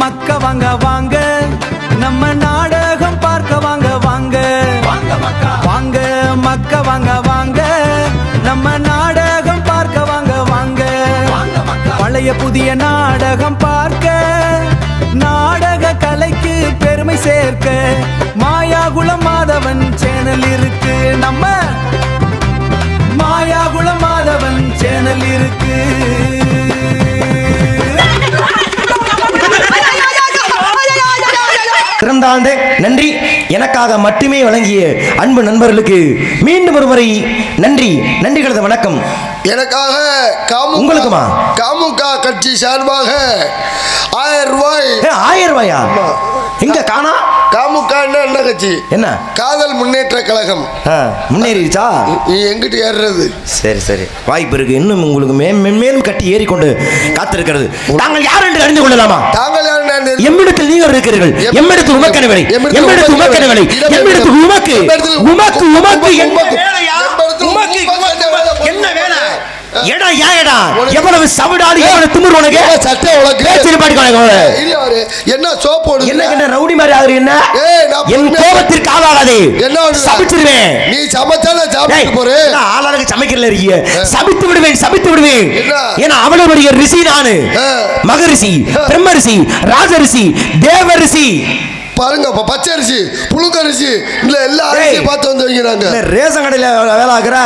மக்க வாங்க வாங்க நம்ம நாடகம் பார்க்க வாங்க வாங்க வாங்க மக்க வாங்க வாங்க நம்ம நாடகம் பார்க்க வாங்க வாங்க பழைய புதிய நாடகம் பார்க்க நாடக கலைக்கு பெருமை சேர்க்க மாயாகுளம் மாதவன் சேனல் இருக்கு. நம்ம மாயாகுளம் மாதவன் சேனல் இருக்கு. பிறந்த ஆண்டு நன்றி எனக்காக மட்டுமே வழங்கிய அன்பு நண்பர்களுக்கு மீண்டும் ஒரு முறை நன்றி. நன்றிகளது வணக்கம். எனக்காக உங்களுக்குமா காமுகா கட்சி சார்பாக 1000 ரூபாய். 1000 ரூபாயா? எங்க காணா? காமுகா என்ன கட்சி? என்ன? காதல் முன்னேற்ற கழகம். முன்னேறிச்சா? நீ எங்கிட்டு ஏறுறது? சரி சரி, வாய்ப்பு இருக்கு. இன்னும் உங்களுக்கு மேலும் கட்டி ஏறிக்கொண்டு காத்திருக்கிறது. தாங்கள் யார் என்று அறிந்து கொள்ளலாமா? தாங்கள் யார்? எம்மிடத்தில் நீங்கள் இருக்கிறீர்கள். எம்மிடத்தில் உமக்கனவரை, எம்மிடத்தில் உமக்கனவரை, எம்மிடத்தில் உமக்கு உமக்கு உமக்கு என்ன வேலை? ஏடா ஏடா எவ்வளவு சவுடாடு எவ்வளவு திமிரு உனக்கு? சட்டை உனக்கு என்ன சோப்பு என்ன ரவுடி மாதிரி ஆகுற? என்ன என் கோபத்திற்கு ஆளாகாதே. என்ன சபிச்சிருவேன். நீ சமைச்சால சாப்பிட்டு போறே. ஆளாளுக்கு சமைக்கல இருக்கிய. சபித்து விடுவேன், சபித்து விடுவேன். ஏன்னா அவ்வளவு பெரிய ரிஷி நானு. மகரிஷி, பிரம்மரிஷி, ராஜரிஷி, தேவரிஷி. பாருங்க, பச்சரிசி, புழுங்கரிசி, இல்ல எல்லா அரிசியும் பார்த்து வந்து வைக்கிறாங்க. ரேஷன் கடையில வேலை ஆகுற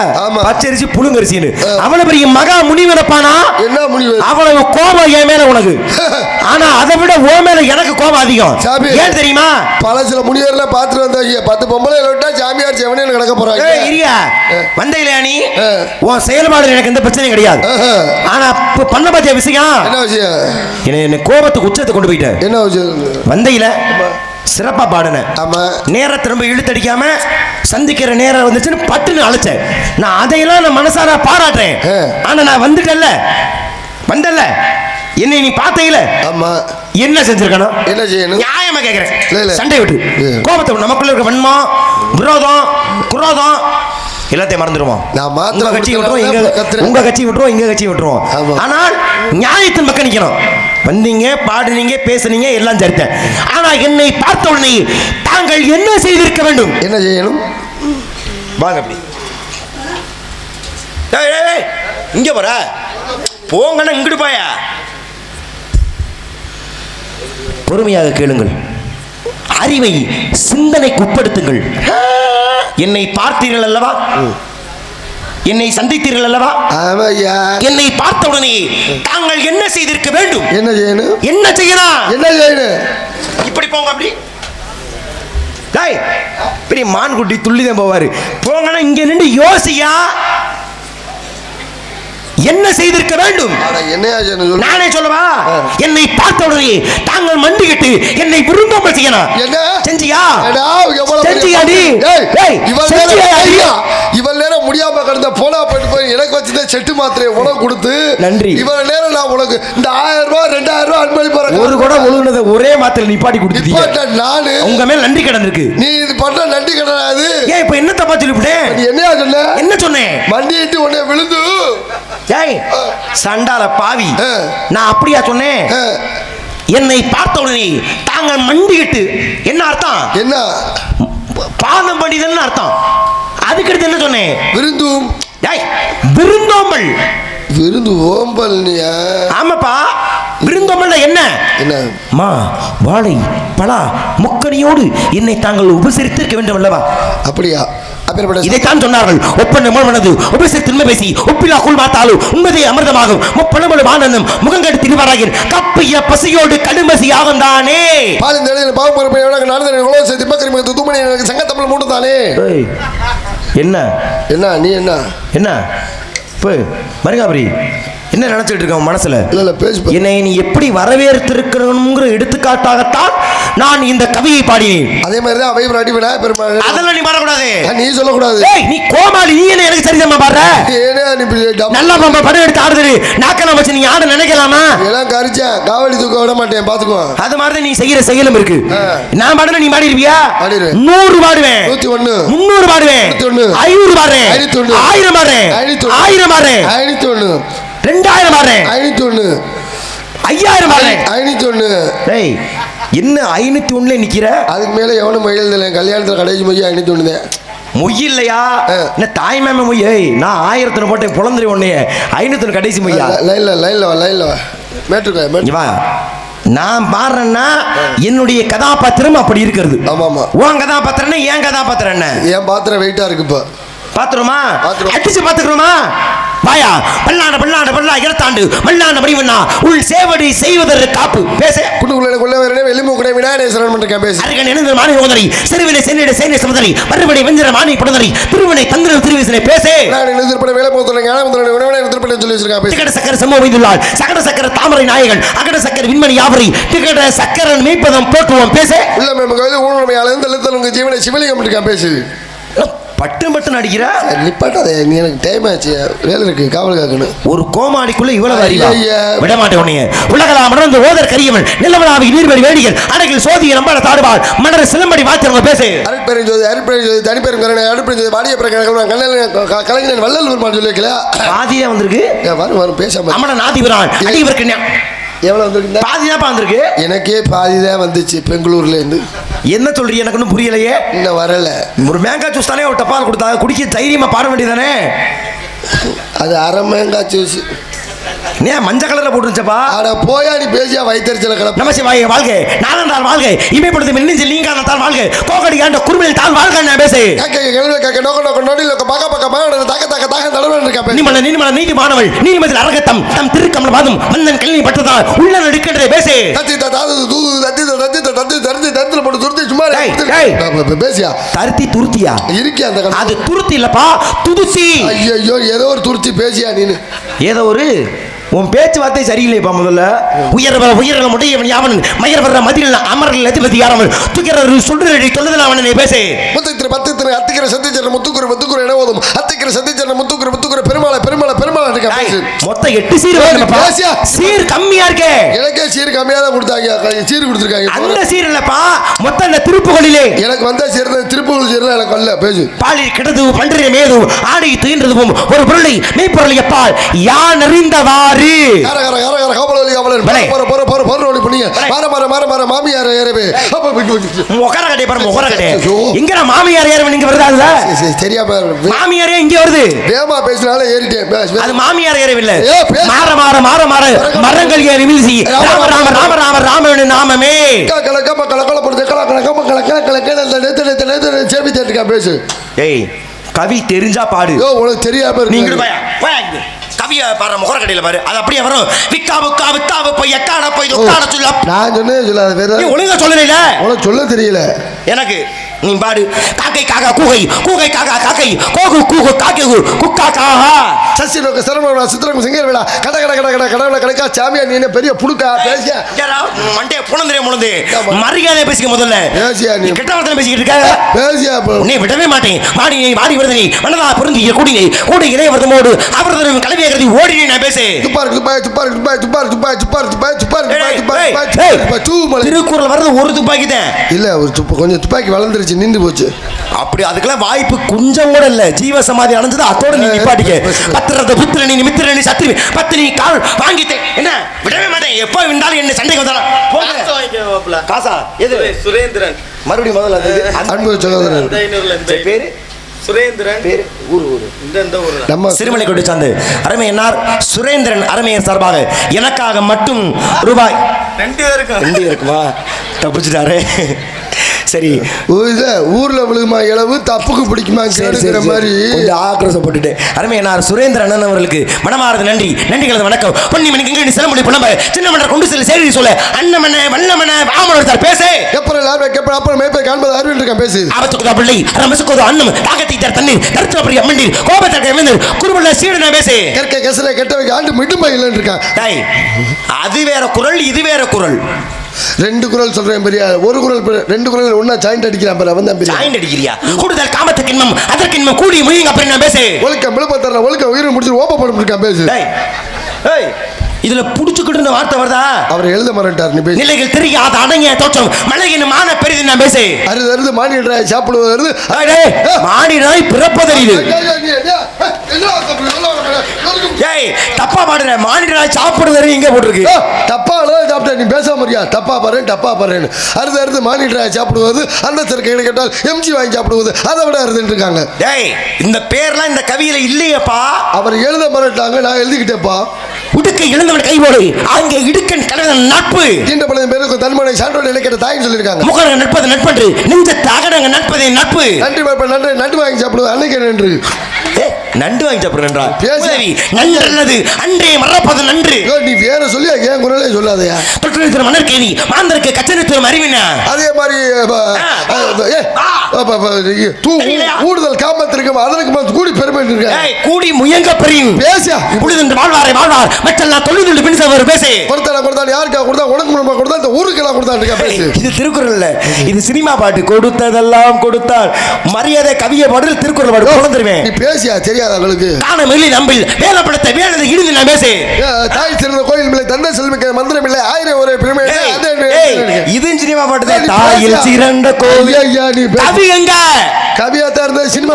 பச்சரிசி புழுங்கரிசின்னு அவ்வளவு பெரிய மகா முனிவரப்பானா? என்ன முனிவர்? அவ்வளவு கோபம் என் மேல உனக்கு. ஆனா அதை விட ஓ மேல எனக்கு கோபம் அதிகம். ஏன் தெரியுமா? பல சில முனிவர்லாம் பார்த்துட்டு வந்தாங்க. 10 பொம்பளை விட்டா ஜாமியார் செவனே கிடக்க போறாங்க. இரியா வந்தையில நீ உன் செயல்பாடு எனக்கு எந்த பிரச்சனையும் கிடையாது. ஆனா பண்ண பத்திய விஷயம் என்ன விஷயம்? என்ன கோபத்துக்கு உச்சத்தை கொண்டு போயிட்டேன். என்ன விஷயம்? வந்தையில சிறப்பா பாடுன. நேர திரும்ப இழுத்தடிக்காம சந்திக்கிற நேரம் வந்துச்சுன்னு பட்டுன்னு அழைச்சேன். நான் அதையெல்லாம் நான் மனசார பாராட்டுறேன். ஆனா நான் வந்துட்டேன்ல, வந்தல்ல, என்னை நீ பார்த்தீங்கள, என்ன செஞ்சிருக்கணும்? என்ன செய்யணும்? நியாயமா கேட்கிறேன். சண்டை விட்டு கோபத்தை நமக்குள்ள இருக்க வன்மம், விரோதம், குரோதம் எல்லாத்தையும் மறந்துடுவோம். உங்க கட்சி விட்டுருவோம், உங்க கட்சி விட்டுருவோம், எங்க கட்சி விட்டுருவோம். ஆனால் நியாயத்தின் பக்கம் நிக்கணும். வந்தீங்க, பாடுனீங்க, பேசுனீங்க, எல்லாம் சரித்தேன். ஆனா என்னை பார்த்த உடனே தாங்கள் என்ன செய்திருக்க வேண்டும்? என்ன செய்யணும்? வாங்க அப்படி. இங்க போற போங்கன்னா இங்கிட்டு போயா. பொறுமையாக கேளுங்கள். அறிவை சிந்தனைக்கு உட்படுத்துங்கள். என்னை பார்த்தீர்கள் அல்லவா? என்னை சந்தித்தீர்கள் அல்லவா? என்னை பார்த்தவுடனே தாங்கள் என்ன செய்திருக்க வேண்டும்? என்ன செய்யணும்? என்ன செய்யணும்? என்ன செய்யணும்? இப்படி போங்க. அப்படி பெரிய மான்குட்டி துள்ளிதான் போவாரு. போங்கன்னா இங்க நின்று யோசியா என்ன செய்திருக்க வேண்டும்? நானே சொல்லவா? என்னை பார்த்தவுடனே தாங்கள் மண்டிக்கிட்டு என்னை விரும்பாமல் செய்யணும். என்ன செஞ்சியா? இவள் நேரம் முடியாம கிடந்த போனா போயிட்டு போய் எனக்கு வச்சுட்டு செட்டு மாத்திரை உனக்கு கொடுத்து நன்றி. இவள் நேரம் நான் உனக்கு இந்த 1000 ரூபாய் 2000 ரூபாய் அன்பளிப்பு ஒரு கூட ஒழுங்குனதை ஒரே மாத்திரை நிப்பாட்டி கொடுத்துட்டீங்க. நானு உங்க மேல நன்றி கடன் இருக்கு. நீ இது பண்ற நன்றி கடனாது. ஏன் இப்ப என்ன தப்பா சொல்லிவிட்டேன்? நீ என்ன சொன்ன? என்ன சொன்னேன்? மண்டிட்டு உன்னை விழுந்து சண்டால பாவி. நான் அப்படியா சொன்னேன்? என்னை பார்த்த உடனே தாங்கள் மண்டிக்கிட்டு என்ன அர்த்தம்? என்ன பாதம் பண்ணிதல் அர்த்தம். அதுக்கடுத்து என்ன சொன்னேன்? விருந்தும் விருந்தோம்பல். விருந்து ஓம்பல். ஆமாப்பா, விருந்தோம்பல் என்ன? மா வாழை பலா முக்கணியோடு என்னை தாங்கள் உபசரித்திருக்க வேண்டும் அல்லவா? அப்படியா? இதைத்தான் சொன்னார்கள். ஒப்பனை மனது உபசரித்து பேசி ஒப்பிலா கூழ் பார்த்தாலும் உண்மதே அமிர்தமாகும். முப்பழமலும் ஆனந்தம் முகங்கெடு திருவாராயின் கப்பிய பசியோடு கடுமசி ஆகும் தானே. சங்கத்தமிழ் மூணு தானே. என்ன என்ன நீ என்ன என்ன மருகாபுரி என்ன நினைச்சிட்டு இருக்க மனசுல? என்னை நீ எப்படி வரவேற்றிருக்கணுங்கிற எடுத்துக்காட்டாகத்தான் நான் இந்த கவியை பாடினேன். அதே மாதிரி தான் அவை அடிவிட பெருமாள். அதெல்லாம் நீ பாடக்கூடாது. நீ சொல்லக்கூடாது. நீ கோமாளி, நீ என்ன எனக்கு சரிதமா பாடுற? நல்லா படம் எடுத்து ஆடுது. நாக்கெல்லாம் வச்சு நீ ஆட நினைக்கலாமா? எல்லாம் கரிச்சா காவடி தூக்க விட மாட்டேன், பாத்துக்கோ. அது மாதிரி நீ செய்யற செயலும் இருக்கு. நான் பாடுன நீ பாடிருவியா? 100 பாடுவேன், 101, 300 பாடுவேன், 500 பாடுறேன், 1000 பாடுறேன், 1000 பாடுறேன், 501, 2000 பாடுறேன், 501, 5000 பாடுறேன், 501. ஏய் என்ன 501 நிக்கிற? அதுக்கு மேல எவனும் மொய்யல் இல்லை கல்யாணத்துல கடைசி மொய்யா 501 மொய் இல்லையா? என்ன தாய் மாம மொய்? நான் 1000 போட்டேன் புலந்துரி ஒன்னையே 501 கடைசி மொய்யா? லைன்ல வா மேட்டுக்க வா. நான் பாடுறேன்னா என்னுடைய கதாபாத்திரம் அப்படி இருக்கிறது. ஆமா உன் கதாபாத்திரம் என் கதாபாத்திரம் என்ன? என் பாத்திரம் வெயிட்டா இருக்கு இப்போ. பாத்துருமா? அடிச்சு பாத்துக்கிறோமா? வாயா பல்லாண்டு இரத்தாண்டு மல்லாண்ட மணிவண்ணா உள் சேவடி செய்வதற்கு காப்பு பேச குண்டுக்குள்ள கொள்ள வேறனே வெளிமுகடை விநாயகேஸ்வரன் பண்றேன் பேச அருகன் எனது மாணி ஓதரி சிறுவினை சென்னிட சேனை சமுதரி மறுபடி வெஞ்சர மாணி புடதரி திருவினை தந்திரம் திருவிசனை பேச நான் எதிர்ப்பட வேலை போதுல ஞானமுதல உணவனை எதிர்ப்பட சொல்லி வச்சிருக்கா பேச டிக்கெட் சக்கர சமூக வைத்துள்ளார் சக்கர சக்கர தாமரை நாயகன் அகட சக்கர விண்மணி யாவரி டிக்கெட் சக்கரன் மீட்பதம் போற்றுவோம் பேச உள்ள மேம் கோயில் ஊனமையால இருந்து உங்க ஜீவனை சிவலிங்கம் இருக்கா பேசு பட்டு நடிக்கிறா நிப்பாட்டாத நீ எனக்கு டைம் ஆச்சு வேலை இருக்கு காவல் காக்கணும் ஒரு கோமாளிக்குள்ள இவ்வளவு அறிவா விட மாட்டேன் உன்னைய உலகலாம் மறந்து ஓதர் கரியவன் நிலவலாவி நீர்வழி வேடிகள் அடகில் சோதிய நம்பள தாடுவாள் மணர சிலம்படி வாத்திரங்க பேசு அருட்பெரும் ஜோதி தனிப்பெரும் கருணை அருட்பெரும் ஜோதி வாடிய பிரகடனம் கலைஞன் வள்ளல் பெருமாள் சொல்லி வைக்கல பாதியா வந்திருக்கு வரும் பேசாம அம்மன நாதிபிரான் அடிவருக்கு எவ்வளவு வந்திருக்கு? பாதிதான் வந்திருக்கு. எனக்கே பாதிதான் வந்துச்சு பெங்களூர்ல இருந்து. என்ன சொல்றீங்க? எனக்கு ஒன்றும் புரியலையே. இன்னும் வரல. ஒரு மேங்கா ஜூஸ் தானே ஒரு டப்பால் கொடுத்தா குடிக்க தைரியமா பாட வேண்டியதானே? அது அரை மேங்கா ஜூஸ். ஏன் மஞ்சள் கலர்ல போட்டுருச்சப்பா? அட போயா நீ பேசியா வைத்தறிச்சல கலப்பு. நமசி வாங்க வாழ்க நானந்தால் வாழ்க இமைப்படுத்த மின்னிஞ்சல் நீங்கானத்தால் வாழ்க கோகடி ஆண்ட குருமில் தால் வாழ்க நான் பேசு கேக்க நோக்க நோடில பக்க மாட தக்க தடவன் இருக்க நீமல நீதி மாணவள் நீதிமதில் அரகத்தம் தம் திருக்கமல வாதம் மன்னன் கல்வி பட்டதா உள்ள நடிக்கின்றே பேசு தத்தி போட்டு துருத்தி சும்மா பேசியா தருத்தி துருத்தியா இருக்கியா அந்த அது துருத்தி இல்லப்பா துதுசி ஐயோ ஏதோ ஒரு துருத்தி பேசியா நீனு ஏதோ ஒரு உன் பேச்சுவார்த்தை சரியில்லைப்பா முதல்ல உயர முடியவன் யாவன் மயர் வர்ற மதியில் அமரில் அதிபதி யாரவன் துயர சொல்றடி தொழுதல் அவனை பேசு முத்துக்கிற பத்துக்கிற அத்திக்கிற சத்திச்சர முத்துக்குற இடம் ஓதும் அத்திக்கிற சத்திச்சர முத்துக்குற பெருமாளை இருக்க பேசு மொத்தம் 8 சீர் வேணும்ப்பா சீர் கம்மியா இருக்கே எனக்கே சீர் கம்மியா தான் கொடுத்தாங்க சீர் கொடுத்துருக்காங்க அந்த சீர் இல்லப்பா மொத்தம் இந்த திருப்புகளிலே எனக்கு வந்த சீர் திருப்புகள் சீர் எனக்கு அல்ல பேசு பாலில் கிடது பன்றிய மேது ஆடை தீன்றதும் ஒரு பொருளை மெய்ப்பொருளை எப்பால் யான் அறிந்தவாறு மாமியார் ஏறவே மாமியார் ஏறவே நீங்க வருதா தெரியாம மாமியாரே இங்க வருது வேமா பேசினால ஏறிட்டேன் அது மாமியார் ஏறவில்லை மாற மரங்கள் ஏறி வீசி ராம நாமமே பேசு ஏய் கவி தெரிஞ்சா பாடு உனக்கு தெரியாம நீங்க கவிய பாரு முகர கடையில பாரு அது அப்படியே வரும் விக்காவு போய் எக்காட போய் உட்கார சொல்ல நான் சொன்னேன் சொல்லாத வேற நீ ஒழுங்கா சொல்லல உனக்கு சொல்ல தெரியல எனக்கு நீ பாடு காக்கை காக்கா கூகை காக்கா காக்கை கோகு கூகு காக்கை குக்கா காஹா சசி லோக சரவண சித்ரங்க சிங்கர் வேளா கட கடவுள கடைக்கா சாமியா நீ என்ன பெரிய புடுக்கா பேசியா மண்டே புணந்திரே முளந்து மரியாதை பேசிக்க முதல்ல பேசியா நீ கெட்ட வார்த்தை பேசிக்கிட்டு இருக்க பேசியா நீ விடவே மாட்டேன் வாடி வருது நீ மனதா பொருந்தி கூடி இறை வருதமோடு அவர்தரும் கலவியகதி ஓடி நான் பேசு திருக்குறள் வரது ஒரு துப்பாக்கி தான் இல்ல ஒரு கொஞ்சம் துப்பாக்கி வளர்ந்துருச்சு நின்று போச்சு அப்படி அதுக்கெல்லாம் வாய்ப்பு கொஞ்சம் கூட இல்ல ஜீவ சமாதி அடைஞ்சது அதோட நீ நிப்பாட்டிக்க பத்திரத புத்திரனி மித்திரனி சத்திரி பத்தினி கால் வாங்கிட்டேன் என்ன விடவே மாட்டேன் எப்ப விண்டாலும் என்ன சண்டைக்கு வந்தாலும் காசா எது சுரேந்திரன் மறுபடியும் முதல்ல அன்பு சகோதரன் பேரு சுரேந்திரன் பேரு ஊரு இந்த ஊரு நம்ம சிறுமலைக்கோட்டை சார்ந்து அருமையனார் சுரேந்திரன் அருமையர் சார்பாக எனக்காக மட்டும் ரூபாய் 2 இருக்குமா தப்பிச்சுட்டாரே சரி ஊர்ல விழுகுமா இளவு தப்புக்கு பிடிக்குமா கேட்கிற மாதிரி கொஞ்சம் ஆக்ரோஷப்பட்டுட்டு அருமையனார் சுரேந்திர அண்ணன் அவர்களுக்கு மனமார்ந்த நன்றிகளது வணக்கம் பொன்னி மணிக்கு சிலமொழி புலம்ப சின்ன மன்ற கொண்டு செல்ல செய்தி சொல்ல அண்ணமன வல்லமன வாமனர் பேசு அப்புறம் மேப்பை காண்பது அறிவில் இருக்க பேசு அவத்துக்குதா பிள்ளை ரமசுக்குதா அண்ணம் தாகத்தை தர தண்ணி தருத்தப்படி அம்மண்டி கோபத்திற்கு வந்து குருபுள்ள சீடனா பேசு கேட்க கேசல கெட்டவைக்கு ஆண்டு மிடும்பை இல்லைன்னு இருக்கான் அது வேற குரல் இது வேற குரல் 2 குரல் சொல்றேன் பெரிய ஒரு குரல் 2 குரல் ஒண்ணா ஜாயிண்ட் அடிக்கிறான் பாரு அவன் தான் பெரிய ஜாயிண்ட் அடிக்கிறியா கூடுதல் காமத்துக்கு இன்பம் அதற்கு இன்பம் கூடி முயங்க அப்படி நான் பேசு ஒழுக்கம் விழுப்பத்தற ஒழுக்கம் உயிரை முடிச்சு ஓப்ப போட்டு இருக்கான் பேசு ஏய் இதுல புடிச்சுக்கிட்டு இருந்த வார்த்தை வருதா? அவர் எழுத மறந்துட்டார். நீ பேசு. நிலைகள் தெரியாத அடங்கிய தோற்றம் மலையின் மான பெரிது நான் பேசு. அருது அருது மானிடுறாய் சாப்பிடுவது அருது. மானிடாய் பிறப்பதறிது. ஏய் தப்பா பாடுற. மானிடாய் சாப்பிடுவது இங்க போட்டிருக்கு. தப்பா சாப்பிட்ட நீ பேசாம இருக்கியா? தப்பா பாரு தப்பா பாருன்னு. அருது அருது மானிடுறாய் சாப்பிடுவது அந்த சரக்கு கேட்டால் எம்ஜி வாங்கி சாப்பிடுவது அதை விட அருதுன்னு இருக்காங்க. டேய் இந்த பேர்லாம் இந்த கவியில இல்லையப்பா. அவர் எழுத மறந்துட்டாங்க, நான் எழுதிக்கிட்டேப்பா. உடுக்க எழுந்தவன் கைவோடு அங்கே இடுக்கன் கணவன் நட்பு இந்த பல பேருக்கு தன்மனை சான்றோடு இலக்கிற தாயின்னு சொல்லியிருக்காங்க. முகரங்க நட்பது நட்பன்று நெஞ்ச தகடங்க நட்பதே நட்பு. நன்றி நன்றி நண்டு வாங்கி சாப்பிடுவது அன்னைக்கு நன்று. நண்டு வாங்கி சாப்பிடுறா பேசி நன்று அல்லது அன்றே மறப்பது நன்று. நீ வேற சொல்லி ஏன் குரலே சொல்லாதயா? தொற்று மன்னர் கேணி மாந்தருக்கு கச்சனத்துவம் அறிவினா. அதே மாதிரி கூடுதல் காமத்திற்கும் அதற்கு கூடி பெருமை கூடி முயங்க பெரியும் பேசியா இப்பொழுது வாழ்வாரை வாழ்வார் மற்றெல்லாம் தொழில் பின்சவர் பேசு. கொடுத்தா யாருக்கா கொடுத்தா உனக்கு மூலமா கொடுத்தா இந்த ஊருக்கெல்லாம் கொடுத்தா பேசு. இது திருக்குறள், இது சினிமா பாட்டு. கொடுத்ததெல்லாம் கொடுத்தால் மரியாதை கவிய பாடல் திருக்குறள் பாடு குழந்துருவேன். நீ பேசியா தெரியாத அவங்களுக்கு காண மெல்லி நம்பில் வேலப்படத்தை வேலதை இடிந்து நான் பேசு. தாய் சிறந்த கோயில் இல்லை தந்தை செல்மிக்க மந்திரம் இல்லை ஆயிரம் ஒரே பெருமை. இது சினிமா பாட்டு தான். தாயில் சிறந்த கோவில் கவி எங்க? கவியாத்தான் இருந்த சினிமா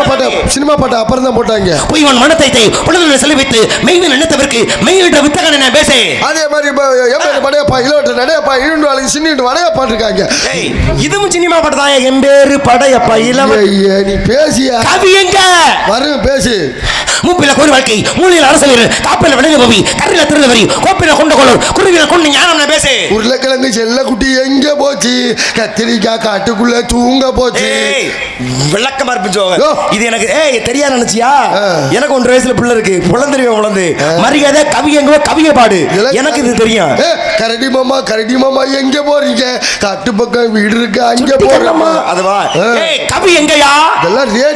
பாட்டு அப்புறம் தான் போட்டாங்க. பொய்வன் மனத்தை உடனே செலவிட்டு மெய்வன் எண்ணத்தவருக்கு மெய்விட்ட வித்தகனை நான் பேசு. அதே மாதிரி படையப்பா இளவட்ட நடையப்பா இழுண்டு வாழை சின்னிட்டு வடையப்பா இருக்காங்க. இதுவும் சினிமா பாட்டு தான். எம்பேரு படையப்பா இளவ. நீ பேசியா கவி எங்க? வரும் பேசு. மூப்பில கோரி வாழ்க்கை மூலையில் அரசு காப்பில விளைந்த பவி கரையில திருநவரி கோப்பில கொண்ட கொள்ளூர் குருவில கொண்டு ஞானம் நான் பேசு. உருளைக்கிழங்கு செல்ல குட்டி எங்க போச்சு? கத்திரிக்காய் காட்டுக்குள்ள தூங்க போச்சு. விளக்கமா இருப்பிச்சோங்க. இது எனக்கு தெரியாது நினைச்சியா? எனக்கு 1 வயசுல பிள்ளை இருக்கு. புலந்தறிவன் உழந்து மரியாதை கவி எங்க கவிய பாடு. எனக்கு இது தெரியும். கரடி மாமா எங்க போறீங்க? காட்டு பக்கம் வீடு இருக்கு அங்க போறோமா? அதுவா கவி எங்கயா?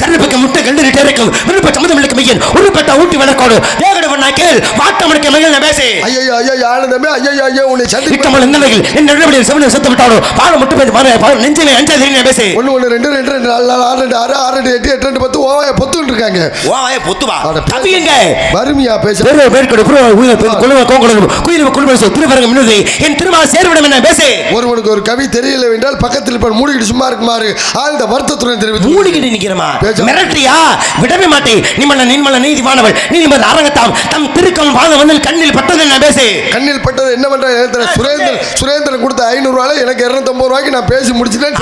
கண்ணு பக்கம் முட்டை கண்டு இருக்கும் விருப்ப சம்மதம் மையன் உருப்பட்ட ஊட்டி வளர்க்கோடு ஏகடவன் நான் கேள் வாட்டமடிக்க மகள் நான் பேசு. ஐயோ ஆனந்தமே ஐயோ உன்னை சந்திக்கமல் என்னவைகள் என் நடுவடியில் செவனை செத்து விட்டாரோ பால முட்டு பேசி மாற நெஞ்சிலே அஞ்சாதீங்க நான் பேசு. 1 1 2 2 2 4 4 6 6 8 8 2 10 ஓவாய பொத்துட்டு இருக்காங்க. ஓவாய பொத்துவா கவி எங்க? வறுமையா பேசு. பேர்க்கடு குழுவ கோங்கொளு குயில குழுவ திருவரங்க மினுதை என் திருமா சேர்விடம் என்ன பேசு. ஒருவனுக்கு ஒரு கவி தெரியல என்றால் பக்கத்தில் இப்ப மூடிக்கிட்டு சும்மா இருக்குமாறு ஆழ்ந்த வருத்தத்துடன் தெரிவித்து மூடிக்கிட்டு நிக்கிறமா மிரட்டியா விடவே மாட்டேன். நிம்மல நீதிமானவள் நீதிமன்ற அரங்கத்தாம் தம் திருக்கம் வாழ வந்து கண்ணில் பட்டது என்ன பேசு. கண்ணில் பட்டது என்ன பண்ற சுரேந்திரன் கொடுத்த 500 ரூபாய் எனக்கு 250 ரூபாய்க்கு நான் பேசி முடிச்சிட்டேன்.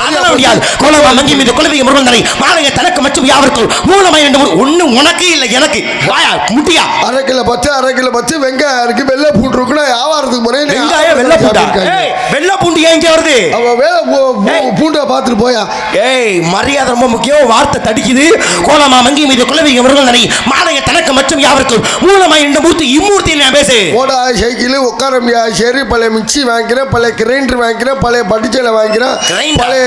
கோலமா மங்கி மீது குலவிய முருகந்தனை மாலைய தனக்கு மற்றும் யாவருக்கும் மூலமாய் ஒண்ணு உனக்கு இல்ல எனக்கு வாயா முட்டியா. அரை கிலோ பச்சை வெங்காயம் இருக்கு வெள்ளை பூண்டு இருக்குன்னா வியாபாரத்துக்கு முறை வெங்காயம் வெள்ளை பூண்டா? வெள்ளை பூண்டு ஏன் இங்க வருது? பூண்டை பார்த்துட்டு போயா. மரியாதை ரொம்ப முக்கியம். வார்த்தை தடிக்குது. கோலமா மங்கி மீது குலவிய முருகந்தனை மாலைய தனக்கு மற்றும் யாவருக்கும் மூலமாய் இந்த மூர்த்தி இம்மூர்த்தி நான் பேசு. ஓடா சைக்கிள் உட்காரம்பியா சரி பழைய மிக்சி வாங்கிக்கிறேன் பழைய கிரைண்டர் வாங்கிக்கிறேன் பழைய பட்டிச்சலை வாங்கிக்கிறேன் பழைய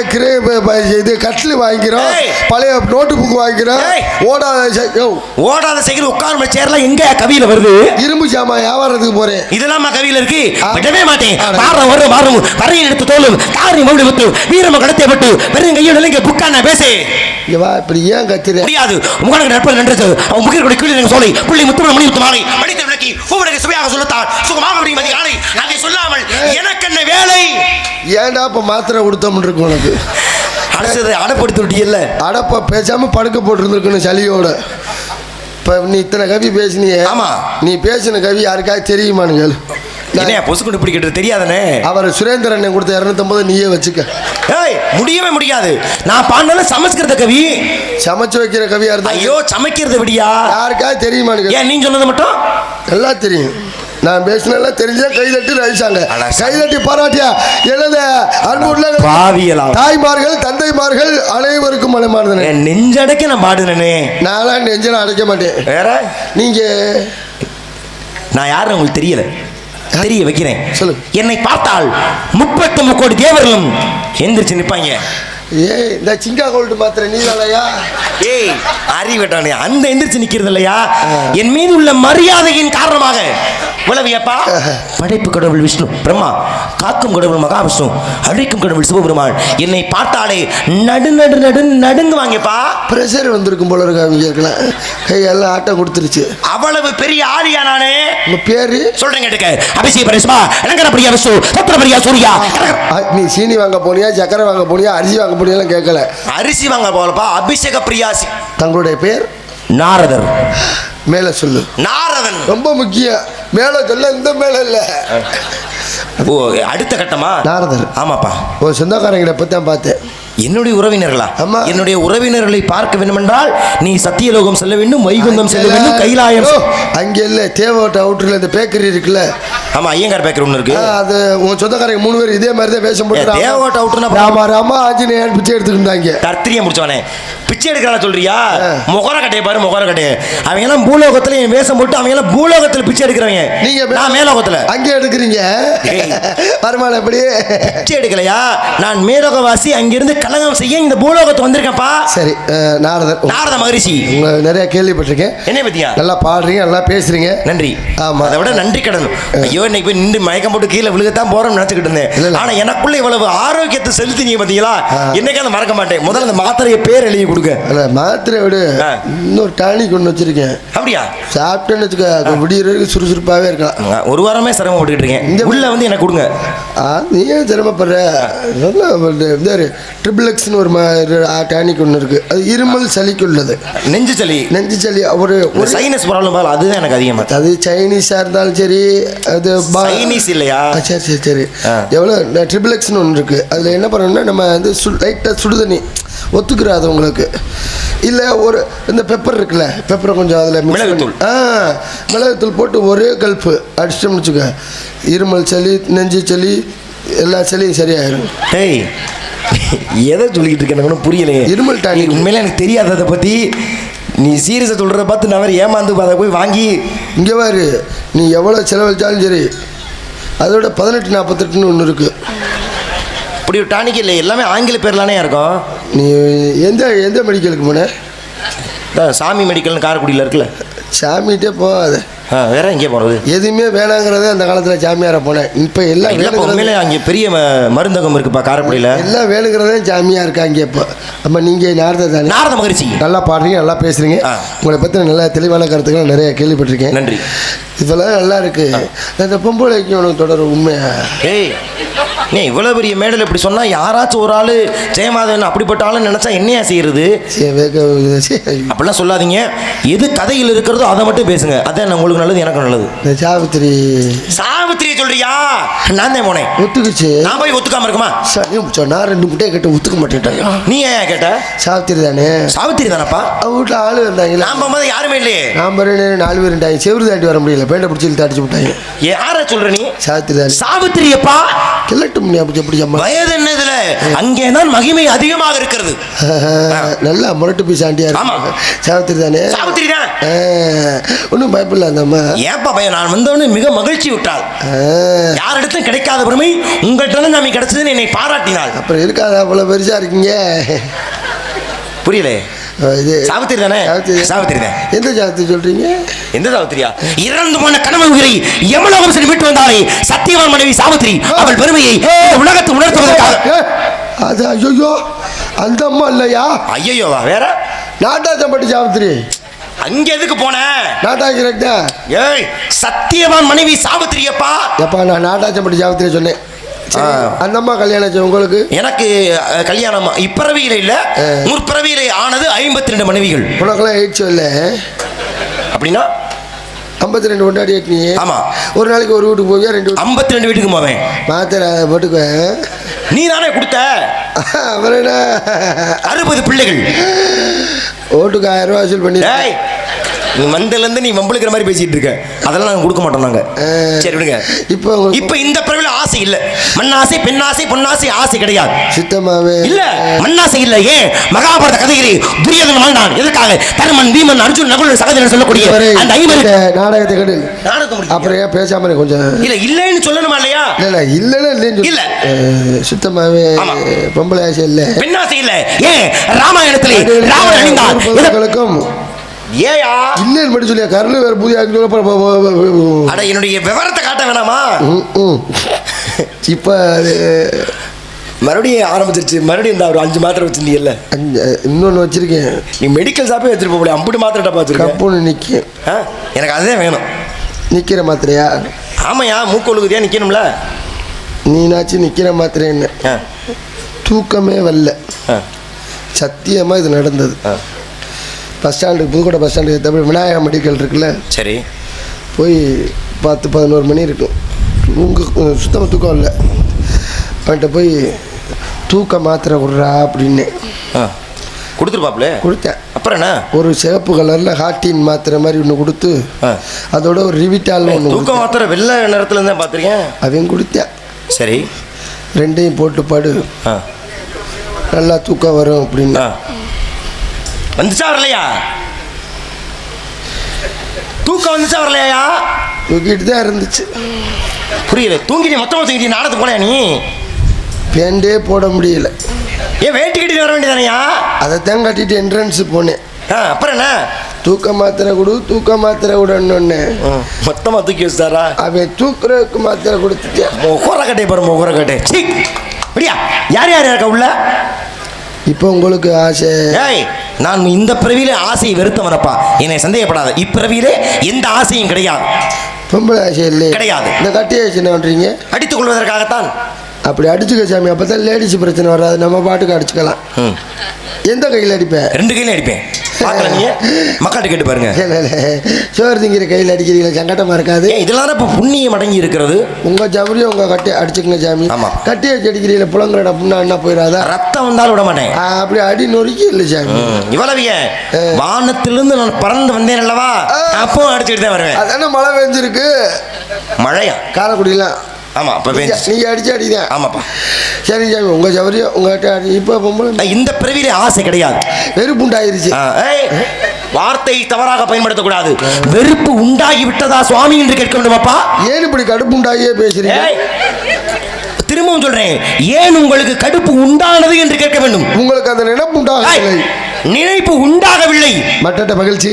இது கட்டில் வாங்கிக்கிறோம் பழைய நோட்டு புக் வாங்கிக்கிறோம். ஓடாத சைக்கிள் உட்கார சேர்லாம் எங்க கவியில வருது? இரும்பு ஜாமான் வியாபாரத்துக்கு போறேன். இதெல்லாம் கவியில இருக்கு. விடவே மாட்டேன். மாறும் வரையில் எடுத்து தோலும் தாரி மௌடி விட்டு வீரம கடத்தை விட்டு வெறும் கையோட இங்க புக்கான பேசு. இப்படி ஏன் கத்திர முடியாது. உங்களுக்கு நட்பது நன்றது அவன் முகில் கூட கீழே சோலை புள்ளி முத்துமணி மணி முத்து மாலை மடித்த விளக்கி ஒவ்வொரு சுவையாக சொல்லத்தால் சுகமாக மதி ஆலை அதை சொல்லாமல் எனக்கு என்ன வேலை? ஏன்டா இப்ப மாத்திரை கொடுத்தோம் இருக்கு உனக்கு? அடைச்சதை அடைப்படுத்தி விட்டியல்ல. அடப்ப பேசாம படுக்க போட்டுருந்துருக்கணும் சளியோட. இப்ப நீ இத்தனை கவி பேசினியே. ஆமா நீ பேசின கவி யாருக்காவது தெரியுமானுங்க? பொசுக்குண்டு பிடிக்கிறது தெரியாதனே. அவர் சுரேந்திரன் கொடுத்த 250 நீயே வச்சுக்க. முடியவே முடியாது. நான் பாண்டால சமைச்சுக்கிறத கவி சமைச்சு வைக்கிற கவியா இருந்தா. ஐயோ சமைக்கிறது விடியா யாருக்காவது தெரியுமானுங்க? ஏன் நீ சொன்னது மட்டும் எல்லாம் தெரியும். நான் பேசினா தெரிஞ்சா கைதட்டி ரசிச்சாங்க. கைதட்டி பாராட்டியா எழுத அன்புள்ள தாய்மார்கள் தந்தைமார்கள் அனைவருக்கும் மனமானது நெஞ்சடைக்க நான் பாடுனே. நான்லாம் நெஞ்சல அடைக்க மாட்டேன். வேற நீங்க நான் யாரும் உங்களுக்கு தெரியல தெரிய வைக்கிறேன். சொல்லு. என்னை பார்த்தால் 33 கோடி தேவர்களும் எந்திரிச்சு நிற்பாங்க. ஏய் இந்த சிங்கா கோல்டு மாத்திரை நீ தானையா? ஏய் அறிவட்டானே, அந்த எந்திரிச்சு நிக்கிறது இல்லையா, என் மீது உள்ள மரியாதையின் காரணமாக உளவியப்பா. படைப்பு கடவுள் விஷ்ணு பிரம்மா, காக்கும் கடவுள் மகாவிஷ்ணு, அழிக்கும் கடவுள் சிவபெருமான் என்னை பார்த்தாலே நடு நடு நடு நடுங்குவாங்கப்பா. பிரஷர் வந்திருக்கும் போல இருக்கு அவங்க இருக்கலாம், கையெல்லாம் ஆட்டம் கொடுத்துருச்சு. அவ்வளவு பெரிய ஆளியா நானே. உங்க பேரு சொல்றேன் கேட்டுக்க. அபிஷேக பரிசுமா அலங்கர பிரியா விஷ்ணு சத்திர பிரியா சூர்யா. நீ சீனி வாங்க போனியா, சக்கரை வாங்க போனியா, அரிசி வாங்க போனியாலாம் கேட்கல. அரிசி வாங்க போலப்பா. அபிஷேக பிரியாசி. தங்களுடைய பேர்? நாரதர். மேல சொல்லு. நாரதன் ரொம்ப முக்கியம். மேல சொல்ல, இந்த மேல இல்ல. ஓ அடுத்த கட்டமா? நாரதர். ஆமாப்பா. ஓ சொந்தக்காரங்களை பத்தி தான் பார்த்தேன். என்னுடைய உறவினர்களா? ஆமா. என்னுடைய உறவினர்களை பார்க்க வேண்டும் என்றால் நீ சத்தியலோகம் செல்ல வேண்டும், வைகுந்தம் செல்ல வேண்டும், கைலாயம். அங்க இல்ல, தேவட்ட அவுட்டர்ல இந்த பேக்கரி இருக்குல்ல. ஆமா, ஐயங்கார் பேக்கரி ஒன்று இருக்கு. அது உன் சொந்தக்காரங்க 3 பேர் இதே மாதிரி தான் வேஷம் போட்டு தேவட்ட அவுட்டர்னா ராமா ராமா ஆஞ்சநேயர் பிச்சை எடுத்துக்கிட்டாங்க. கர்த்திரியை முடிச்சவனே பிச்சை எடுக்கிறான் சொல்றியா? முகர கட்டையை பாரு, முகர கட்டையை. அவங்க எல்லாம் பூலோகத்துல என் வேஷம் போட்டு அவங்க எல்லாம் பூலோகத்துல பிச்சை எடுக்கிறவங்க. நீங்க நான் மேலோகத்துல அங்கே எடுக்கிறீங்க. வருமானம் எப்படி? பிச்சை எடுக்கலையா, நான் மேலோகவாசி, அங்கிருந்து கலகம் செய்ய இந்த பூலோகத்துக்கு வந்திருக்கேன்ப்பா. சரி, நாரதர். நாரத மகரிஷி. உங்களை நிறைய கேள்விப்பட்டிருக்கேன். என்ன பத்தியா? நல்லா பாடுறீங்க, நல்லா பேசுறீங்க. நன்றி. ஆமா, அதை விட நன்றி கடன். ஐயோ இன்னைக்கு போய் நின்று மயக்கம் போட்டு கீழே விழுகத்தான் போறோம்னு நினைச்சுக்கிட்டு இருந்தேன். ஆனா எனக்குள்ள இவ்வளவு ஆரோக்கியத்தை செலுத்தினீங்க பாத்தீங்களா, என்னைக்காவது மறக்க மாட்டேன். முதல்ல அந்த மாத்திரையை பேர் எழுதி கொடுங்க. மாத்திரை விடு, இன்னொரு டானிக் ஒன்று வச்சிருக்கேன். அப்படியா? சாப்பிட்டேன்னு வச்சுக்க, விடியறதுக்கு சுறுசுறுப்பாகவே இருக்கலாம். ஒரு வாரமே சிரமப்பட்டுக்கிட்டு இருக்கேன். இந்த உள்ள வந்து எனக்கு கொடுங்க. நீ ஏன் சிரமப்படுற? நல்லா ட்ரிபிள் எக்ஸ்னு ஒரு டானிக் ஒன்று இருக்கு. அது இருமல் சளிக்கு உள்ளது. நெஞ்சு சளி ஒரு சைனஸ் ப்ராப்ளம், அதுதான் எனக்கு அதிகமாக. அது சைனீஸாக இருந்தாலும் சரி, அது சைனீஸ் இல்லையா? சரி சரி சரி. எவ்வளோ ட்ரிபிள் எக்ஸ்னு ஒன்று இருக்குது. அதில் என்ன பண்ணணும்னா, நம்ம வந்து லைட்டாக சுடுதண்ணி ஒத்துக்கிறாது உங்களுக்கு. இல்லை ஒரு இந்த பெப்பர் இருக்குல்ல, பெப்பரை கொஞ்சம் அதில் மிளகுத்தூள் மிளகுத்தூள் போட்டு ஒரே கல்ப்பு அடிச்சிட்டோம்னு வச்சுக்க, இருமல் சளி, நெஞ்சு சளி, எல்லா சளியும் சரியாயிரும். ஏய் எதை சொல்லிக்கிட்டு இருக்கேன் எனக்கு புரியலையே. இருமல் டானிக் உண்மையிலே எனக்கு தெரியாது அதை பற்றி. நீ சீரியஸை சொல்கிறத பார்த்து நான் வேறு ஏமாந்து அதை போய் வாங்கி இங்கே பாரு, நீ எவ்வளோ செலவழிச்சாலும் சரி, அதோட 1848ன்னு ஒன்று இருக்குது. அப்படி ஒரு டானிக் இல்லை, எல்லாமே ஆங்கில பேர்லானே இருக்கும். நீ எந்த மெடிக்கலுக்கு போன? சாமி மெடிக்கல்னு காரைக்குடியில் இருக்குல்ல. சாமிகிட்டே போகாத. வேற எங்கே போகிறது? எதுவுமே வேணாங்கிறதே அந்த காலத்தில் சாமியாரை போனேன். இப்போ எல்லாம் உண்மையிலே அங்கே பெரிய மருந்தகம் இருக்குப்பா காரைக்குடியில். எல்லாம் வேணுங்கிறதே சாமியாக இருக்காங்க இப்போ. நம்ம நீங்கள் நாரத தானே? நாரத மகரிஷி. நல்லா பாடுறீங்க, நல்லா பேசுகிறீங்க. உங்களை பற்றி நல்லா தெளிவான கருத்துக்கள் நிறைய கேள்விப்பட்டிருக்கேன். நன்றி. இதெல்லாம் நல்லா இருக்கு. இந்த பொம்பளைக்கு உனக்கு தொடரும் உண்மையா? ஏய் நீ இவ்வளோ பெரிய மேடல் இப்படி சொன்னால் யாராச்சும் ஒரு ஆள் ஜெயமாதவன் அப்படிப்பட்ட ஆளுன்னு நினச்சா என்னையா செய்யறது? அப்படிலாம் சொல்லாதீங்க. எது கதையில் இருக்கிறதோ அதை மட்டும் பேசுங்க. அதான் உங்களுக்கு நல்லது, எனக்கு நல்லது. இந்த சாவித்திரி சொல்றியா? நான் தான் போனேன், ஒத்துக்குச்சு. நான் போய் ஒத்துக்காம இருக்குமா? சொன்னா 2 முட்டையை கேட்டு ஒத்துக்க மாட்டேன்ட்டாங்க. நீ ஏன் கேட்ட? சாவித்திரி தானே. சாவித்திரி தானப்பா. வீட்டில் ஆளு இருந்தாங்க. நான் போகும்போது யாருமே இல்லையே. நான் 4 பேர் இருந்தாங்க. செவரு தாட்டி வர முடியல, பேண்டை பிடிச்சி தாட்டி விட்டாங்க. யார சொல்ற நீ? சாவித்திரி தானே. சாவித்திரியப்பா கிளட்டும். வயது என்னதுல அங்கேதான் மகிமை அதிகமாக இருக்கிறது. நல்லா முரட்டு பீஸ் ஆண்டியா இருக்கு. சாவித்திரி தானே. சாவித்திரி தான். ஒன்றும் பயப்படல அந்த அம்மா. ஏப்பா பையன், நான் வந்தவனு மிக மகிழ்ச்சி விட்டாள். யாரிடத்தும் கிடைக்காத பெருமை உங்கள்கிட்ட நாம கிடைச்சதுன்னு என்னை பாராட்டினாள். அப்புறம் இருக்காது, அவ்வளவு பெருசா இருக்கீங்க. புரியல? சாவித்திரி தானே. சாவித்திரி தான். எந்த சாவித்திரி சொல்றீங்க? எந்த சாவித்திரியா? இறந்து போன கணவன் உயிரை யமலோகம் சென்று மீட்டு வந்தாலே சத்தியவான் மனைவி சாவித்திரி. அவள் பெருமையை உலகத்தை உணர்த்துவதற்காக. அது ஐயோ, அந்த அம்மா இல்லையா? ஐயோவா, வேற நாட்டாச்சம்பட்டி சாவித்திரி. அங்க எதுக்கு போன? நாட்டாக்கிறேன். ஏய் சத்தியவான் மனைவி சாவித்திரியப்பா. எப்பா நான் நாட்டாச்சம்பட்டி சாவித்திரி சொன்னேன். அந்த அம்மா கல்யாணம் உங்களுக்கு? எனக்கு கல்யாணம் இப்பிறவியில இல்ல, முற்பிறவியில ஆனது 52 மனைவிகள். உனக்கெல்லாம் ஏச்சு இல்ல அப்படின்னா 52 கொண்டாடி நீ? ஆமா. ஒரு நாளைக்கு ஒரு வீட்டுக்கு போவியா? 52 வீட்டுக்கு போவேன். மாத்திரை போட்டுக்குவேன். நீ தானே கொடுத்த. அப்புறம் என்ன? 60 பிள்ளைகள். ஓட்டுக்கு 1000 ரூபா வசூல் பண்ணி. நீ வந்ததுலேருந்து நீ வம்பளுக்கிற மாதிரி பேசிட்டு இருக்க. அதெல்லாம் நாங்கள் கொடுக்க மாட்டோம் நாங்கள். சரி விடுங்க. இப்போ இந்த பிறவில ஆசை இல்லை. மண்ணாசை, பெண்ணாசை, பொன்னாசை ஆசை கிடையாது. சுத்தமாவே இல்ல. மண்ணாசை இல்லை. ஏன் மகாபாரத கதைகளை துரியோதனன் வாழ்ந்தான் எதற்காக? தர்மன், பீமன், அர்ஜுன், நகுலன், சகதேவன் சொல்லக்கூடிய அந்த 50 நாடகத்தை கேடு. அப்புறம் ஏன் பேசாம கொஞ்சம் இல்ல இல்லன்னு சொல்லணுமா இல்லையா? இல்ல இல்லன்னு இல்ல. சுத்தமாவே பொம்பளை ஆசை இல்ல, பெண்ணாசை இல்ல. ஏன் ராமாயணத்திலே ராவணன் அழிந்தான் எதற்கும்? ஏயா இல்லன்னு மட்டும் சொல்லியா? கருணை வேற புதிய அட என்னுடைய விவரத்தை காட்ட வேணாமா? இப்ப மறுபடியும் ஆரம்பிச்சிருச்சு. மறுபடியும் இந்த ஒரு 5 மாத்திரை வச்சிருந்தீங்கல்ல, இன்னொன்று வச்சிருக்கேன். நீ மெடிக்கல் ஷாப்பே வச்சிருப்ப போல. அம்புட்டு மாத்திரை பார்த்துருக்கேன். நிற்கும். எனக்கு அதுதான் வேணும். நிற்கிற மாத்திரையா? ஆமாயா, மூக்கொழுகுதியா நிற்கணும்ல. நீனாச்சும் நிற்கிற மாத்திரை என்ன? தூக்கமே வரல. சத்தியமாக இது நடந்தது. பஸ் ஸ்டாண்டுக்கு, புதுக்கோட்டை பஸ் ஸ்டாண்டுக்கு தமிழ் விநாயகா மெடிக்கல் இருக்குல்ல, சரி, போய் 10-11 மணி இருக்கும். சுத்தமாக தூக்கம் இல்லை. அவன்கிட்ட போய் தூக்க மாத்திரை விட்றா அப்படின்னு கொடுத்துருப்பாப்ல. கொடுத்தேன். அப்புறம் என்ன, ஒரு சிவப்பு கலரில் ஹார்டின் மாத்திரை மாதிரி ஒன்று கொடுத்து, அதோட ஒரு ரிவிட்டால் ஒன்று. தூக்க மாத்திரை வெள்ளை நேரத்தில் தான் பார்த்துருக்கேன். அதையும் கொடுத்தேன். சரி, ரெண்டையும் போட்டு பாடு, நல்லா தூக்கம் வரும் அப்படின்னு. வந்துச்சா வரலையா? தூக்கம் வந்துச்சா வரலையா? தூக்கிட்டு தான் இருந்துச்சு. புரியல. தூங்கிட்டு மொத்தமாக தூங்கிட்டு நாடத்துக்கு போலையா நீ? பேண்டே போட முடியல. ஏன் வேட்டி கட்டிட்டு வர வேண்டியதானையா? அதைத்தான் கட்டிட்டு என்ட்ரன்ஸு போனேன். அப்புறம் என்ன, தூக்க மாத்திரை கொடு, தூக்க மாத்திரை விடணுன்னு மொத்தமாக தூக்கி வச்சுட்டாரா? அவன் தூக்குறதுக்கு மாத்திரை கொடுத்துட்டேன். முகர கட்டை பாரு, முகர கட்டை. அப்படியா? யார் யார் இருக்கா உள்ள? இப்போ உங்களுக்கு ஆசை? நான் இந்த பிறவியிலே ஆசையை வெறுத்தவனப்பா, என்னை சந்தேகப்படாத. இப்பிறவியிலே எந்த ஆசையும் கிடையாது. பொம்பளை ஆசை இல்லை கிடையாது. இந்த கட்டி ஆசை என்ன பண்ணுறீங்க? அடித்துக் கொள்வதற்காகத்தான். அப்படி அடிச்சுக்க சாமி, அப்போ தான் லேடிஸ் பிரச்சனை வராது. நம்ம பாட்டுக்கு அடிச்சுக்கலாம். எந்த கையில் அடிப்பேன்? 2 கையில அடிப்பேன். மக்கள்கிட்ட கேட்டு பாருங்க. சோறு திங்கிற கையில் அடிக்கிறீங்களா? சங்கடமா இருக்காது? இதெல்லாம் இப்போ புண்ணியம் அடங்கி இருக்கிறது. உங்க ஜவுரியும் உங்க கட்டி அடிச்சுக்கங்க சாமி. ஆமா, கட்டி வச்சு அடிக்கிறீங்களா? புலங்கட புண்ணா என்ன போயிடாதா? ரத்தம் வந்தாலும் விட மாட்டேன். அப்படி அடி நொறுக்கி இல்லை சாமி. இவ்வளவு வானத்திலிருந்து நான் பறந்து வந்தேன் அல்லவா, அப்போ அடிச்சுட்டு தான் வருவேன். அதான மழை பெஞ்சிருக்கு. மழையா? காரைக்குடிலாம். ஆமா, அப்ப நீங்க அடிச்சு அடிதான். ஆமாப்பா. சரி சாமி, உங்க ஜவரியும் உங்ககிட்ட அடி. இப்போ பொம்பளை இந்த பிறவியிலே ஆசை கிடையாது. வெறுப்பு உண்டாயிருச்சு. வார்த்தை தவறாக பயன்படுத்தக்கூடாது. வெறுப்பு உண்டாகி விட்டதா சுவாமி என்று கேட்க வேண்டுமாப்பா? ஏன் இப்படி கடுப்பு உண்டாகியே பேசுறீங்க? திரும்பவும் சொல்றேன், ஏன் உங்களுக்கு கடுப்பு உண்டானது என்று கேட்க வேண்டும். உங்களுக்கு அந்த நினைப்பு உண்டாகவில்லை. நினைப்பு உண்டாகவில்லை. மற்ற மகிழ்ச்சி.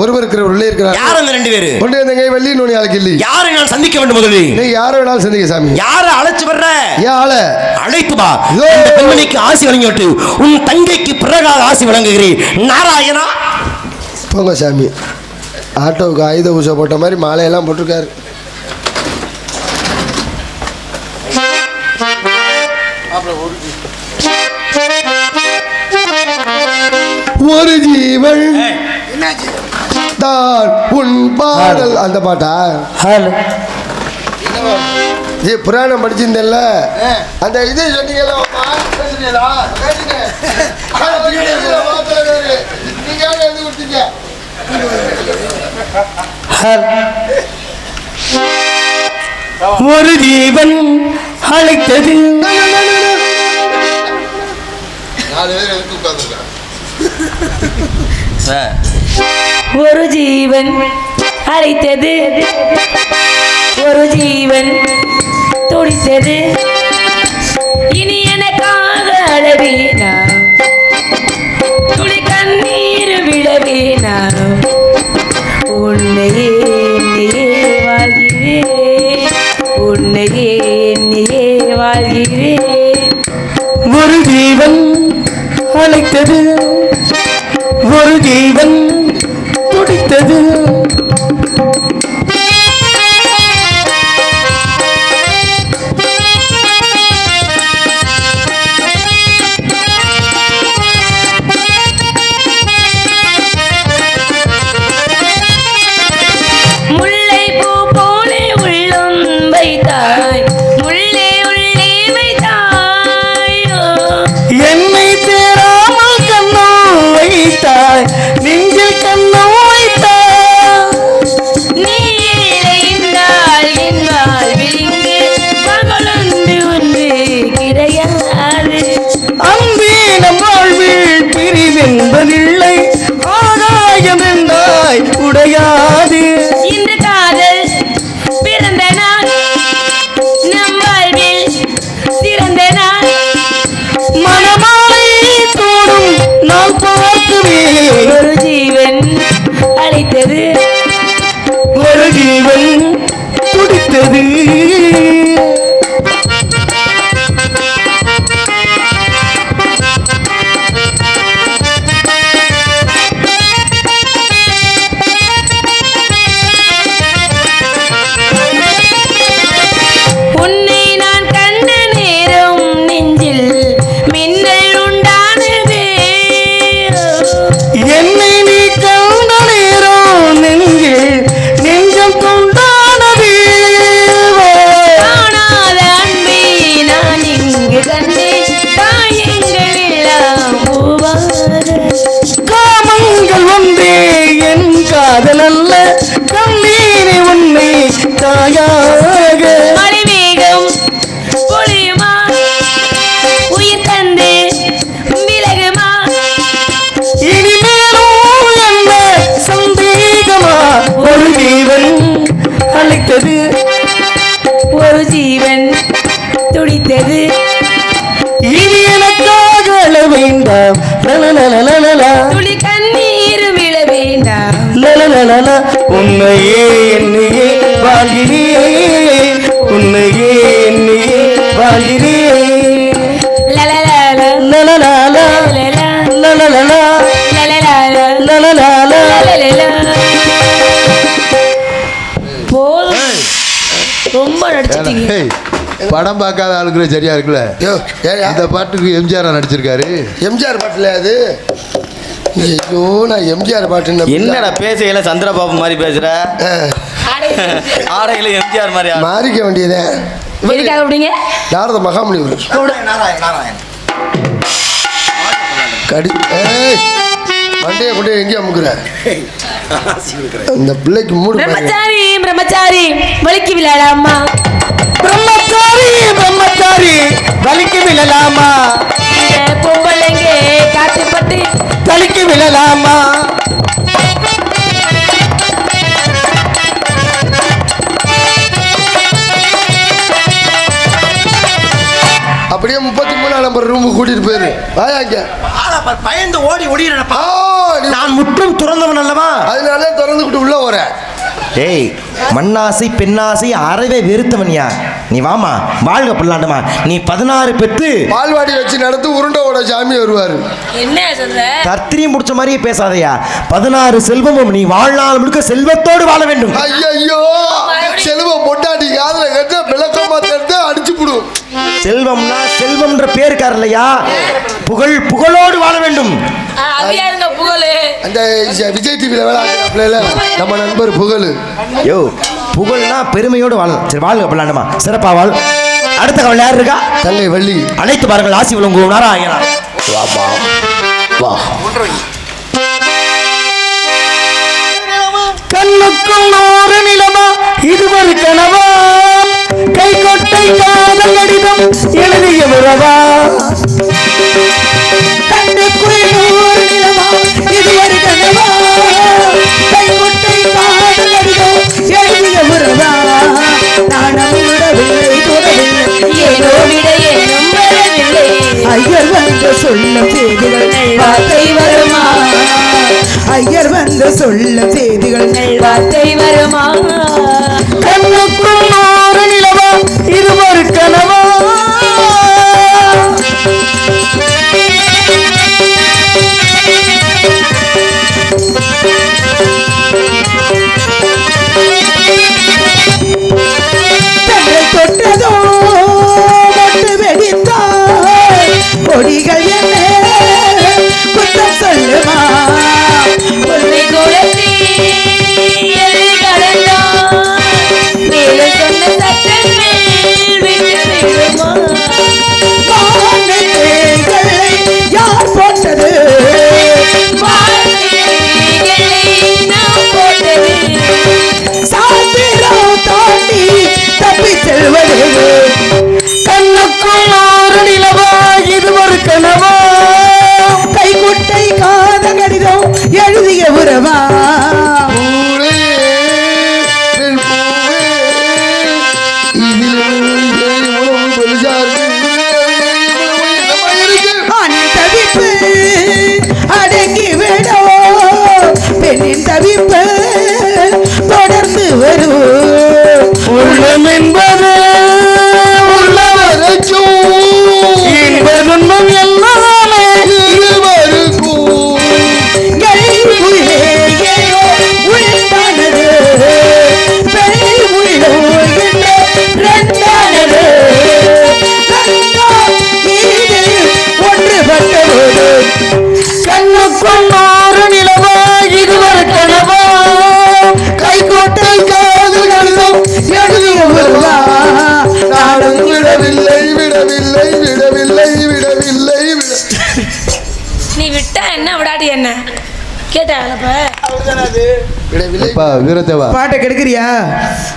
ஒருவருக்கு உள்ளே இருக்கிறார். யார் அந்த 2 பேரு? ஒன்றே தங்கை வள்ளி, இன்னொன்று ஆளுக்கு இல்லை. யாரை நான் சந்திக்க வேண்டும்? முதல்ல நீ யாரை வேணாலும் சந்திக்க சாமி. யாரை அழைச்சு வர்ற? யாரை அழைத்து வா. இந்த பெண்மணிக்கு ஆசி வழங்கி விட்டு உன் தங்கைக்கு பிறகாக ஆசி வழங்குகிறேன். நாராயணா. போங்க சாமி. ஆட்டோவுக்கு ஆயுத பூஜை போட்ட மாதிரி மாலையெல்லாம் போட்டிருக்காரு. ஒரு ஜீவன் தான் உன் பாடல். அந்த பாட்டா? புராணம் படிச்சிருந்தேன்ல, அந்த இதை சொன்னீங்களா? ஒரு ஜீவன் அழைத்தது. ஒரு ஜீவன் அழைத்தது, ஒரு ஜீவன் துடித்தது. இனி எனக்காக அழவேனா, துளி கண்ணீர் விழவேனா. உன்னையே எண்ணியே வாழ்கிறேன், உன்னையே எண்ணியே வாழ்கிறேன். ஒரு ஜீவன் அழைத்தது, ஒரு ஜீவன் துடித்தது. முல்லை பூ போலே உள்ளம் வைத்தாய், முல்லை உள்ளே வைத்தாய். என்னை தேராமல் கண்ணோ வைத்தாய், நெஞ்சில் கண்ணோ வைத்தாய். ஒரு ஜீவன் அழைத்தது, ஒரு ஜீவன் துடித்தது. உன்னை நான் கண்ட நேரம் நெஞ்சில் மின்னல் உண்டானது. என்னை நீ கண்ட நேரம் நெஞ்சில் நெஞ்சம் கொண்டானது. காணாத அன்பை நான் இங்கு கண்டேன், காயங்கள் எல்லாம் பூவாக. காமங்கள் ஒன்றே என் காதல் அல்ல, கண்ணீரை உன்னை தாயாக. மலைமேகம் பொழியுமா, உயிர் தந்து விலகுமா? இனிமேலும் என்ன சந்தேகமா? ஒரு ஜீவன் அழைத்தது, ஒரு ஜீவன் துடித்தது. இனி எனக்காக அழ வேண்டாம். லலலலலலலா, துளி கண்ணீர் விழ வேண்டாம். லலலலலா. உன்னையே என்னையே வாழ்கிறேன், உன்னையே என்னையே வாழ்கிறேன். லலலல, லலலலா, லலலா, லலலலா, லலலல, லலலலா. லலலல. போதும், ரொம்ப நடிச்சிட்டீங்க. ஏய், படம் பார்க்காத ஆளுக்குள்ள சரியா இருக்குல்ல. யோ ஏயா இந்த பாட்டுக்கு எம்ஜிஆர் நடிச்சிருக்காரு. எம்ஜிஆர் பாட்டுல அது? ஐயோ நான் எம்ஜிஆர் பாட்டுன்னு என்னடா பேசையில சந்திரபாபு மாதிரி பேசுற, ஆடையில எம்ஜிஆர் மாதிரி மாறிக்க வேண்டியதே. எதுக்காக அப்படிங்க? நாரத மகாமுனிவர் கடி மண்டையை கொண்டு எங்கேயும் அமுக்குற அந்த பிள்ளைக்கு மூடு பாருங்க. பிரம்மச்சாரி பிரம்மச்சாரி வலிக்கு விளையாடாமா, பிரம்மச்சாரி பிரம்மச்சாரி வலிக்கு விழலாமா, இந்த பொம்பளைங்க காட்டுப்பட்டு தலிக்கு விழலாமா. அப்படியே 33 நம்பர் ரூமுக்கு கூட்டிட்டு போயிரு. வாயா இங்க. பயந்து ஓடி ஓடிடுறப்பா. நீ நான் முற்றும் துறந்தவன் அல்லவா? அதனால திறந்துக்கிட்டு உள்ள வர. டேய், மண்ணாசை பெண்ணாசை அறவே வெறுத்தவனியா நீ. வாமா வாழ்க பல்லாண்டுமா. நீ 16 பெற்று பால்வாடி வச்சு நடத்து உருண்டோட சாமி வருவாரு. என்ன சொல்ற? தத்திரியும் முடிச்ச மாதிரியே பேசாதையா. 16 செல்வமும் நீ வாழ்நாள் முழுக்க செல்வத்தோடு வாழ வேண்டும். ஐயோ செல்வம் பொட்டாட்டி காதுல கட்ட விளக்கமா தடுத்து அடிச்சு போடும். செல்வம்னா செல்வம்ன்ற பேருக்கார் இல்லையா, புகழ் புகழோடு வாழ வேண்டும். அவியா இருந்த புகழு அந்த விஜய் டிவில வேலை நம்ம நண்பர் புகழ். யோ, புகழ்னா பெருமையோடு வாழ. சரி வாழ்க பல்லாண்டுமா, சிறப்பா வாழ். அடுத்த கவலை யார் இருக்கா? தங்கை வள்ளி. அழைத்து பாருங்கள், ஆசி வழங்குவோம் நாராயணா. வாமா வா. கண்ணுக்கும் நூறு நிலமா, இது ஒரு கனவா, கை கொட்டை காதல் கடிதம் எழுதிய உறவா. கண்ணுக்குள் நூறு நிலமா, இது ஒரு கனவா, கை கொட்டை காதல் கடிதம் எழுதிய உறவா. நாணம் விடவில்லை தொடவில்லை, ஏனோ விட ஏனும் வரவில்லை. ஐயர் வந்து சொல்லும் செய்திகள் வார்த்தை வருமா, ஐயர் வந்து சொல்லும் செய்திகள் வார்த்தை வருமா? கண்ணுக்குள் நூறு நிலவா, இது ஒரு கனவா. தன்னை தொட்டதோ மட்டு வெடித்தாய், கொடிகள் என்ன குத்தம் சொல்லுமா. உன்னை குழந்தை எல்லை கடந்தான், மேலும் துன்பம் எல்லாமே இருவருக்கும் கைக்குள்ளே ஏதோ உண்டானது பெண் உள்ளோ என்ற ரெண்டானது ஒன்றுபட்டது கண்ணுக்குள்ளாறு நிலவா இதுவரை கனவா கைகோட்டை காதல் கடிதம் எழுதுவா நாடும் விடவில்லை விடவில்லை விடவில்லை விடவில்லை நீ விட்டா என்ன விடாடி என்ன கேட்டாங்கப்ப விடவில்லை அப்பா வீரத்தேவா பாட்டை கெடுக்கிறியா?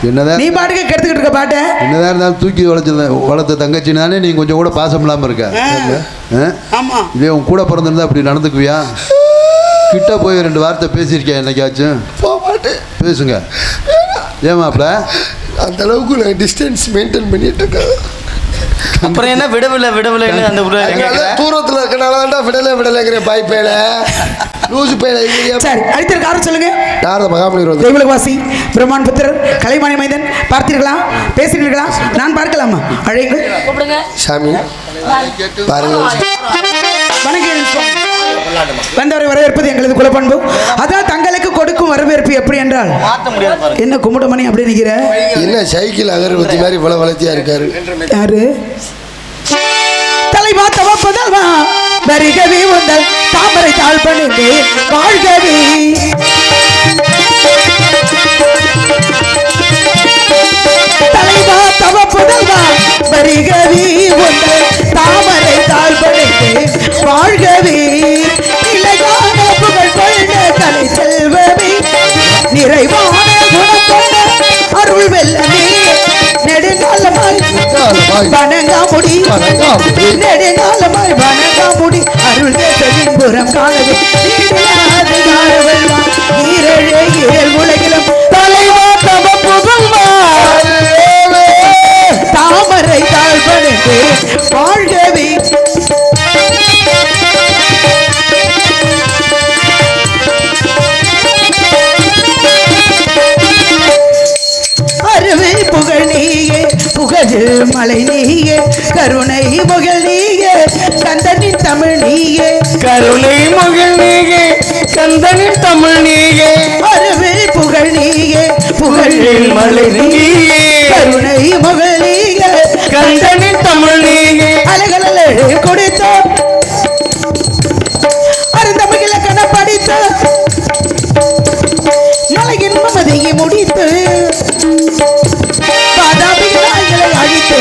என்னதான் நீ பாட்டுக்கு கெடுத்துக்கிட்டு இருக்க பாட்டை. என்னதான் இருந்தாலும் தூக்கி வளர்த்த தங்கச்சினாலே நீ கொஞ்சம் கூட பாசம் இல்லாமல் இருக்க ஆமா. இதே உன் கூட பிறந்திருந்தா அப்படி நடந்துக்குவியா? கிட்ட போய் 2 வார்த்தை பேசியிருக்கேன் என்னைக்காச்சும்? மாட்டேன். பேசுங்க. ஏமாப்ல அந்த அளவுக்கு நான் டிஸ்டன்ஸ் மெயின்டைன் பண்ணிட்டு இருக்கேன். அப்புறம் என்ன விடவில்லைன்னு அந்த தூரத்தில் இருக்கனால விடலைங்கிற பாய் பேல லூசு பேல. சரி, அடுத்த காரணம் சொல்லுங்க. நாரத மகாபலி தெய்வலவாசி பிரம்மான் புத்திரர் கலைமானி மைந்தன் பார்த்தீர்களா? பேசினீர்களா? நான் பார்க்கலாமா? அழையுங்கள். கூப்பிடுங்க சாமி பாருங்க. வணக்கம் சுவாமி. வந்தவரை வரவேற்பது எங்களது குலப்பண்பு. அதான் தங்களுக்கு கொடுக்கும் வரவேற்பு எப்படி என்றால் மாற்ற முடியாது பாருங்க. என்ன கும்பிடுமணி அப்படி நிக்கிற? என்ன சைக்கிள் அகர்வத்தி மாதிரி இவ்வளவு வளர்த்தியா இருக்காரு? யாரு? தலைவா தவப்பதல்வா வருகவே உந்தல் தாமரை தாழ் பணிந்தே வாழ்கவே. தலைவா தவப்பதல்வா வருகவே உந்தல் தாமரை தாழ் பணிந்தே வாழ்கவே. நிலையான புகழ் கொண்ட கலை செல்வமே நிறைவான குணம் கொண்ட அருள் வெல்லமே நெடுங்காலமாய் வணங்காமுடி நெடுங்காலமாய் வணங்காமுடி அருள் தேசத்தின் புறம் காணவே ஈரழே ஈரல் உலகிலும் தலைவா தவ புகழ்வா தாமரை தாழ்வனே வாழ்கவே. அருமை புகழ் நீயே புகழ் மலை நீயே கருணை புகழ் நீயே கந்தனின் தமிழ் நீயே கருணை முகில் நீயே கந்தனின் தமிழ் நீயே அருமை புகழ் நீயே புகழ் மலை நீயே கருணை புகழ் நீயே கந்தனின் தமிழ் நீயே அலைகளே கொடுத்த அருந்தமிழ கண படித்த மலையின் மமதையை முடித்து பாதாபிகளை அழித்து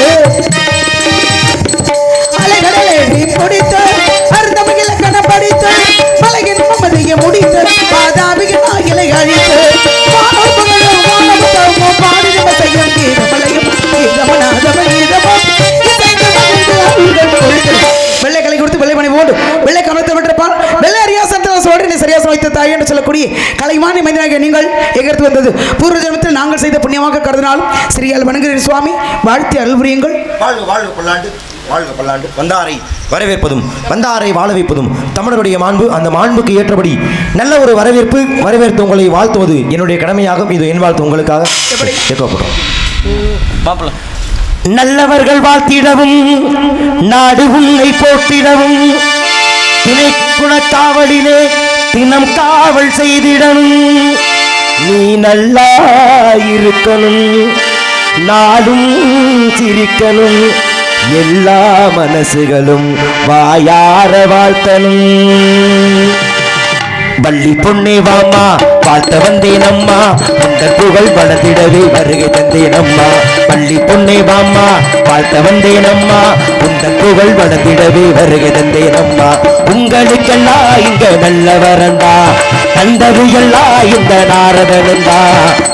அலைகளே கொடுத்த அருந்தமிழ கண படித்த மலையின் மமதையை முடித்து பாதாபிகளை அழித்து வெள்ளைகளை கொடுத்து வெள்ளை மணி போட்டு வெள்ளை கமலத்தை விட்டிருப்பால் வெள்ளை அறியாசோடு சரியாசம் வைத்த தாய் என்று சொல்லக்கூடிய கலைமானி மனிதனாக நீங்கள் எகர்த்து வந்தது பூர்வ ஜென்மத்தில் நாங்கள் செய்த புண்ணியமாக கருதினாலும் சிறியால் வணங்குகிறேன் சுவாமி. வாழ்த்தி அருள் புரியுங்கள். வாழ்க வாழ்க பல்லாண்டு வாழ்க பல்லாண்டு. வந்தாரை வரவேற்பதும் வந்தாரை வாழ வைப்பதும் தமிழருடைய மாண்பு. அந்த மாண்புக்கு ஏற்றபடி நல்ல ஒரு வரவேற்று உங்களை வாழ்த்துவது என்னுடைய கடமையாகும். இது என் வாழ்த்து உங்களுக்காக கேட்கப்படும். மாப்பிள்ள நல்லவர்கள் வாழ்த்திடவும் நாடு உன்னை போற்றிடவும் தினை குணக்காவலிலே தினம் காவல் செய்திடணும். நீ நல்லா இருக்கணும், நாடும் சிரிக்கணும், எல்லா மனசுகளும் வாயார வாழ்த்தணும். வள்ளி பொன்னே வாமா வாழ்த்த வந்தேன் அம்மா உந்த புகழ் வளர்த்திடவே வருகை தந்தேன் அம்மா. வள்ளி பொன்னே வாமா வாழ்த்த வந்தேன் அம்மா உந்த புகழ் வளர்த்திடவே வருகை தந்தேன் அம்மா. உங்களுக்கெல்லாம் இங்க நல்ல வரண்டா தந்தது எல்லாம் இந்த நாரதனண்டா.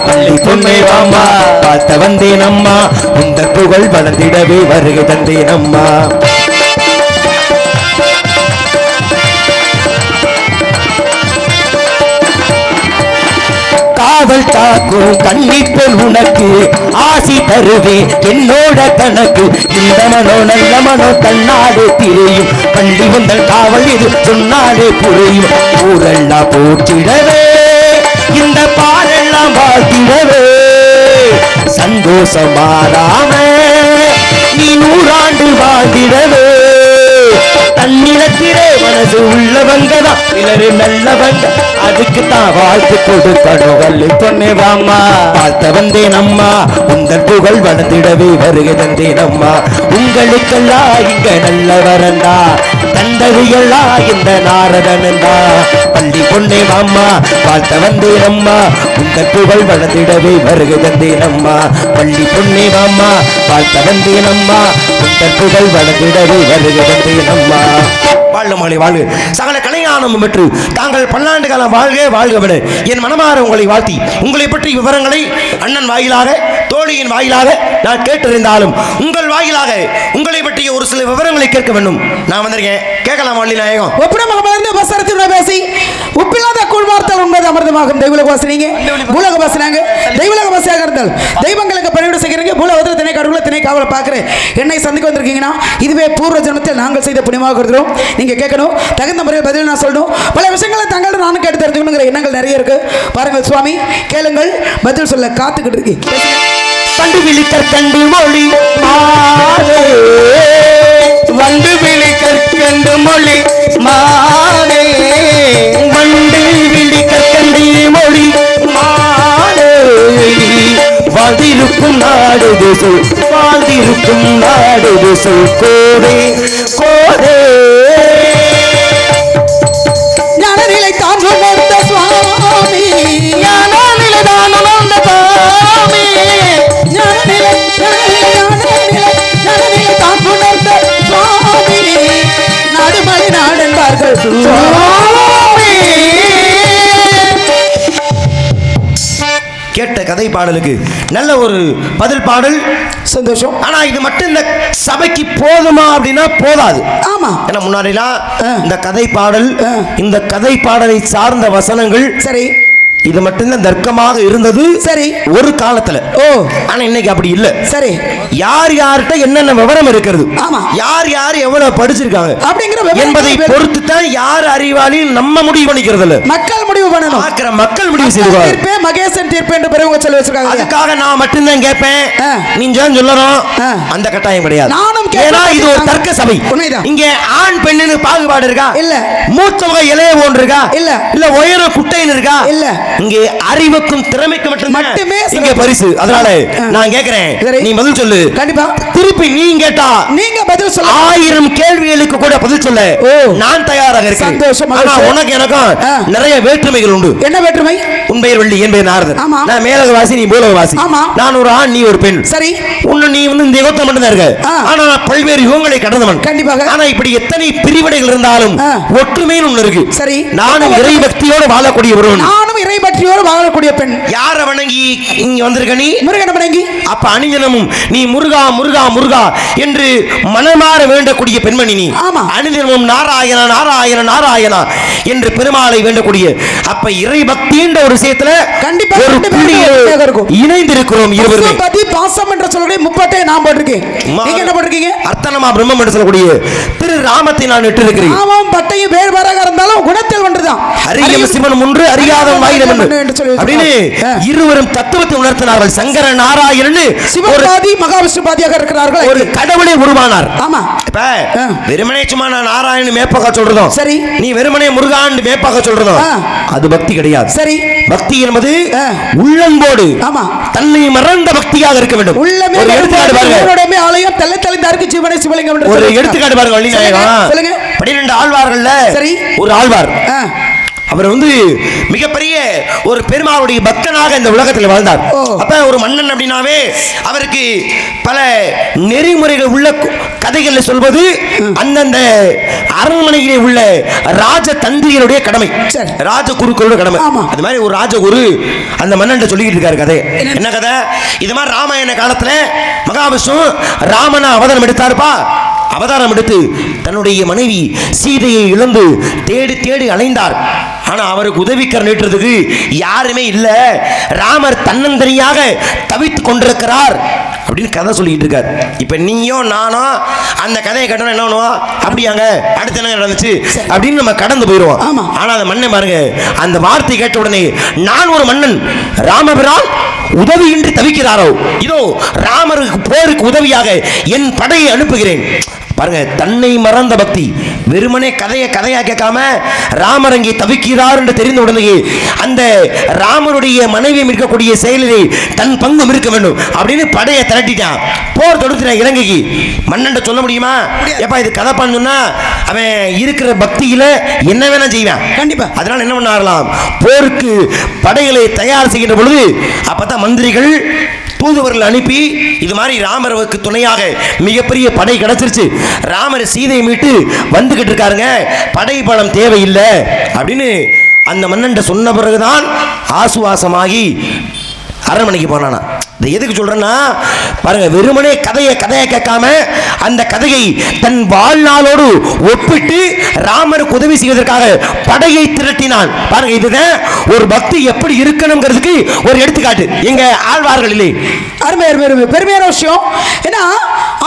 வள்ளி பொன்னே வாமா வாழ்த்த வந்தேன் அம்மா உந்த புகழ் வளர்த்திடவே வருகை தந்தேன் அம்மா. காவல் காக்கும் கண்ணிப்பெண் உனக்கு ஆசி தருவேன் என்னோட கணக்கு. இந்த மனோ நல்ல மனோ தன்னாலே திரையும் பள்ளி வந்தல் காவல் இது சொன்னாலே புரியும். ஊரெல்லாம் போற்றிடவே இந்த பாரெல்லாம் வாழ்த்திடவே சந்தோஷம் மாறாம நீ 100 ஆண்டு வாழ்ந்திடவே எதிரே மனசு உள்ளவங்க தான் சிலரு நல்லவங்க, அதுக்கு தான் வாழ்த்து கொடுக்கணும். வள்ளி பொண்ணே வாம்மா, வாழ்த்த வந்தேன் அம்மா, உங்கள் புகழ் வளர்ந்திடவே வருகை தந்தேன் அம்மா. உங்களுக்கெல்லாம் இங்க நல்ல வரந்தா, தந்தவியெல்லாம் இந்த நாரதனந்தா. வள்ளி பொண்ணே வாம்மா, வாழ்த்த வந்தேன் அம்மா, உங்கள் புகழ் வளர்ந்திடவே வருகை தந்தேன் அம்மா. வள்ளி பொண்ணே வாம்மா, வாழ்த்த வந்தேன் அம்மா, உங்கள் புகழ் வளர்ந்திடவே வருகை தந்தேன் அம்மா. வாழ்க மகளை வாழ்க, சகல கலைஞானமும் பெற்று தாங்கள் பல்லாண்டு காலம் வாழ்க வாழ்க விட என் மனமாற உங்களை வாழ்த்தி உங்களை பற்றி விவரங்களை அண்ணன் வாயிலாக தோழியின் வாயிலாக நான் கேட்டிருந்தாலும் உங்கள் வாயிலாக உங்களை பற்றிய ஒரு சில விவரங்களை கேட்க வேண்டும். நான் வந்திருக்கேன், கேட்கலாம். வள்ளி நாயகம் ஒப்புடமாக பசரத்தினுடைய பேசி உப்பில்லாத கூழ்வார்த்தால் உண்பது அமிர்தமாகும். தெய்வலக வாசினீங்க, பூலக வாசினாங்க, தெய்வலக வாசியாக இருந்தால் தெய்வங்களுக்கு பணிவிட செய்கிறீங்க. பூலகத்தில் திணை கடவுளை திணை காவலை பார்க்குறேன். என்னை சந்திக்க வந்திருக்கீங்கன்னா இதுவே பூர்வ ஜென்மத்தில் நாங்கள் செய்த புண்ணியமாக இருக்கிறோம். நீங்க கேட்கணும், தகுந்த முறையில் பதில் நான் சொல்லணும். பல விஷயங்களை தங்கள்ட்ட நானும் கேட்டு தெரிஞ்சுக்கணுங்கிற எண்ணங்கள் நிறைய இருக்கு. பாருங்கள் சுவாமி, கேளுங்கள், பதில் சொல்ல காத்துக்கிட்டு இருக்கு. கண்டு விழிக்கற் கண்டு மொழி மாதே, வந்து விழிக்கற் கண்டு மொழி மாதே, வந்து விழிக்கற் கண்டு மொழி மாதே. வாழ்ந்திருக்கும் நாடு சொல், வாழ்ந்திருக்கும் நாடு சொல் கோடே கோடே. ஞானநிலை தான் உணர்ந்த சுவாமி, ஞானநிலை தான் உணர்ந்த சுவாமி, ஞானநிலை தான் உணர்ந்த சுவாமி, நாடுமலை நாடென்பார்கள் சுவாமி. கேட்ட கதை பாடலுக்கு நல்ல ஒரு பதில் பாடல், சந்தோஷம். ஆனா இது மட்டும் இந்த சபைக்கு போதுமா அப்படின்னா போதாது. ஆமா, ஏன்னா முன்னாடிலாம் இந்த கதை பாடல், இந்த கதை பாடலை சார்ந்த வசனங்கள் சரி, இது மட்டும்தான் தர்க்கமாக இருந்தது சரி, ஒரு காலத்துல. ஓ, ஆனா இன்னைக்கு அப்படி இல்ல. சரி, யார் யார்கிட்ட என்னென்ன விவரம் இருக்கிறது, ஆமா, யார் யார் எவ்வளவு படிச்சிருக்காங்க அப்படிங்கிற விவரம் என்பதை பொறுத்து தான் யார் அறிவாளி நம்ம முடிவு பண்ணிக்கிறது இல்ல, மக்கள் முடிவு பண்ணணும். பார்க்கிற மக்கள் முடிவு செய்வாங்க. தீர்ப்பே மகேசன் தீர்ப்பு என்று பெரியவங்க சொல்லி வச்சிருக்காங்க. அதுக்காக நான் மட்டும்தான் கேட்பேன், நீங்க சொல்லணும், அந்த கட்டாயம் கிடையாது. நானும் ஏன்னா இது ஒரு தர்க்க சபை. உண்மைதான். இங்க ஆண் பெண்ணுன்னு பாகுபாடு இருக்கா? இல்ல. மூத்தவங்க இளைய போன் இருக்கா? இல்ல. இல்ல உயர குட்டைன்னு இருக்கா? இல்ல. இங்கே அறிவுக்கும் திறமைக்கும் மட்டுமே இங்க சிறப்பு. பரிசு. அதனால நான் கேக்குறேன், நீ பதில் சொல்லு. கண்டிப்பா. திருப்பி நீ கேட்டா நீங்க பதில் சொல்ல 1000 கேள்விகளுக்கு கூட பதில் சொல்ல நான் தயாராக இருக்கேன். சந்தோஷம். ஆனா உனக்கு எனக்கும் நிறைய வேற்றுமைகள் உண்டு. என்ன வேற்றுமை? உன் பெயர் வள்ளி, என் பெயர் நாரதன். ஆமா. நான் மேலகவாசி, நீ பூலகவாசி. ஆமா. நான் ஒரு ஆண், நீ ஒரு பெண். சரி. நீ வந்து இந்த யுகத்துல மட்டும் தான் இருக்க. ஆனா பல்வேறு யுகங்களை கடந்தவன். கண்டிப்பாக. ஆனா இப்படி எத்தனை பிரிவினைகள் இருந்தாலும் ஒற்றுமைன்னு ஒண்ணு இருக்கு. சரி. நானும் இறை பக்தியோடு வாழக்கூடிய ஒருவன். நானும் இறை பக்தியோடு வாழக்கூடிய பெண். யார வணங்கி இங்க வந்திருக்க நீ? முருகனை வணங்கி. அப்ப அணிஞ்சனமும் நீ முருகா முருகா முருகா என்று மனமாற வேண்டக்கூடிய பெண்மணி நீ. ஆமா. அணிஞ்சனமும் நாராயணா நாராயணா நாராயணா என்று பெருமாளை வேண்டக்கூடிய, அப்ப இறை பக்தி என்ற ஒரு விஷயத்துல கண்டிப்பா ஒரு புள்ளியில் இணைந்திருக்கிறோம் இருவருமே. பதி பாசம் என்ற சொல்லக்கூடிய முப்பட்டை நான் போட்டிருக்கேன். நீங்க என்ன போட்டிருக்கீங்க? அர்த்தனமா பிரம்மம் என்று சொல்லக்கூடிய திரு ராமத்தை நான் இட்டு இருக்கிறேன். ஆமாம், பட்டையும் வேறு வேறாக இருந்தாலும் குணத்தில் ஒன்றுதான். அறியும் சிவன் ஒன்று, அறியாதவன் வாயினம் ஒன்று அப்படின்னு இருவரும் தத்துவத்தை உணர்த்தினார்கள். சங்கர நாராயணன் சிவபாதி மகாவிஷ்ணு பாதியாக இருக்கிறார்கள். ஒரு கடவுளை உருவானார். ஆமா. இப்ப வெறுமனே சும்மா நான் நாராயணன் மேப்பாக சொல்றதும் சரி, நீ வெறுமனே முருகான் மேப்பாக சொல்றதும் அது பக்தி கிடையாது. சரி. பக்தி என்பது உள்ளன்போடு, ஆமா, தன்னை மறந்த பக்தியாக இருக்க வேண்டும். உள்ளமே ஒரு எடுத்துக்காட்டு பாருங்க. ஆலயம் தெல்ல தெளிந்தாருக்கு ஜீவனை சிவலிங்கம் என்று ஒரு எடுத்துக்காட்டு பாருங்க. வள்ளி நாயகம் சொல்லுங்க. 12 ஆழ்வார்கள்ல சரி, ஒரு ஆழ்வார். அவர் வந்து மிகப்பெரிய ஒரு பெருமாளுடைய பக்தனாக இந்த உலகத்தில் வாழ்ந்தார். அப்ப ஒரு மன்னன் அப்படின்னாவே அவருக்கு பல நெறிமுறைகள் உள்ள கதைகள் சொல்வது அந்தந்த அரண்மனையிலே உள்ள ராஜ தந்திரிகளுடைய கடமை, ராஜ குருக்களுடைய கடமை. அது மாதிரி ஒரு ராஜகுரு அந்த மன்னன் சொல்லிட்டு இருக்காரு கதை. என்ன கதை? இது மாதிரி ராமாயண காலத்துல மகாவிஷ்ணு ராமனா அவதாரம் எடுத்தாருப்பா. அவதாரம் எடுத்து தன்னுடைய மனைவி சீதையை இழந்து தேடி தேடி அலைந்தார். ஆனா அவருக்கு உதவிக்கரம் நீட்டுறதுக்கு யாருமே இல்ல. ராமர் தன்னந்தனியாக தவித்துக் கொண்டிருக்கிறார் அப்படின்னு கதை சொல்லிட்டு இருக்காரு. இப்ப நீயும் நானும் அந்த கதையை கேட்டோம் என்ன பண்ணுவோம்? அப்படியாங்க, அடுத்து என்ன நடந்துச்சு அப்படின்னு நம்ம கடந்து போயிடுவோம். ஆனா அந்த மன்னன் பாருங்க, அந்த வார்த்தை கேட்ட உடனே நான் ஒரு மன்னன், ராமபிரான் உதவியின்றி தவிக்கிறாரோ, இதோ ராமருக்கு போருக்கு உதவியாக என் படையை அனுப்புகிறேன். பாருங்க, தன்னை மறந்த பக்தி. வெறுமனே கதையா கேட்காம ராமர் அங்கே தவிக்கிறார் என்று தெரிந்த உடனே அந்த ராமருடைய மனைவி இருக்கக்கூடிய செயலிலே தன் பங்கும் இருக்க வேண்டும் அப்படின்னு படையை திரட்டிட்டான். போர் தொடுத்துட்டான் இலங்கைக்கு. மன்னன் சொல்ல முடியுமா? எப்பா இது கதை பண்ணா அவன் இருக்கிற பக்தியில என்ன வேணா செய்வான் கண்டிப்பா. அதனால என்ன பண்ணாரலாம், போருக்கு படைகளை தயார் செய்கின்ற பொழுது அப்பதான் மந்திரிகள் தூதுவர்கள் அனுப்பி இது மாதிரி ராமருக்கு துணையாக மிகப்பெரிய படை கிடைச்சிருச்சு, ராமர் சீதையை மீட்டு வந்துகிட்டு இருக்காருங்க, படை பலம் தேவையில்லை அப்படின்னு அந்த மன்னன் சொன்ன பிறகுதான் ஆசுவாசமாகி அரண்மனைக்கு போனானா. இதை எதுக்கு சொல்றேன்னா பாருங்க, வெறுமனே கதையை கேட்காம அந்த கதையை தன் வாழ்நாளோடு ஒப்பிட்டு ராமருக்கு உதவி செய்வதற்காக படையை திரட்டினான். பாருங்க, இதுதான் ஒரு பக்தி எப்படி இருக்கணுங்கிறதுக்கு ஒரு எடுத்துக்காட்டு. எங்க ஆழ்வார்கள் இல்லை, அருமை அருமை அருமை பெருமையான விஷயம். ஏன்னா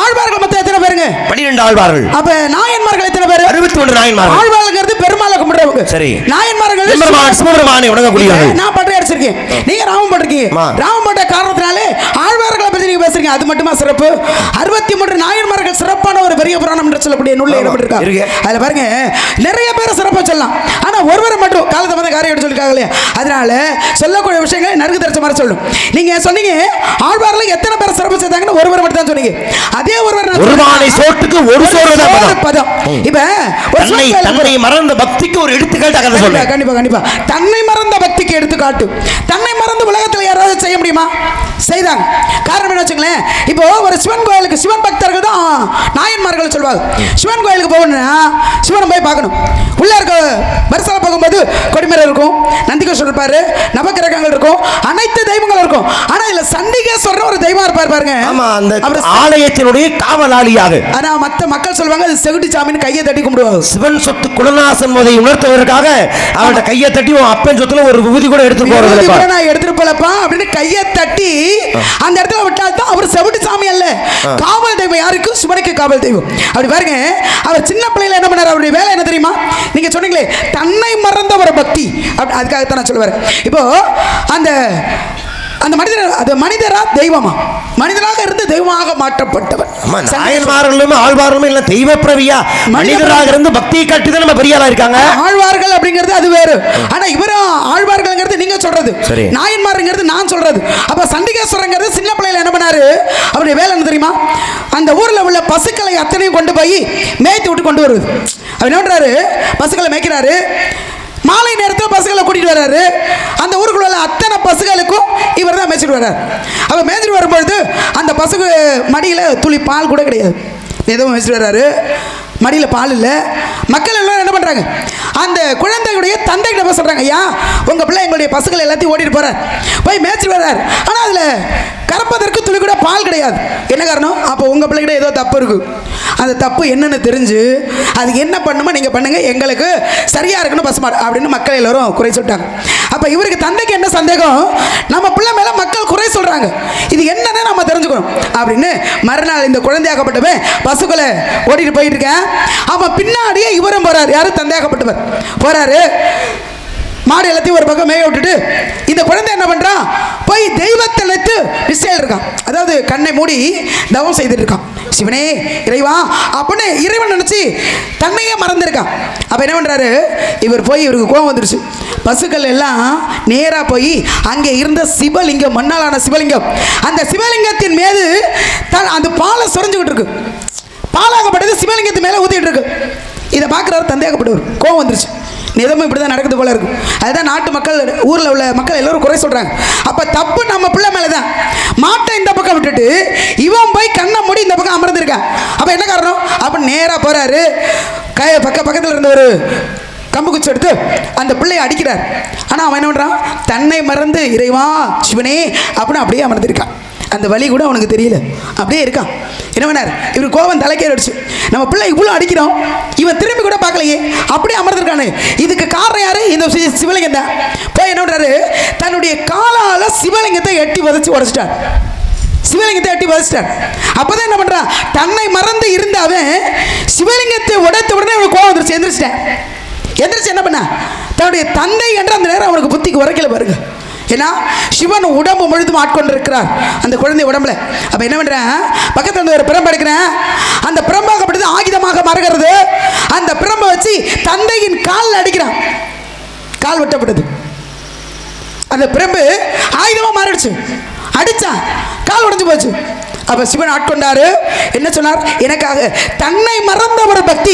ஆழ்வார்கள் மொத்தம் எத்தனை பேருங்க? 12 ஆழ்வார்கள். அப்ப நாயன்மார்கள் எத்தனை பேர்? 61 நாயன்மார்கள். ஆழ்வார்கள்ங்கிறது பெருமாளை கும்பிடுறவங்க. சரி. நாயன்மார்கள் சிவபெருமானை வணங்கக்கூடியவர்கள். நான் பட்டை அடிச்சிருக்கேன், நீங்க ராமம் பட்டிருக்கீங்க. ராமம் பட்ட காரணத்தினாலே ஆழ்வார்களை பற்றி நீங்க பேசுறீங்க. அது மட்டுமா சிறப்பு? 63 நாயன்மார்கள் சிறப்பான ஒரு பெரிய புராணம் என்று சொல்லக்கூடிய நூல்ல இடம்பெற்றிருக்காங்க. அதுல பாருங்க நிறைய பேர் சிறப்பா சொல்லலாம், ஆனா ஒருவரை மட்டும் காலத்தை வந்து காரியம் சொல்லிருக்காங்க இல்லையா, அதனால சொல்லக்கூடிய விஷயங்களை நறுக்கு தரிச்ச மாதிரி சொல்லணும். நீங்க சொன்னீங்க ஆழ்வார்ல எத்தனை பேர் சிறப்பு செய்தாங்கன்னு ஒருவரை மட்டும் தான் சொன்னீங்க. அதே ஒருவர் ஒருவானை சோட்டுக்கு ஒரு சோறு தான் பதம். இப்ப தன்னை மறந்த பக்திக்கு ஒரு எடுத்துக்காட்டு சொல்றேன். கண்டிப்பா கண்டிப்பா தன்னை மறந்த பக்திக்கு எடுத்துக்காட்டு. தன்னை மறந்து உலகத்தில் யாராவது செய்ய முடியுமா? செய்தாங்க. காரணம் என்ன வச்சுங்களேன், இப்போ ஒரு சிவன் கோயிலுக்கு சிவன் பக்தர்கள் தான் நாயன்மார்கள் சொல்வாங்க. சிவன் கோயிலுக்கு போகணும்னா சிவனை போய் பார்க்கணும். உள்ள இருக்க வரிசையில் போகும்போது கொடிமரம் இருக்கும், நந்திகேஸ்வரர் இருப்பாரு, நவக்கிரகங்கள் இருக்கும், அனைத்து தெய்வங்களும் இருக்கும். ஆனா இதுல சண்டிகேஸ்வரர் ஒரு தெய்வம் இருப்பார் பாருங்க. ஆமா, அந்த ஆலயத்தினுடைய காவலாளியாக. ஆனா மத்த மக்கள் சொல்வாங்க அது செகுட்டி சாமின்னு கையை தட்டி கும்பிடுவாங்க. சிவன் சொத்து குலநாசன் என்பதை உணர்த்துவதற்காக அவனோட கையை தட்டி அப்பன் சொத்துல ஒரு விபூதி கூட எடுத்து போறது. நான் எடுத்துட்டு போலப்பா அப்படின்னு கையை தட்டி அந்த இடத்துல விட்டால் தான் அவர் செவிட்டு சாமி அல்ல, காவல் தெய்வம். யாருக்கு? சிவனுக்கு காவல் தெய்வம். அப்படி பாருங்க, அவர் சின்ன பிள்ளையில என்ன பண்ணார்? அவருடைய வேலை என்ன தெரியுமா? நீங்க சொன்னீங்களே தன்னை மறந்த ஒரு பக்தி, அதுக்காகத்தான் நான் சொல்லுவார். இப்போ அந்த அந்த மனிதர், அது மனிதரா தெய்வமா? மனிதனாக இருந்து தெய்வமாக மாற்றப்பட்டவர். நாயன்மார்களும் ஆழ்வார்களும் இல்ல தெய்வ பிரவியா மனிதராக இருந்து பக்தியை காட்டி நம்ம பெரியாளா இருக்காங்க. ஆழ்வார்கள் அப்படிங்கிறது அது வேறு, ஆனா இவரும் ஆழ்வார்கள்ங்கிறது நீங்க சொல்றது, நாயன்மார்ங்கிறது நான் சொல்றது. அப்ப சண்டிகேஸ்வரங்கிறது சின்ன பிள்ளையில என்ன பண்ணாரு? அவருடைய வேலை என்ன தெரியுமா? அந்த ஊர்ல உள்ள பசுக்களை அத்தனையும் கொண்டு போய் மேய்த்து விட்டு கொண்டு வருவது. அவர் என்ன பண்றாரு? பசுக்களை மேய்க்கிறாரு. மாலை நேரத்தில் பசுகளை கூட்டிட்டு வர்றாரு. அந்த ஊருக்குள்ள உள்ள அத்தனை பசுகளுக்கும் இவர் தான் மேய்ச்சிட்டு வர்றாரு. அவர் மேய்ச்சிட்டு வரும்பொழுது அந்த பசுக்கு மடியில் துளி பால் கூட கிடையாது. எதுவும் மேய்ச்சிட்டு வர்றாரு, மடியில் பால் இல்லை. மக்கள் எல்லாம் என்ன பண்ணுறாங்க? அந்த குழந்தையுடைய தந்தைகிட்ட போய் சொல்கிறாங்க, ஐயா உங்கள் பிள்ளை எங்களுடைய பசுகளை எல்லாத்தையும் ஓட்டிட்டு போகிறார், போய் மேய்ச்சிட்டு வர்றார், ஆனால் அதில் கறப்பதற்கு துளி கூட பால் கிடையாது. என்ன காரணம்? அப்போ உங்கள் பிள்ளைகிட்ட ஏதோ தப்பு இருக்குது. அந்த தப்பு என்னென்னு தெரிஞ்சு அதுக்கு என்ன பண்ணுமோ நீங்கள் பண்ணுங்கள், எங்களுக்கு சரியாக இருக்கணும் பசுமாடு அப்படின்னு மக்கள் எல்லோரும் குறை சொல்லிட்டாங்க. அப்போ இவருக்கு தந்தைக்கு என்ன சந்தேகம்? நம்ம பிள்ளை மேலே மக்கள் குறை சொல்கிறாங்க, இது என்னன்னு நம்ம தெரிஞ்சுக்கணும் அப்படின்னு மறுநாள் இந்த குழந்தையாகப்பட்டவன் பசுக்களை ஓட்டிட்டு போயிட்டு இருக்கேன். அவன் பின்னாடியே இவரும் போறாரு. யாரும் தந்தையாகப்பட்டவர் போறாரு. மாடு எல்லாத்தையும் ஒரு பக்கம் மேய விட்டுட்டு இந்த குழந்தை என்ன பண்றான்? போய் தெய்வத்தை நினைத்து நிச்சயம் இருக்கான். அதாவது கண்ணை மூடி தவம் செய்துட்டு இருக்கான். சிவனே இறைவா அப்படின்னு இறைவன் நினைச்சு தன்னையே மறந்துருக்கான். அப்ப என்ன பண்றாரு? இவர் போய் இவருக்கு கோபம் வந்துருச்சு. பசுக்கள் எல்லாம் நேரா போய் அங்கே இருந்த சிவலிங்கம், மண்ணாலான சிவலிங்கம், அந்த சிவலிங்கத்தின் மீது அந்த பாலை சொரிஞ்சுக்கிட்டு இருக்கு. பாலாகப்பட்டது சிவலிங்கத்து மேலே ஊத்திட்டு இருக்கு. இதை பார்க்குறாரு தந்தையாகப்பட்டவர். கோவம் வந்துருச்சு. நிதமும் இப்படி தான் நடக்குது போல இருக்கும். அதுதான் நாட்டு மக்கள், ஊரில் உள்ள மக்கள் எல்லோரும் குறை சொல்கிறாங்க. அப்போ தப்பு நம்ம பிள்ளை மேலே தான். மாட்டை இந்த பக்கம் விட்டுட்டு இவன் போய் கண்ணை மூடி இந்த பக்கம் அமர்ந்திருக்கான். அப்போ என்ன காரணம்? அப்போ நேராக போகிறாரு. பக்கத்தில் இருந்த ஒரு கம்பு குச்சி எடுத்து அந்த பிள்ளையை அடிக்கிறார். ஆனால் அவன் என்ன பண்ணுறான்? தன்னை மறந்து இறைவா சிவனே அப்படின்னு அப்படியே அமர்ந்திருக்கான். அந்த வலி கூட அவனுக்கு தெரியல, அப்படியே இருக்கான். என்ன பண்ணார்? இவர் கோபம் தலைக்கேறிடுச்சு. நம்ம பிள்ளை இவ்வளோ அடிக்கிறோம், இவன் திரும்பி கூட பார்க்கலையே, அப்படியே அமர்ந்திருக்கானே. இதுக்கு காரணம் யாரு? இந்த சிவலிங்கம் தான். போய் என்ன பண்றாரு? தன்னுடைய காலால சிவலிங்கத்தை எட்டி உடைச்சிட்டார். சிவலிங்கத்தை எட்டி வதச்சிட்டார். அப்பதான் என்ன பண்றான்? தன்னை மறந்து இருந்த அவன் சிவலிங்கத்தை உடைத்த உடனே அவனுக்கு கோபம் வந்துருச்சு. எந்திரிச்சு என்ன பண்ண? தன்னுடைய தந்தை என்ற அந்த நேரம் அவனுக்கு புத்திக்கு உரைக்கல பாருங்க. ஏன்னா சிவன் உடம்பு முழுதும் ஆட்கொண்டு இருக்கிறார் அந்த குழந்தை உடம்புல. அப்ப என்ன பண்றேன்? பக்கத்துல ஒரு பிரம்பு எடுக்கிறேன். அந்த பிரம்பாகப்பட்டது ஆயுதமாக மாறுகிறது. அந்த பிரம்பு தந்தையின் காலில் அடிக்கிறான். கால் வெட்டப்பட்டது. அந்த பிரம்பு ஆயுதமா மாறிடுச்சு. அடிச்சான், கால் உடைஞ்சு போச்சு. அப்ப சிவன் ஆட்கொண்டாரு. என்ன சொன்னார்? எனக்காக தன்னை மறந்த ஒரு பக்தி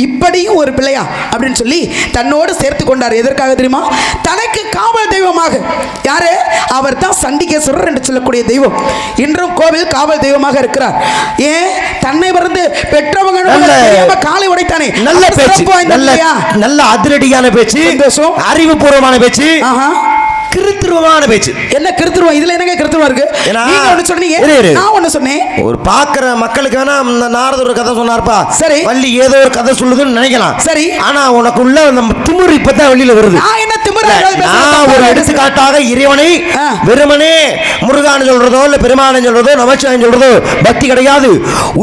இப்படியும் ஒரு பிள்ளையா அப்படின்னு சொல்லி தன்னோடு சேர்த்து கொண்டார். எதற்காக தெரியுமா? தனக்கு காவல் தெய்வமாக. யாரு? அவர் தான் சண்டிகேஸ்வரர் என்று சொல்லக்கூடிய தெய்வம். இன்றும் கோவில் காவல் தெய்வமாக இருக்கிறார். ஏன்? தன்னை மறந்து பெற்றவங்க காலை உடைத்தானே. நல்ல பேச்சு, நல்ல அதிரடியான பேச்சு, அறிவுபூர்வமான பேச்சு, கிருத்திருவமான பேச்சு. என்ன கிருத்திருவம்? இதுல என்னங்க கிருத்திருவம் இருக்கு? நீங்க ஒண்ணு சொன்னீங்க, நான் ஒண்ணு சொன்னேன். ஒரு பாக்குற மக்களுக்கு வேணா நாரதர் ஒரு கதை சொன்னார்ப்பா, சரி, வள்ளி ஏதோ ஒரு கதை சொல்லுதுன்னு நினைக்கலாம். சரி, ஆனா உனக்குள்ள நம்ம திமிரு இப்பதான் வெளியில வருது. நான் என்ன திமிரு? நான் ஒரு எடுத்துக்காட்டாக இறைவனை வெறுமனே முருகான்னு சொல்றதோ இல்ல பெருமானு சொல்றதோ நமச்சிவாயன் சொல்றதோ பக்தி கிடையாது.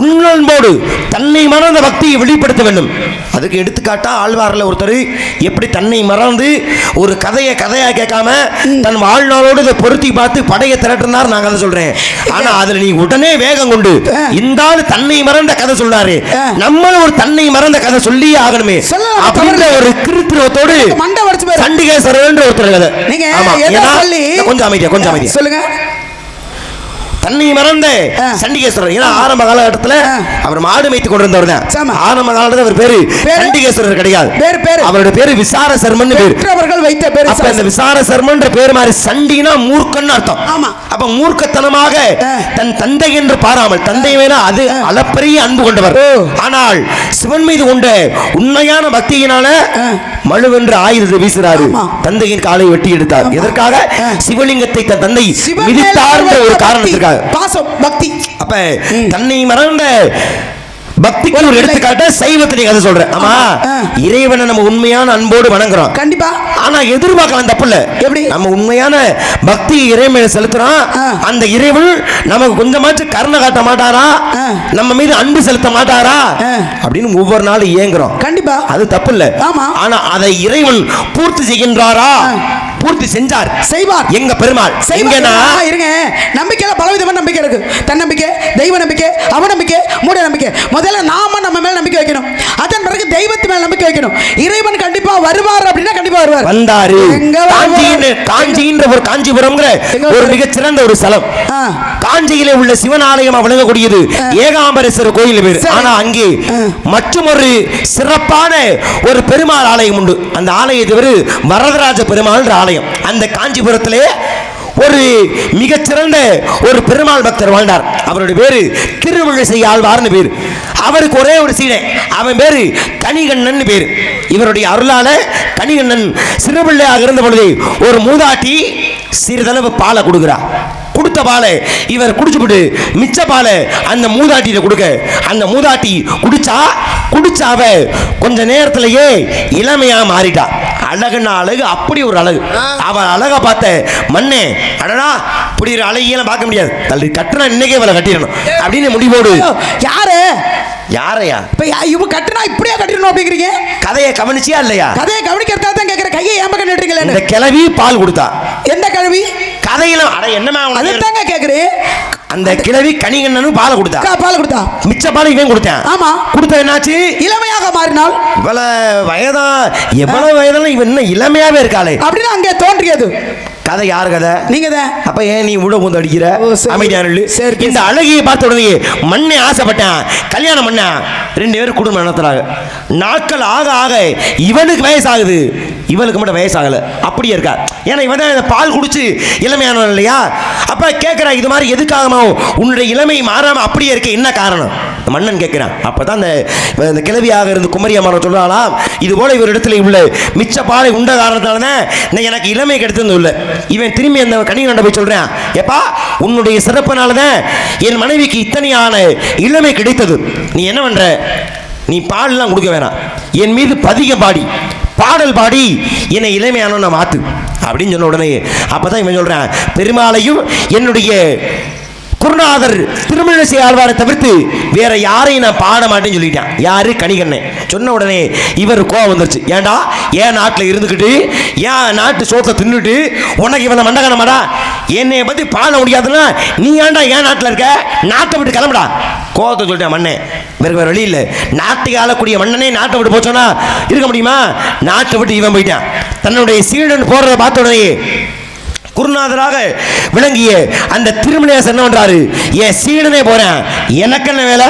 உன்னன்போடு தன்னை மறந்த பக்தியை வெளிப்படுத்த வேண்டும். அதுக்கு எடுத்துக்காட்டா ஆழ்வார்ல ஒருத்தர் எப்படி தன்னை மறந்து ஒரு கதையை கதையா கேட்காம தன் வாழ்நாளோடு இதை பொருத்தி பார்த்து படையை திரட்டினார். நான் கதை சொல்றேன். ஆனா அதுல நீ உடனே வேகம் கொண்டு இந்த ஆளு தன்னை மறந்த கதை சொல்றாரு, நம்மளும் ஒரு தன்னை மறந்த கதை சொல்லியே ஆகணுமே அப்படின்ற ஒரு கிருத்திரத்தோடு சண்டிகேஸ்வரர் ஒருத்தர் கதை. கொஞ்சம் அமைதியா சொல்லுங்க. தன்னை மறந்த சண்டிகேஸ்வரர். ஏன்னா ஆரம்ப காலகட்டத்தில் அவர் மாடு மேய்த்து கொண்டிருந்தவர் தான். ஆரம்ப காலத்தில் அவர் பேரு சண்டிகேஸ்வரர் கிடையாது, அவருடைய பேரு விசார சர்மன் பேரு. வைத்த பேரு. அப்ப இந்த விசார சர்மன் பேர் மாதிரி சண்டினா மூர்க்கன்னு அர்த்தம். அப்ப மூர்க்கத்தனமாக தன் தந்தை என்று பாராமல் தந்தை மேல அது அளப்பரிய அன்பு கொண்டவர். ஆனால் சிவன் மீது கொண்ட உண்மையான பக்தியினால மழுவென்று ஆயுதத்தை வீசுறாரு. தந்தையின் காலை வெட்டி எடுத்தார். எதற்காக? சிவலிங்கத்தை தன் தந்தை மிதித்தார்ந்த ஒரு காரணத்திற்காக. பாசம், பக்தி. அப்ப தன்னை மறந்த பக்திக்கு ஒரு எடுத்துக்காட்ட சைவத்திலே கதை சொல்றேன். ஆமா, இறைவனை நம்ம உண்மையான அன்போடு வணங்குறோம் கண்டிப்பா. ஆனா எதிர்பார்க்கலாம் தப்பு இல்ல. எப்படி? நம்ம உண்மையான பக்தி இறைவனை செலுத்துறோம். அந்த இறைவன் நமக்கு கொஞ்சமாச்சும் கருணை காட்ட மாட்டாரா, நம்ம மீது அன்பு செலுத்த மாட்டாரா அப்படின்னு ஒவ்வொரு நாளும் ஏங்குறோம். கண்டிப்பா அது தப்பு இல்ல. ஆனா அதை இறைவன் பூர்த்தி செய்கின்றாரா? பூர்த்தி செஞ்சார், செய்வார். எங்க பெருமாள் எங்கன்னா இருங்க, நம்பிக்கையில பலவிதமான நம்பிக்கை இருக்கு. தன்னம்பிக்கை, தெய்வ நம்பிக்கை, அவநம்பிக்கை, மூட நம்பிக்கை. முதல்ல நாம நம்ம மேல நம்பிக்கை வைக்கணும். அதன் பிறகு தெய்வத்து மேல நம்பிக்கை வைக்கணும். இறைவன் கண்டிப்பா வருவார் அப்படின்னா கண்டிப்பா வருவார். வந்தாரு. காஞ்சின்ற ஒரு காஞ்சிபுரம்ங்கிற ஒரு மிகச்சிறந்த ஒரு ஸ்தலம். காஞ்சியிலே உள்ள சிவன் ஆலயம் விளங்கக்கூடியது ஏகாம்பரேஸ்வரர் கோயில் பேரு. ஆனா அங்கே மற்றொரு சிறப்பான ஒரு பெருமாள் ஆலயம் உண்டு. அந்த ஆலயத்து வரதராஜ பெருமாள் ஆலயம். அந்த காஞ்சிபுரத்திலே ஒரு மிகச்சிறந்த ஒரு பெருமாள் பக்தர் வாழ்ந்தார். அவருடைய பேரு திருவிழிசை ஆழ்வார்னு பேரு. அவருக்கு ஒரே ஒரு சீடை, அவன் பேரு கணிகண்ணன் பேரு. இவருடைய அருளால கணிகண்ணன் சிறுபிள்ளையாக இருந்த பொழுது ஒரு மூதாட்டி சிறிதளவு பாலை கொடுக்கிறார். கொடுத்த பாலை இவர் குடிச்சுவிட்டு மிச்ச பாலை அந்த மூதாட்டியில கொடுக்க, அந்த மூதாட்டி குடிச்சாவ கொஞ்ச நேரத்திலேயே இளமையா மாறிட்டா. அழகுன்னா அழகு, அப்படி ஒரு அழகு. அவன் அழகா பார்த்த மண்ணே, அடடா இப்படி ஒரு அழகியெல்லாம் பார்க்க முடியாது, தள்ளி கட்டுனா இன்னைக்கே இவளை கட்டிடணும் அப்படின்னு முடிவோடு. யாரு யாரையா இப்ப இவங்க கட்டுனா இப்படியே கட்டிடணும் அப்படிங்கிறீங்க? கதையை கவனிச்சியா இல்லையா? கதையை கவனிக்கிறதா தான் கேட்கிற. கையை ஏம்ப கண்டுட்டீங்களே. இந்த கிழவி பால் கொடுத்தா. எந்த கிழவி? கதையில அட என்னமா அதுதாங்க கேக்குறேன். அந்த கிழவி கணிகண்ணனும் பால் கொடுத்தா. பால் கொடுத்தா. மிச்ச பால் இவன் கொடுத்தான். ஆமா, கொடுத்த என்னாச்சு? இளமையாக மாறினாள். இவ்வளவு வயதான இவன் இன்னும் இளமையாவே இருக்காளே அப்படின்னு அங்கே தோன்றியது. கதை யாரு கதை? நீங்க தான். அப்ப ஏன் நீ உள்ள பூந்து அடிக்கிற? அமைதியான இந்த அழகியை பார்த்த உடனே மண்ணே ஆசைப்பட்டேன், கல்யாணம் பண்ண. 2 பேரும் குடும்பம் நடத்துறாங்க. நாட்கள் ஆக ஆக இவனுக்கு வயசாகுது, இவளுக்கு மட்டும் வயசாகல. அப்படியே இருக்கா. ஏன்னா இவன் தான் பால் குடிச்சு இளமையானவன் இல்லையா? அப்ப கேட்கிறா, இது மாதிரி எதுக்காகமா உன்னுடைய இளமை மாறாம அப்படியே இருக்க, என்ன காரணம்? மன்னன் கேட்கிறான். அப்பதான் அந்த கிழவியாக இருந்து குமரியம்மா சொல்றாளாம், இது போல இவர் இடத்துல உள்ள மிச்ச பாலை உண்ட காரணத்தால்தான் எனக்கு இளமை கிடைத்தது இல்லை. இவன் திரும்பி அந்த கணிகண்ட போய் சொல்றான், ஏப்பா உன்னுடைய சிறப்பினால்தான் என் மனைவிக்கு இத்தனையான இளமை கிடைத்தது. நீ என்ன பண்ற? நீ பால்லாம் கொடுக்க வேணாம், என் மீது பதிக பாடி பாடல் பாடி என்னை இளமையான மாத்து அப்படின்னு சொன்ன உடனே அப்பதான் இவன் சொல்றான், பெருமாளையும் என்னுடைய குருநாதர் திருமழிசை ஆழ்வாரை தவிர்த்து வேற யாரையும் நான் பாட மாட்டேன்னு சொல்லிட்டேன். யாரு? கணிகண்ணன். சொன்ன உடனே இவர் கோவம் வந்துருச்சு. ஏன்டா என் நாட்டில் இருந்துக்கிட்டு என் நாட்டு சோத்தை தின்னுட்டு உனக்கு இவனை மண்டகனமாடா, என்னைய பத்தி பாட முடியாதுன்னா நீ ஏன்டா என் நாட்டில் இருக்க, நாட்டை விட்டு கிளம்புடா. கோவத்தை சொல்லிட்டேன். மண்ணே வேறு வழி இல்லை, நாட்டுக்கு ஆளக்கூடிய மன்னனே நாட்டை விட்டு போச்சோன்னா இருக்க முடியுமா? நாட்டை விட்டு இவன் போயிட்டான். தன்னுடைய சீடன் போறதை பார்த்த உடனே குருநாதராக விளங்கிய அந்த திருமணியாசன் என்ன பண்றாரு, என் சீடனே போறேன், எனக்கு என்ன வேலை,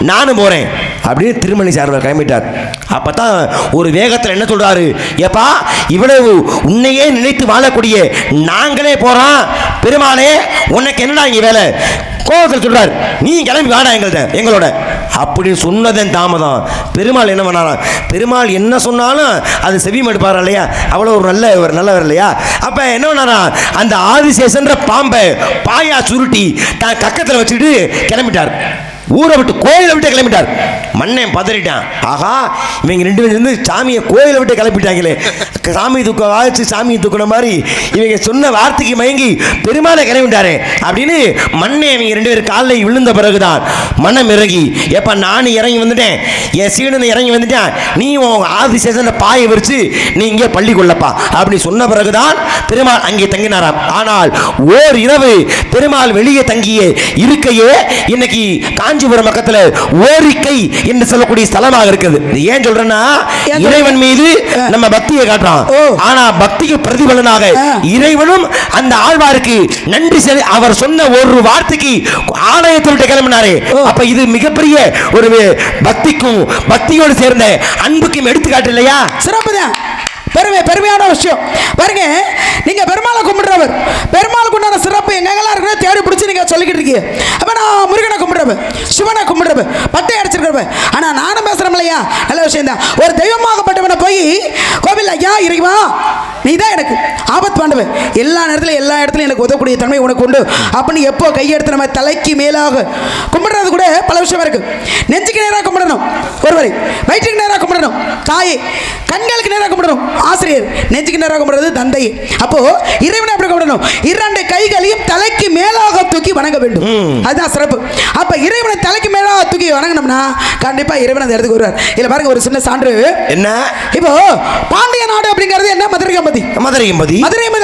நானும் போறேன் அப்படின்னு திருமணி சார்பார் கிளம்பிட்டார். அப்பதான் ஒரு வேகத்தில் என்ன சொல்றாரு, ஏப்பா இவ்வளவு உன்னையே நினைத்து வாழக்கூடிய நாங்களே போறோம், பெருமாளே உனக்கு என்னடா இங்க வேலை? கோபத்தில் சொல்றாரு, நீ கிளம்பி வாடா எங்களோட அப்படின்னு சொன்னதன் தாமதம். பெருமாள் என்ன பண்ணாராம், பெருமாள் என்ன சொன்னாலும் அது செவி மடுப்பார் இல்லையா, அவ்வளோ ஒரு நல்லவர் இல்லையா. அப்ப என்ன பண்ணாரா, அந்த ஆதிசேஷன்ற பாம்பை பாயா சுருட்டி தான் கக்கத்தில் வச்சுக்கிட்டு கிளம்பிட்டார். ஊரை விட்டு கோயிலை விட்டு கிளம்பிட்டார். மன்னன் பதறிட்டான். ஆகா இவங்க 2 பேரும் இருந்து சாமியை கோயிலை விட்டு கிளப்பிட்டாங்களே, சாமி தூக்க வாய்ச்சி சாமியை தூக்குன மாதிரி இவங்க சொன்ன வார்த்தைக்கு மயங்கி பெருமாளை கிளம்பிட்டாரே அப்படின்னு மண்ணை இவங்க 2 பேரும் காலில் விழுந்த பிறகுதான் மனம் இறங்கி, எப்ப நானும் இறங்கி வந்துட்டேன், என் சீடனை இறங்கி வந்துட்டேன், நீ உன் ஆதிசேஷன் பாயை விரிச்சு நீ இங்கே பள்ளி கொள்ளப்பா அப்படி சொன்ன பிறகுதான் பெருமாள் அங்கே தங்கினாராம். ஆனால் ஓர் இரவு பெருமாள் வெளியே தங்கிய இருக்கையே இன்னைக்கு காஞ்சிபுரம் பக்கத்துல ஓரிக்கை என்று சொல்லக்கூடிய ஸ்தலமாக இருக்குது. ஏன் சொல்றேன்னா, இறைவன் மீது நம்ம பக்தியை காட்டுறோம், ஆனா பக்திக்கு பிரதிபலனாக இறைவனும் அந்த ஆழ்வாருக்கு நன்றி செலுத்தி அவர் சொன்ன ஒரு வார்த்தைக்கு ஆலயத்தை விட்டு கிளம்பினாரே. அப்ப இது மிகப்பெரிய ஒரு பக்திக்கும் பக்தியோடு சேர்ந்த அன்புக்கும் எடுத்துக்காட்டு இல்லையா? சிறப்புதான், பெருமையான விஷயம். பாருங்க, நீங்க பெருமாளை கும்பிடுறவர், பெருமாளுக்கு உண்டான சிறப்பு எங்கெல்லாம் இருக்கிற தேடி பிடிச்சி நீங்க சொல்லிக்கிட்டு இருக்கீங்க. அப்ப நான் முருகனை கும்பிடுறவன், சிவனை கும்பிடுறவன், பட்டை அடிச்சிருக்கிறவன். ஆனா நானும் பேசுறேன் இல்லையா, நல்ல விஷயம் தான். ஒரு தெய்வமாகப்பட்டவனை போய் கோவில் ஐயா இறைவா நீ தான் எனக்கு ஆபத்து பாண்டவன், எல்லா நேரத்திலும் எல்லா இடத்துலையும் எனக்கு உதவக்கூடிய தன்மை உனக்கு உண்டு அப்படின்னு எப்போ கையெடுத்து நம்ம தலைக்கு மேலாக கும்பிடுறது கூட பல விஷயம் இருக்கு. நெஞ்சுக்கு நேராக கும்பிடணும் ஒருவரை, வயிற்றுக்கு நேராக கும்பிடணும் தாயை, கண்களுக்கு நேராக கும்பிடணும் ஆசிரியர், நெஞ்சுக்கு நேராக கும்பிடுறது தந்தை. அப்போ இறைவனை எப்படி கும்பிடணும், 2 கைகளையும் தலைக்கு மேலாக தூக்கி வணங்க வேண்டும், அதுதான் சிறப்பு. அப்ப இறைவனை தலைக்கு மேலாக தூக்கி வணங்கினோம்னா கண்டிப்பா இறைவன் அந்த இடத்துக்கு வருவார். இல்ல பாருங்க ஒரு சின்ன சான்று என்ன, இப்போ பாண்டிய நாடு அப்படிங்கிறது என்ன, மதுரை கம்பதி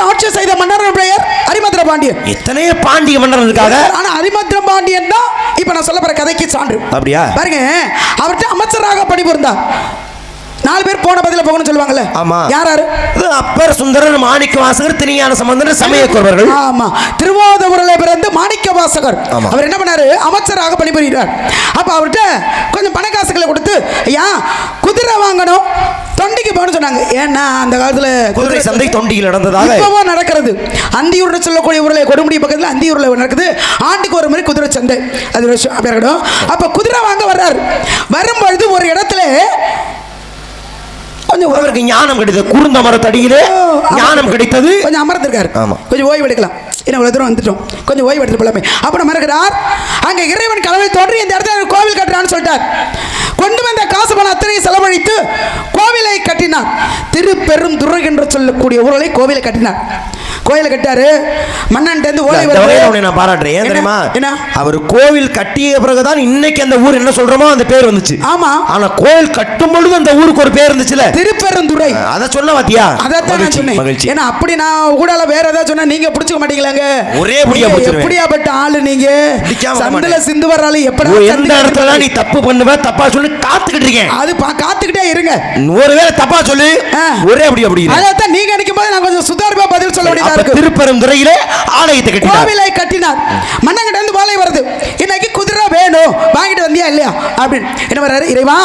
ஆட்சி செய்த மன்னர் பெயர் ஹரிமந்திர பாண்டியன். எத்தனையோ பாண்டிய மன்னர் இருக்காங்க, ஆனா ஹரிமந்திர பாண்டியன் தான் இப்ப நான் சொல்ல போற கதைக்கு சான்று. அப்படியா? பாருங்க, அவர்கிட்ட அமைச்சராக பணிபுரிந்தார். 4 பேர் போன பதில போகணும்னு சொல்லுவாங்கல்ல. ஆமா. யார்? அப்பர் சுந்தரர், மாணிக்க வாசகர், திருஞான சம்பந்தர், சமயக்குறவர்கள். ஆமா, திருவாதூரில் பிறந்து மாணிக்க வாசகர். அவர் என்ன பண்ணாரு, அமைச்சராக பணிபுரிகிறார். அப்ப அவர்கிட்ட கொஞ்சம் பண காசுகளை கொடுத்து, ஐயா குதிரை வாங்கணும், தொண்டிக்கு போகணும்னு சொன்னாங்க. ஏன்னா அந்த காலத்துல குதிரை சந்தை தொண்டியில் நடந்ததாக இப்பவும் நடக்கிறது. அந்தியூர்னு சொல்லக்கூடிய ஊர்ல, கொடுமுடி பக்கத்துல அந்தியூர்ல நடக்குது. ஆண்டுக்கு ஒரு முறை குதிரை சந்தை, அது விஷயம் அப்படி இருக்கட்டும். அப்ப குதிரை வாங்க வர்றாரு. வரும்பொழுது ஒரு இடத்துல கொஞ்சம் அவருக்கு ஞானம் கிடைத்தது, குருந்த மரத்தடியிலே ஞானம் கிடைத்தது. கொஞ்சம் அமர்ந்திருக்காரு, கொஞ்சம் ஓய்வு எடுக்கலாம், என்ன இவ்வளவு தூரம் வந்துட்டோம், கொஞ்சம் ஓய்வு எடுத்து போலாமே. அப்புறம் மறக்கிறார், அங்க இறைவன் கனவை தோன்றி இந்த இடத்துல கோவில் கட்டுறான்னு சொல்லிட்டார். கொண்டு வந்த காசு பணம் அத்தனை செலவழித்து கோவிலை கட்டினார். திருப்பெருந்துறை என்று சொல்லக்கூடிய ஊரலை கோவிலை கட்டினார். கோயிலை கட்டாரு, மன்னன் நான் பாராட்டுறேன். ஏன் தெரியுமா, அவர் கோவில் கட்டிய பிறகுதான் இன்னைக்கு அந்த ஊர் என்ன சொல்றோமோ அந்த பேர் வந்துச்சு. ஆமா, ஆனா கோயில் கட்டும் பொழுது அந்த ஊருக்கு ஒரு பேர் இருந்துச்சுல, திருப்பெருந்துறை. அத சொல்ல பாத்தியா, அதான் நான் சொன்னேன். மகிழ்ச்சி. ஏன்னா அப்படி நான் ஊடால வேற ஏதாவது சொன்னா நீங்க பிடிச்சுக்க மாட்டீங்களாங்க, ஒரே புடியா பிடிச்சிருவேன். எப்படியாப்பட்ட ஆளு நீங்க, சந்தல சிந்து வர்றாலும் எப்படி எந்த இடத்துல நீ தப்பு பண்ணுவ, தப்பா சொல்லி காத்துக்கிட்டு இருக்கேன். அது காத்துக்கிட்டே இருங்க, ஒருவேளை தப்பா சொல்லு, ஒரே அப்படி அதான் நீங்க நினைக்கும் போது நான் கொஞ்சம் சுதாரிப்பா பதில் சொல்ல வேண்டியதா இருக்கு. திருப்பெருந்துறையிலே ஆலயத்தை கட்டினார், கோவிலை கட்டினார். மன்னங்கிட்ட இருந்து வாழை வருது, இன்னைக்கு குதிரை வேணும், வாங்கிட்டு வந்தியா இல்லையா அப்படின்னு என்ன வர்றாரு, இறைவா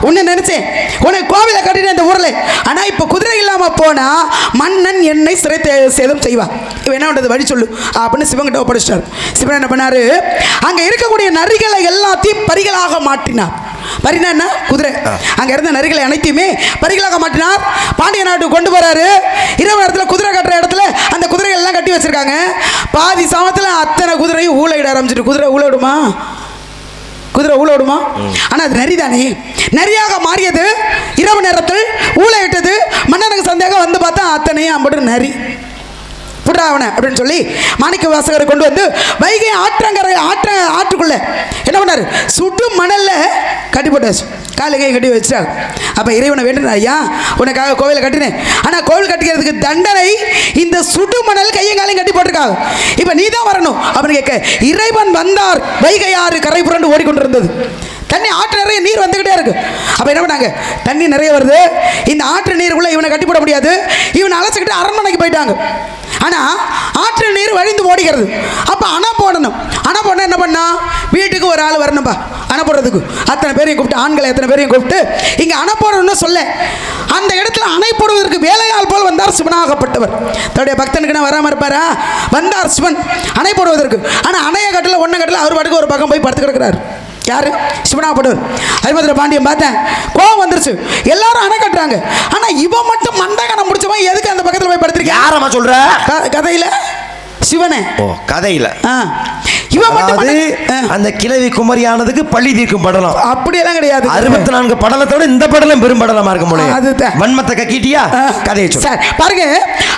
உன்னை நினைச்சேன், உன்னை கோவிலை கட்டின இந்த ஊர்ல, ஆனா இப்ப குதிரை இல்லாம போனா மன்னன் என்னை சிறை சேதம் செய்வான், இவன் என்ன பண்றது வழி சொல்லு அப்படின்னு சிவங்கிட்ட ஒப்படைச்சிட்டார். சிவன் என்ன பண்ணாரு, அங்க இருக்கக்கூடிய நரிகளை எல்லாத்தையும் பரிகளாக மாட்டினார். பரினா என்ன, குதிரை. அங்க இருந்த நரிகளை அனைத்தையுமே பரிகளாக மாட்டினார். பாண்டிய நாட்டுக்கு கொண்டு போறாரு. இரவு நேரத்துல குதிரை கட்டுற இடத்துல அந்த குதிரைகள் எல்லாம் கட்டி வச்சிருக்காங்க. பாதி சாமத்துல அத்தனை குதிரையும் ஊழையிட ஆரம்பிச்சிட்டு, குதிரை ஊழவிடுமா, குதிரை ஊழவிடுமா? ஆனா அது நரிதானே, நரியாக மாறியது. இரவு நேரத்தில் ஊழையிட்டது. மன்னனுக்கு சந்தேகம் வந்து பார்த்தா அத்தனையும் அம்பட்டு நரி. கொண்டுடா அவனை அப்படின்னு சொல்லி மாணிக்க வாசகரை கொண்டு வந்து வைகை ஆற்றுக்குள்ள என்ன பண்ணாரு, சுட்டு மணல்ல கட்டி போட்டாச்சு, காலை கை கட்டி வச்சாங்க. அப்போ இறைவனை வேண்டினா, ஐயா உனக்காக கோவிலை கட்டினேன், ஆனால் கோவில் கட்டிக்கிறதுக்கு தண்டனை இந்த சுடு மணல் கையும் காலையும் கட்டி போட்டிருக்காங்க, இப்போ நீ தான் வரணும் அப்படின்னு கேட்க, இறைவன் வந்தார். வைகை ஆறு கரை புரண்டு ஓடிக்கொண்டிருந்தது. தண்ணி ஆற்று நிறைய நீர் வந்துக்கிட்டே இருக்கு. அப்போ என்ன பண்ணாங்க, தண்ணி நிறைய வருது, இந்த ஆற்று நீருக்குள்ளே இவனை கட்டி போட முடியாது, இவனை அழைச்சிக்கிட்டு அரண்மனைக்கு போயிட்டாங்க. ஆனால் ஆற்று நீர் வழிந்து ஓடிக்கிறது. அப்போ அணை போடணும். அணை போடணும் என்ன பண்ணா, வீட்டுக்கு ஒரு ஆள் வரணும்பா அணை போடுறதுக்கு. அத்தனை பேரையும் கூப்பிட்டு, ஆண்களை எத்தனை பேரையும் கூப்பிட்டு இங்கே அணை போடணும்னு சொல்ல, அந்த இடத்துல அணை போடுவதற்கு வேலையாள் போல் வந்தார் சிவனாகப்பட்டவர். தன்னுடைய பக்தனுக்குன்னா வராமல் இருப்பாரா, வந்தார் சிவன் அணை போடுவதற்கு. ஆனால் அணையை கட்டல ஒன்றை கட்டல, அவர் பாட்டுக்கு ஒரு பக்கம் போய் படுத்து கிடக்கிறார். யாரு, சிவனாகப்பட்டவர். அரிமதுரை பாண்டியன் பார்த்தேன், கோவம் வந்துருச்சு, எல்லாரும் அணை கட்டுறாங்க, ஆனால் இவன் மட்டும் மண்டகனை முடிச்சவன் எதுக்கு அந்த பக்கத்தில் போய் படுத்திருக்கேன்? யாரம்மா சொல்ற? கதையில சிவனே. ஓ கதையில இவன் மட்டும் அந்த கிழவி குமரியானதுக்கு பள்ளி தீர்க்கும் படலம் அப்படியெல்லாம் கிடையாது. 64 படலத்தோட இந்த படலம் பெரும் படலமா இருக்கும் போல. அதுதான் வன்மத்தை கக்கிட்டியா, கதையை சொல்லு. சார் பாருங்க,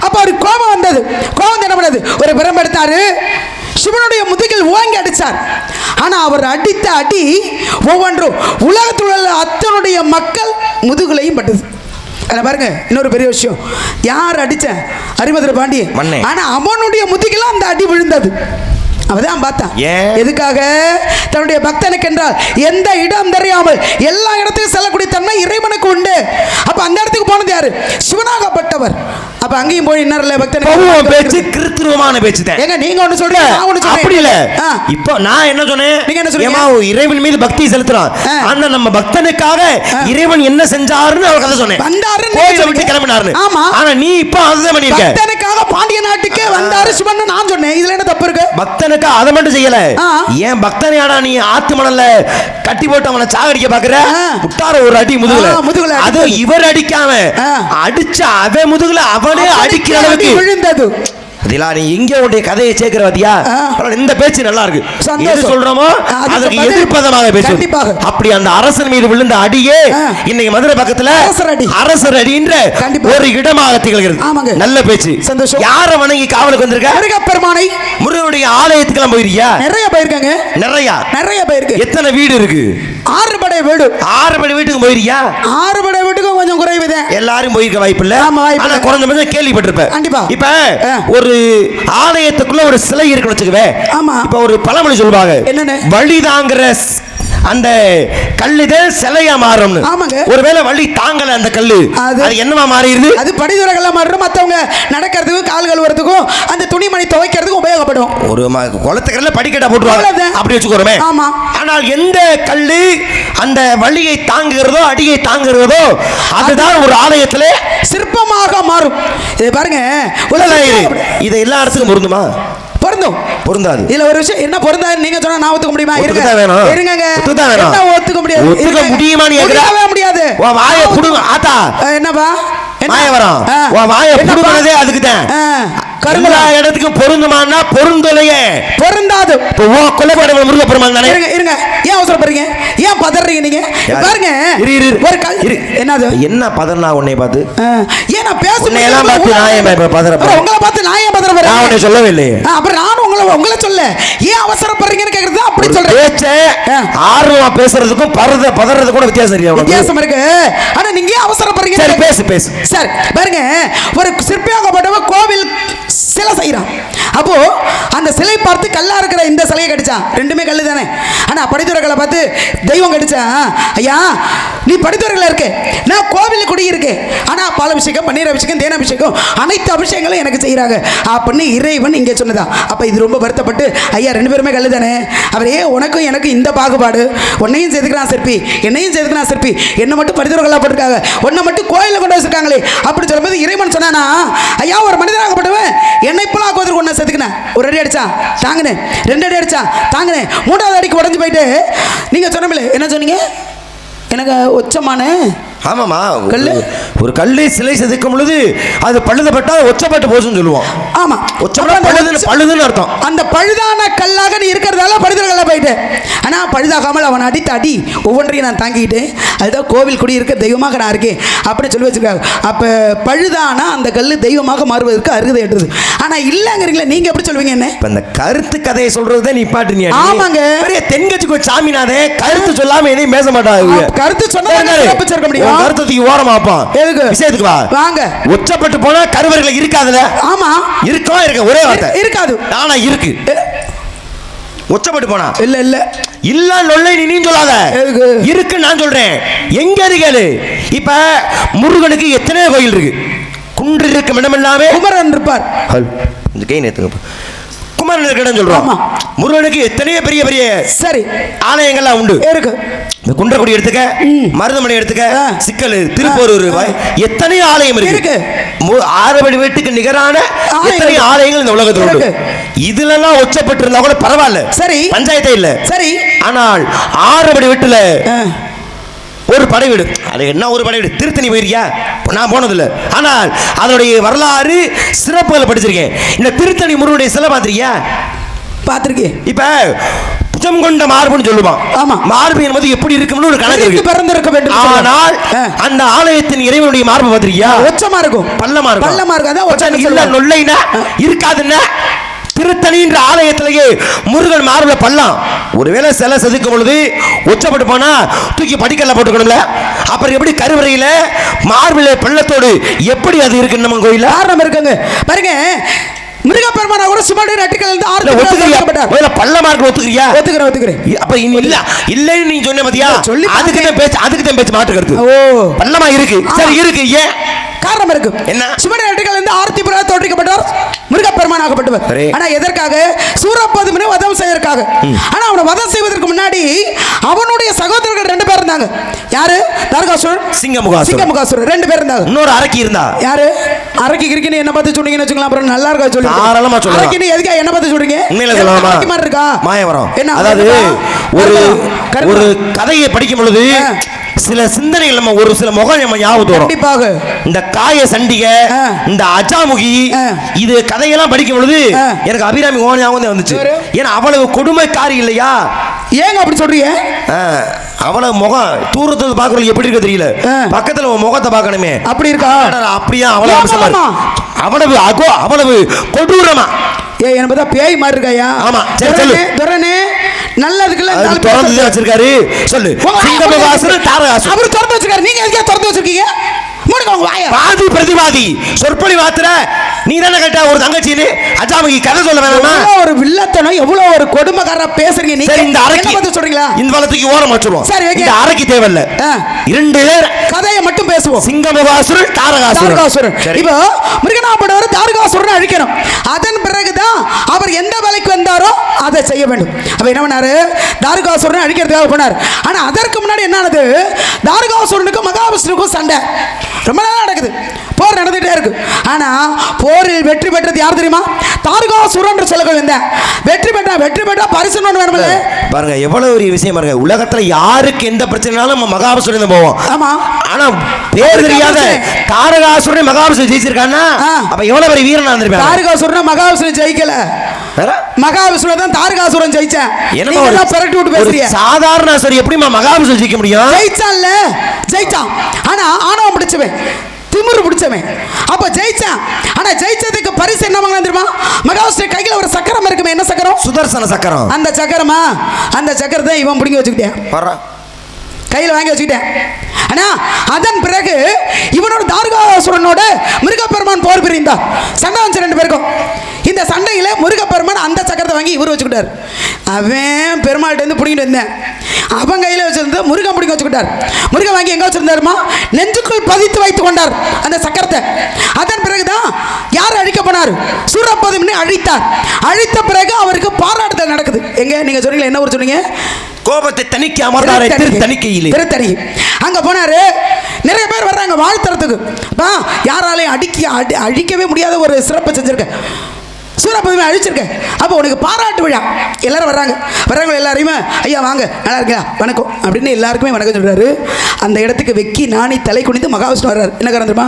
அப்ப அவருக்கு கோபம் வந்தது. கோபம் என்ன பண்ணது, ஒரு பிரம்பு எடுத்தாரு, சிவனுடைய முதுகில் ஓங்கி அடிச்சார். ஆனா அவர் அடித்த அடி ஒவ்வொன்றும் உலகத்தில் உள்ள அத்தனுடைய மக்கள் முதுகுலையும் பட்டது. பாருங்க, இன்னொரு பெரிய விஷயம், யார் அடிச்ச, அரிமதுரை பாண்டியன். ஆனா அவனுடைய முதுகில் அந்த அடி விழுந்தது. அவதான் பார்த்தான். எதுக்காக, தன்னுடைய பக்தனுக்கு என்றால் எந்த இடம் தெரியாமல் எல்லா இடத்துக்கும் செல்லக்கூடிய தன்மை இறைவனுக்கு உண்டு. அப்ப அந்த இடத்துக்கு போனது யாரு, சிவனாகப்பட்டவர். அப்ப அங்கேயும் போய் இன்னொரு பக்தன் பேச்சு கிருத்திரமான பேச்சு தான். ஏங்க நீங்க ஒண்ணு சொல்றீங்க, நான் ஒண்ணு சொல்றேன். அப்படி இல்ல, இப்போ நான் என்ன சொன்னேன், நீங்க என்ன சொல்றீங்க, இறைவன் மீது பக்தி செலுத்துறான், ஆனா நம்ம பக்தனுக்காக இறைவன் என்ன செஞ்சாருன்னு அவர் கதை சொன்னேன். வந்தாரு, கோயிலை விட்டு கிளம்பினாரு. ஆமா, ஆனா நீ இப்போ அதுதான் பண்ணிருக்க. பக்தனுக்காக பாண்டிய நாட்டுக்கே வந்தாரு சிவன் நான் சொன்னேன். இதுல என்ன தப்பு இருக்கு? பக்தனுக்கு அதை மட்டும் செய்யல, ஏன் பக்தனையாடா நீ ஆத்து மணல்ல கட்டி போட்டு அவனை சாகடிக்க பாக்குற, முட்டார ஒரு அடி முதுகுல. அது இவர் அடிக்காம அடிச்ச அவ முதுகுல அவனே அடிக்கிற அளவுக்கு விழுந்தது. அதெல்லாம் நீ எங்க உடைய கதையை சேர்க்கிற பாத்தியா, இந்த பேச்சு நல்லா இருக்கு. எது சொல்றோமோ அதுக்கு எதிர்ப்பதமாக பேசு. அப்படி அந்த அரசன் மீது விழுந்த அடியே இன்னைக்கு மதுரை பக்கத்துல அரசர் அடின்ற ஒரு இடமாக திகழ்கிறது. நல்ல பேச்சு, சந்தோஷம். யார வணங்கி காவலுக்கு வந்திருக்க? முருகப்பெருமானை, முருகனுடைய ஆலயத்துக்கு எல்லாம் போயிருக்கியா? நிறைய போயிருக்காங்க. நிறைய போயிருக்கு. எத்தனை வீடு இருக்கு? 6 படை வீடு. 6 படை வீட்டுக்கு போயிருக்கியா? 6 படை வீட்டுக்கு கொஞ்சம் குறைவுதான். எல்லாரும் போயிருக்க வாய்ப்பு இல்ல, ஆனா குறைஞ்ச கேள்விப்பட்டிருப்ப. கண்டிப்பா. இப்ப ஒரு ஆலயத்துக்குள்ள ஒரு சிலை இருக்குன்னு வச்சுக்கவே. ஆமா. இப்ப ஒரு பழமொழி சொல்லுவாங்க, என்னன்னு, வழிதாங்கிற அந்த கல்லுதான் சிலையா மாறும். ஒருவேளை வழி தாங்கல அந்த கல்லு, அது என்னவா மாறிடுது? அது படிதுரைகளா மாறும். மத்தவங்க நடக்கிறதுக்கும் கால் கழுவுறதுக்கும் அந்த துணிமணி துவைக்கிறதுக்கும் உபயோகப்படும். ஒரு குளத்துக்கல்ல படிக்கட்டா போட்டுருவாங்க அப்படி வச்சுக்கோமே. ஆமா. ஆனால் எந்த கல்லு அந்த வழியை தாங்குகிறதோ அடியை தாங்குகிறதோ அதுதான் ஒரு ஆலயத்துல சிற்பமாக மாறும். இதை பாருங்க, இதை எல்லா இடத்துக்கும் பொருந்துமா? பொருந்தும், பொருந்தாது. இதுல ஒரு விஷயம் என்ன பொருந்தாது நீங்க சொன்னா நான் ஒத்துக்க முடியுமா? இருங்க என்ன ஒத்துக்க முடியாது? ஒத்துக்க முடியுமா? நீ கேட்கவே முடியாது. வாயை புடுங்க ஆத்தா. என்னப்பா வாய வரோம், வாயை புடுங்கறதே அதுக்கு தான். கருமலா இடத்துக்கு பொருந்துமான்னா பொருந்தலையே, பொருந்தாது. இப்போ கொலைபாடு முருகப்பெருமான் தானே. இருங்க, ஏன் அவசரப்படுறீங்க, ஏன் பதறீங்க நீங்க? பாருங்க ஒரு கல் என்னது, என்ன பதறனா உன்னை பார்த்து? ஏன் நான் பேசுறேன் எல்லாம் பார்த்து நான் ஏன் பதறறேன்? உங்களை பார்த்து நான் ஏன் பதறறேன்? நான் உன்னை சொல்லவே இல்லையே. அப்புறம் நானும் உங்களை சொல்ல, ஏன் அவசரப்படுறீங்கன்னு கேக்குறது அப்படி சொல்றேன். பேச்சே ஆர்வமா பேசுறதுக்கும் பதறதுக்கும் கூட வித்தியாசம் இருக்கு. ஆனா நீங்க ஏன் அவசரப்படுறீங்க? சரி பேசு. சார் பாருங்க, ஒரு சிற்பியாகப்பட்டவன் கோவில் சிலை செய்யறான். அப்போ அந்த சிலை பார்த்து கல்லா இருக்கிற இந்த சிலையை கடிச்சான். ரெண்டுமே கல்லு தானே. ஆனா படித்துறைகளை பார்த்து தெய்வம் கடிச்சா, ஐயா நீ படித்துறைகள இருக்க, நான் கோவில் குடி இருக்கு, ஆனா பால் அபிஷேகம், பன்னீர் அபிஷேகம், தேன் அபிஷேகம் அனைத்து அபிஷேகங்களும் எனக்கு செய்யறாங்க அப்படின்னு இறைவன் இங்கே சொன்னதா. அப்ப இது ரொம்ப வருத்தப்பட்டு, ஐயா 2 பேருமே கல்லு தானே, அவரே உனக்கும் எனக்கு இந்த பாகுபாடு, உன்னையும் சேர்த்துக்கலாம் சிற்பி, என்னையும் சேர்த்துக்கலாம் சிற்பி, என்ன மட்டும் படித்துறைகளா போட்டிருக்காங்க, உன்னை மட்டும் கோயில கொண்டு வச்சிருக்காங்களே அப்படி சொல்லும்போது இறைவன் சொன்னானா, ஐயா ஒரு மனிதனாகப்பட்டவன் என்னை போல ஆக்குவதற்கு ஒன்று செதுக்கினேன். ஒரு அடி அடிச்சா தாங்கினேன், 2 அடி அடிச்சா தாங்கினேன், 3வது அடிக்கு உடஞ்சு போயிட்டு நீங்க சொன்னீங்களே, என்ன சொன்னீங்க, எனக்கு உச்சமான ஆமாமா கல்லு? ஒரு கல்லு சிலை செதுக்கும் பொழுது அது பழுதப்பட்டா ஒச்சப்பட்டு போச்சுன்னு சொல்லுவோம். ஆமா பழுதுன்னு அர்த்தம். அந்த பழுதான கல்லாக நீ இருக்கிறதால பழுதல்கள போயிட்டு. ஆனா பழுதாகாமல் அவன் அடித்த அடி ஒவ்வொன்றையும் நான் தாங்கிக்கிட்டு அதுதான் கோவில் குடி இருக்க தெய்வமாக நான் இருக்கேன் அப்படின்னு சொல்லி வச்சிருக்காங்க. அப்ப பழுதானா அந்த கல்லு தெய்வமாக மாறுவதற்கு அருகதை ஏற்றது. ஆனா இல்லங்கிறீங்களா, நீங்க எப்படி சொல்லுவீங்க என்ன? இப்ப இந்த கருத்து கதையை சொல்றதுதான் நீ பாட்டுனியா? ஆமாங்க. தென்கட்சிக்கு சாமினாதே கருத்து சொல்லாம எதையும் பேச மாட்டாங்க. கருத்து சொன்னா சிறப்பிச்சிருக்க முடியும். கருத்துக்கு ஓரமா வைப்பான். எதுக்கு? விஷயத்துக்கு வா. வாங்க. ஒச்சப்பட்டு போனா கருவறைகள் இருக்காதுல? ஆமா இருக்கா இருக்க ஒரே வார்த்தை இருக்காது. ஆனா இருக்கு. ஒச்சப்பட்டு போனா இல்ல இல்ல இல்ல நொல்லை நீ சொல்லாத. இருக்கு நான் சொல்றேன். எங்க இருக்கேளு? இப்ப முருகனுக்கு எத்தனை கோயில் இருக்கு? குன்று இருக்கும் இடமெல்லாமே குமரன் இருப்பார். இந்த கை நேத்துங்க குமரன் இருக்க இடம் சொல்றோம். முருகனுக்கு எத்தனையோ பெரிய பெரிய சரி ஆலயங்கள்லாம் உண்டு இருக்கு. இந்த குன்றக்குடி எடுத்துக்க, மருதமலை எடுத்துக்க, சிக்கல், திருப்போரூர், எத்தனையோ ஆலயம் இருக்கு. ஆறுபடி வீட்டுக்கு நிகரான எத்தனை ஆலயங்கள் இந்த உலகத்தில் உண்டு. இதுல எல்லாம் ஒச்சப்பட்டு இருந்தா கூட பரவாயில்ல, சரி பஞ்சாயத்தே இல்ல, சரி. ஆனால் ஆறுபடி வீட்டுல ஒரு படை வீடு, அது என்ன ஒரு படை வீடு? திருத்தணி போயிருக்கியா? நான் போனதில்லை. ஆனால் அதனுடைய வரலாறு சிறப்புகளை படிச்சிருக்கேன். இந்த திருத்தணி முருகனுடைய சிலை பார்த்திருக்கியா? பார்த்திருக்கேன். இப்ப புஜம் கொண்ட மார்புன்னு சொல்லுவான். ஆமா, மார்பு என்பது எப்படி இருக்கும்னு ஒரு கணக்கு இருக்கு. பிறந்திருக்க வேண்டும். ஆனால் அந்த ஆலயத்தின் இறைவனுடைய மார்பு பார்த்திருக்கியா? ஒச்சமா இருக்கும், பள்ளமா இருக்கும். பள்ளமா இருக்கும். அதான் ஒச்சம் இல்ல, நொல்லைனா இருக்காதுன்னா. திருத்தணின்ற ஆலயத்திலேயே முருகன் மார்புல பள்ளம். ஒருவேளை சிலை செதுக்கும் பொழுது ஒச்சப்பட்டு போனா தூக்கி படிக்கல போட்டுக்கணும்ல. அப்புறம் எப்படி கருவறையில மார்பில பள்ளத்தோடு எப்படி அது இருக்கு? நம்ம கோயில காரணம் இருக்குங்க பாருங்க. முருகப்பெருமானா கூட சுமார் நட்டுக்கள் இருந்து ஆறு ஒத்துக்கிறியா? பள்ளமா இருக்கு. ஒத்துக்கிறியா? ஒத்துக்கிறேன். அப்ப இல்ல இல்லன்னு நீ சொன்ன பாத்தியா? சொல்லி அதுக்கு தான் பேச்சு மாற்று கருத்து. ஓ, பள்ளமா இருக்கு. சரி இருக்கு. ஏன் காரணம் இருக்கு. என்ன? சுமண நட்டுக்கள் இருந்து ஆர்த்தி புறா தோற்றிக்கப்பட்டார் முருகப்பெருமான் ஆகப்பட்டவர். ஆனா எதற்காக? சூரபதுமனை வதம் செய்வதற்காக. ஆனா அவனை வதம் செய்வதற்கு முன்னாடி அவனுடைய சகோதரர்கள் 2 பேர் இருந்தாங்க. யாரு? தாரகாசுரன், சிங்கமுகாசுரன் 2 பேர் இருந்தாங்க. இன்னொரு அரக்கி இருந்தா. யாரு? அரக்கி கிரிக்கின்னு என்ன பார்த்து சொன்னீங்கன்னு வச்சுக்கலாம். அப்புறம் நல்லா இருக்கா சொல்லி தாராளமா சொல்லுங்க. அரக்கின்னு எதுக்கு என்ன பார்த்து சொல்றீங்க? உண்மையில சொல்லலாமா? அரக்கி மாதிரி இருக்கா? மாயவரம். என்ன அதாவது ஒரு கதையை படிக்கும் பொழுது சில சிந்தனைகள் நம்ம ஒரு சில முகம் நம்ம ஞாபகம் வரும். கண்டிப்பாக இந்த காய சண்டிகை, இந்த அஜாமுகி, இது கதையெல்லாம் படிக்கும் பொழுது எனக்கு அபிராமி ஞாபகம் வந்துச்சு. ஏன்னா அவ்வளவு கொடுமைக்காரி இல்லையா? ஏங்க அப்படி சொல்றீங்க? அவ்வளவு முகம் தூரத்துல பாக்குறது எப்படி இருக்கு தெரியல, பக்கத்துல உன் முகத்தை பார்க்கணுமே. அப்படி இருக்கா? அப்படியா? அவ்வளவு அவ்வளவு கொடூரமா என்பதா பேய் மாதிரி இருக்காயா? ஆமா, சரி சொல்லு. துரனே நல்லதுக்குள்ள திறந்து வச்சிருக்காரு. சொல்லு. சிங்கமுகாசுரன் தாரகாசுரன் அவர் திறந்து வச்சிருக்காரு. நீங்க எதுக்கு திறந்து வச்சிருக்கீங்க? வாதி பிரதிவாதி சொற்பொழி மாத்திர நீ தானே கேட்ட ஒரு தங்கச்சின்னு அஜாமுகி கதை சொல்ல வேணாமா? ஒரு வில்லத்தனம், எவ்வளவு ஒரு கொடுமைக்காரரா பேசுறீங்க நீங்க. இந்த அரக்கி பத்தி சொல்றீங்களா? இந்த வலத்துக்கு ஓரம் வச்சிருவோம். சரி, இந்த அரக்கி தேவையில்ல. 2 பேர் கதையை மட்டும் பேசுவோம். சிங்கமுகாசுரன், தாரகாசுரன். இப்போ முருகனாபடவர் தாரகாசுரனை அழிக்கணும். அதன் பிறகுதான் அவர் எந்த வேலைக்கு வந்தாரோ அதை செய்ய வேண்டும். அப்ப என்ன பண்ணாரு? தாரகாசுரனை அழிக்கிறதுக்காக போனார். ஆனா அதற்கு முன்னாடி என்ன ஆனது? தாரகாசுரனுக்கும் மகாவிஷ்ணுக்கும் சண்டை ரொம்ப நாளா நடக்குது. போர் நடந்துட்டே இருக்கு. ஆனா போரில் வெற்றி பெற்றது யார் தெரியுமா? தாரகாசுரன் சொல்லகள் வந்த வெற்றி பெற்றா பரிசு ஒன்று வேணும்ல. பாருங்க எவ்வளவு ஒரு விஷயம் பாருங்க. உலகத்துல யாருக்கு எந்த பிரச்சனைனாலும் நம்ம மகாவிஷ்ணுன் போவோம். ஆமா, ஆனா பேர் தெரியாத தாரகாசுரன் மகாவிஷ்ணு ஜெயிச்சிருக்கானா? அப்ப எவ்வளவு பெரிய வீரனா இருந்திருப்பாங்க. தாரகாசுரன் மகாவிஷ்ணு ஜெயிக்கல, மகாவிஷ்ணு தான் தாரகாசுரன் ஜெயிச்சான். என்ன பெரட்டி விட்டு பேசுறீங்க? சாதாரண சரி எப்படி மகாவிஷ்ணு ஜெயிக்க முடியும்? ஜெயிச்சான். ஆனா ஆணவம் பிடிச்சவன், திமிரு பிடிச்சவன். அப்ப ஜெயிச்சான். ஆனா ஜெயிச்சதுக்கு பரிசு என்ன வாங்கலாம் தெரியுமா? மகாவிஷ்ணு கையில ஒரு சக்கரம் இருக்குமே. என்ன சக்கரம்? சுதர்சன சக்கரம். அந்த சக்கரமா? அந்த சக்கரத்தை இவன் பிடிங்கி வச்சுக்கிட்டேன், கையில் வாங்கி வச்சுக்கிட்டேன். ஆனா அதன் பிறகு இவனோட தாரகாசுரனோட முருகப்பெருமான் போர் புரிந்தார். சண்டை வந்து 2 பேருக்கும். இந்த சண்டையில முருகப்பெருமான் அந்த சக்கரத்தை வாங்கி இவர் வச்சுக்கிட்டார். அவன் பெருமாள்கிட்ட இருந்து பிடிங்கிட்டு வந்தேன். அவன் கையில வச்சிருந்த முருகன் பிடிக்க வச்சுக்கிட்டார். முருகன் வாங்கி எங்க வச்சிருந்தாருமா? நெஞ்சுக்குள் பதித்து வைத்துக் கொண்டார் அந்த சக்கரத்தை. அதன் பிறகுதான் யார் அழிக்க போனார்? சூரபதுமனை அழித்தார். அழித்த பிறகு அவருக்கு பாராட்டுதல் நடக்குது. எங்க நீங்க சொன்னீங்களா? என்ன ஊர் சொன்னீங்க? கோபத்தை தணிக்க அமர்ந்தாரே திருத்தணிக்கையிலே. திருத்தணி அங்க போனாரு. நிறைய பேர் வர்றாங்க வாழ்த்துறதுக்கு. யாராலையும் அழிக்கவே முடியாத ஒரு சிறப்பு செஞ்சிருக்க. சூரபதுமை அழிச்சிருக்கேன். அப்போ உனக்கு பாராட்டு விழா, எல்லாரும் வர்றாங்க. எல்லாரையுமே ஐயா வாங்க, நல்லா இருக்கா, வணக்கம் அப்படின்னு எல்லாருக்குமே வணக்கம் சொல்கிறாரு. அந்த இடத்துக்கு வெக்கி நாணி தலை குனிந்து மகாவிஷ்ணு வர்றாரு. என்ன காரணம் தெரியுமா?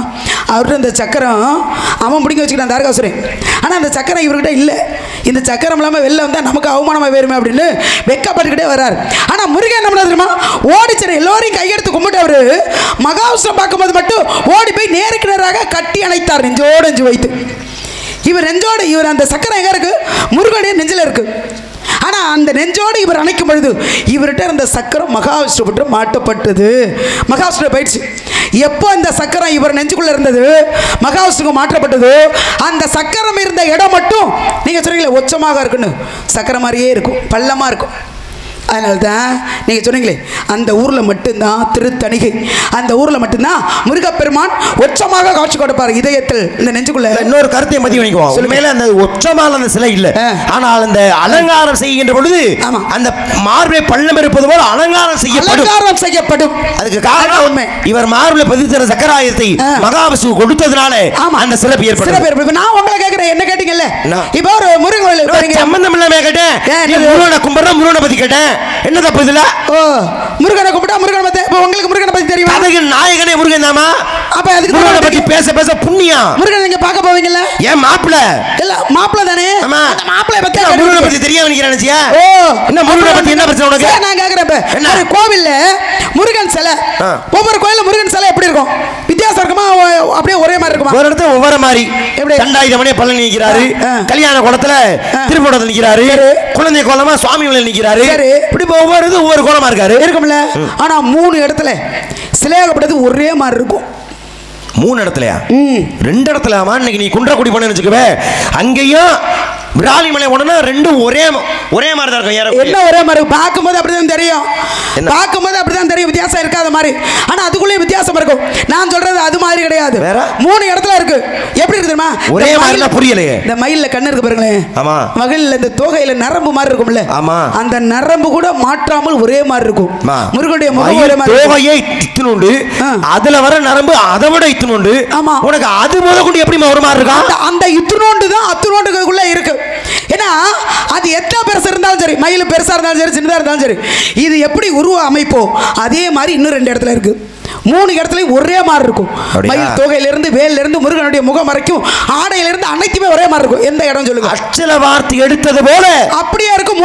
அவர்கிட்ட இந்த சக்கரம் அவன் பிடிக்க வச்சுக்கிட்டான் தாரகாசுரன். ஆனால் அந்த சக்கரம் இவர்கிட்ட இல்லை. இந்த சக்கரம் இல்லாமல் வெளில வந்தால் நமக்கு அவமானமாக வேறுமே அப்படின்னு வெக்கப்பட்டுக்கிட்டே வர்றாரு. ஆனால் முருகன் என்ன பண்ண தெரியுமா? ஓடிச்சனை எல்லோரையும் கையெடுத்து கும்பிட்டு அவர் மகாவிஷ்ணு பார்க்கும்போது மட்டும் ஓடி போய் நேருக்கு நேராக கட்டி அணைத்தார், நெஞ்சோடு நெஞ்சு வைத்து. இவர் நெஞ்சோடு, இவர் அந்த சக்கரம் எங்கே இருக்கு? முருகனுடைய நெஞ்சில் இருக்கு. ஆனால் அந்த நெஞ்சோடு இவர் அணைக்கும் பொழுது இவர்கிட்ட இருந்த சக்கரம் மகாவிஷ்ணு பட்டு மாட்டப்பட்டது. மகாவிஷ்ணு போயிடுச்சு. எப்போ அந்த சக்கரம் இவர் நெஞ்சுக்குள்ள இருந்தது மகாவிஷ்ணுக்கு மாற்றப்பட்டது, அந்த சக்கரம் இருந்த இடம் மட்டும் நீங்கள் சொன்னீங்களே உச்சமாக இருக்குன்னு, சக்கரம் மாதிரியே இருக்கும், பள்ளமாக இருக்கும். அதனால தான் நீங்கள் சொன்னீங்களே அந்த ஊரில் மட்டும்தான் திருத்தணிகை, அந்த ஊரில் மட்டும்தான் முருகப்பெருமான் ஒற்றமாக காட்சி கொடுப்பார் இதயத்தில், இந்த நெஞ்சுக்குள்ள. இன்னொரு கருத்தை மதிய வைக்குவோம். மேலே அந்த ஒற்றமால அந்த சிலை இல்லை, ஆனால் அந்த அலங்காரம் செய்கின்ற பொழுது அந்த மார்பை பள்ளம் இருப்பது போல அலங்காரம் செய்யப்படும். அதுக்கு காரணம் உண்மை, இவர் மார்பில் பதித்த சக்கராயத்தை மகாவிஷ்ணு கொடுத்ததுனால அந்த சிறப்பு ஏற்படும். நான் உங்களை கேட்கிறேன், என்ன கேட்டீங்கல்ல? இப்போ ஒரு முருகன் சம்பந்தம் இல்லாம கேட்டேன், முருகனை கும்பிட்ற முருகனை பத்தி கேட்டேன், என்ன தப்பு இதுல? ஓ, முருகனை கூப்பிட்டா முருகனை பத்தி, அப்ப உங்களுக்கு முருகனை பத்தி தெரியுமா? அதுக்கு நாயகனே முருகன் தாமா. அப்ப அதுக்கு முருகனை பத்தி பேச புண்ணியம். முருகன் நீங்க பார்க்க போவீங்கல்ல? ஏன் மாப்பிள இல்ல மாப்பிள தானே? ஆமா, அந்த மாப்பிளை பத்தி முருகனை பத்தி தெரியாம நினைச்சியா? ஓ, என்ன முருகனை பத்தி என்ன பிரச்சனை உனக்கு? நான் கேக்குறேன். ஒரு கோவில்ல முருகன் சிலை, ஒவ்வொரு கோயில்ல முருகன் சிலை எப்படி இருக்கும்? வித்தியாசம் இருக்குமா, அப்படியே ஒரே மாதிரி இருக்குமா? ஒரு இடத்துல ஒவ்வொரு மாதிரி. எப்படி தண்டாயுதமனே பழனி நிக்கிறாரு, கல்யாண குளத்துல திருப்பூடத்துல நிக்கிறாரு, குழந்தை கோலமா சுவாமி நிக்கிறாரு, இப்படி ஒவ்வொரு கோலமா இருக்காரு இருக்கும்ல. ஆனா 3 இடத்துல சிலையாகப்பட்டது ஒரே மாதிரி இருக்கும். 3 இடத்துலயா? 2 இடத்துலமா? இன்னைக்கு நீ குன்றக்குடி போனேன்னு வச்சுக்கவே, அங்கேயும் விராலிமலை ஒண்ணுனா ரெண்டும் ஒரே மாதிரி தான் இருக்கும். என்ன ஒரே மாதிரி? பார்க்கும்போது அப்படிதான் தெரியும், பார்க்கும்போது அப்படிதான் தெரியும், வித்தியாசம் இருக்காத மாதிரி. ஆனா அதுக்குள்ளே வித்தியாசம் இருக்கும். நான் சொல்றது அது மாதிரி கிடையாது, 3 இடத்துல இருக்கு. எப்படி இருக்கு தெரியுமா? ஒரே மாதிரி புரியலையே. இந்த மயில்ல கண்ணு இருக்கு பாருங்களேன். ஆமா, மகிழ்ல இந்த தோகையில நரம்பு மாதிரி இருக்கும்ல. ஆமா, அந்த நரம்பு கூட மாற்றாமல் ஒரே மாதிரி இருக்கும். முருகனுடைய முகம் ஒரே மாதிரி. தோகையை இத்துணுண்டு, அதுல வர நரம்பு அதை விட இத்துணுண்டு. ஆமா, உனக்கு அது முதற்கொண்டு எப்படி ஒரு மாதிரி இருக்கும்? அந்த இத்துணோண்டு தான் அத்துணோண்டுக்குள்ள இருக்கு. ஏன்னா அது எத்தனை பெருசா இருந்தாலும் சரி, மயில் பெருசா இருந்தாலும் சரி, சின்னதா இருந்தாலும் சரி, இது எப்படி உருவ அமைப்போ அதே மாதிரி இன்னும் 2 இடத்துல இருக்கு. 3 இடத்துலயும் ஒரே மாதிரி இருக்கும். மயில் தோகையிலிருந்து வேலிலிருந்து முருகனுடைய முகம் வரைக்கும் ஆடையிலிருந்து அனைத்துமே ஒரே மாதிரி இருக்கும். எந்த இடம் சொல்லுங்க? அச்சல வார்த்தை எடுத்தது போல அப்படியே இருக்கும்.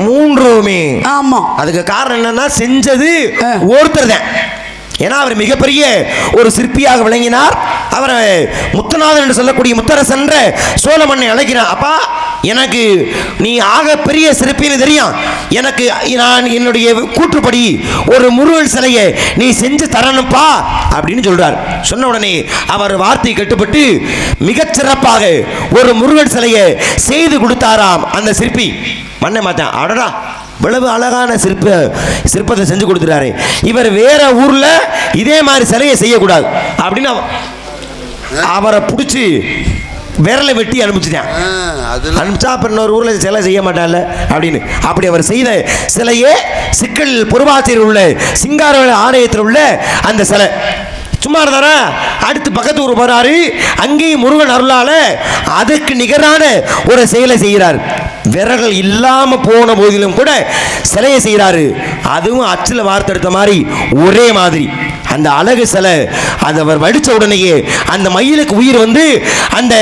மூன்றுமே. ஆமா, அதுக்கு காரணம் என்னன்னா செஞ்சது ஒருத்தர் தான். ஏன்னா அவர் மிகப்பெரிய ஒரு சிற்பியாக விளங்கினார். அவரை முத்துநாதன் என்று சொல்லக்கூடிய முத்தரசன் என்ற சோழ மண்ணை அழைக்கிறார். அப்பா, எனக்கு நீ ஆக பெரிய சிற்பின்னு தெரியும், எனக்கு நான் என்னுடைய கூற்றுப்படி ஒரு முருகன் சிலையை நீ செஞ்சு தரணும்ப்பா அப்படின்னு சொல்றார். சொன்ன உடனே அவர் வார்த்தை கட்டுப்பட்டு மிகச்சிறப்பாக ஒரு முருகன் சிலையை செய்து கொடுத்தாராம் அந்த சிற்பி. மண்ணை மாத்தான், அடடா இவ்வளவு அழகான சிற்பத்தை செஞ்சு கொடுத்துட்டாரு, இவர் வேற ஊர்ல இதே மாதிரி சிலையை செய்யக்கூடாது அப்படின்னு அவரை பிடிச்சி விரலை வெட்டி அனுப்பிச்சுட்டேன். அனுப்பிச்சா அப்புறம் இன்னொரு ஊரில் சிலை செய்ய மாட்டான்ல அப்படின்னு. அப்படி அவர் செய்த சிலையே சிக்கல் பொறுவாச்சேரியில் உள்ள சிங்காரவேல ஆலயத்தில் உள்ள அந்த சிலை சும்மா இருந்தாரா? அடுத்து பக்கத்து ஊர் போறாரு, அங்கேயும் முருகன் அருளால அதுக்கு நிகரான ஒரு செயலை செய்கிறார். விரல்கள் இல்லாம போன போதிலும் கூட சிலையை செய்கிறாரு. அதுவும் அச்சில் வார்த்தெடுத்த மாதிரி ஒரே மாதிரி அந்த அழகு சிலை. அது அவர் வடிச்ச உடனேயே அந்த மயிலுக்கு உயிர் வந்து அந்த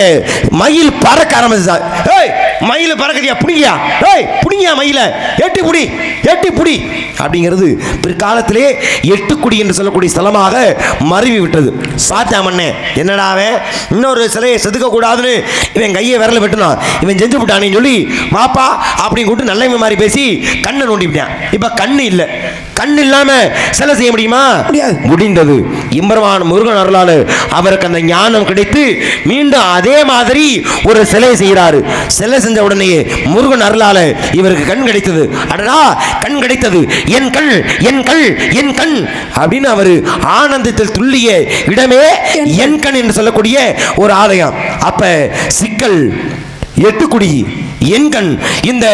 மயில் பறக்க ஆரம்பிச்சார். ஏய் மயில் பறக்கறியா, புடிங்கியா, ஏய் புடிங்கியா மயில, எட்டி புடி எட்டி புடி அப்படிங்கிறது பிற்காலத்திலே எட்டுக்குடி என்று சொல்லக்கூடிய ஸ்தலமாக மருவி விட்டது. சாத்தாமண்ணே என்னடாவே இன்னொரு சிலையை செதுக்க கூடாதுன்னு இவன் கையை விரல வெட்டினான், இவன் செஞ்சு விட்டானு சொல்லி வாப்பா அப்படின்னு கூப்பிட்டு நல்ல மாதிரி பேசி கண்ணை நோண்டி விட்டான். இப்ப கண்ணு இல்லை, கண் இல்லாம சிலை செய்ய முடியுமா? முடிந்தது. இம்பெருமான் முருகன் அருளால் அவருக்கு அந்த ஞானம் கிடைத்து மீண்டும் அதே மாதிரி ஒரு சிலை செய்கிறாரு. சிலை செஞ்ச உடனே முருகன் அருளால இவருக்கு கண் கிடைத்தது. அடடா கண் கிடைத்தது, என் கண் என் கண் என் கண் அப்படின்னு அவர் ஆனந்தத்தில் துள்ளிய இடமே என் கண் என்று சொல்லக்கூடிய ஒரு ஆலயம். அப்ப சிக்கல், எட்டுக்குடி, எண்கண், இந்த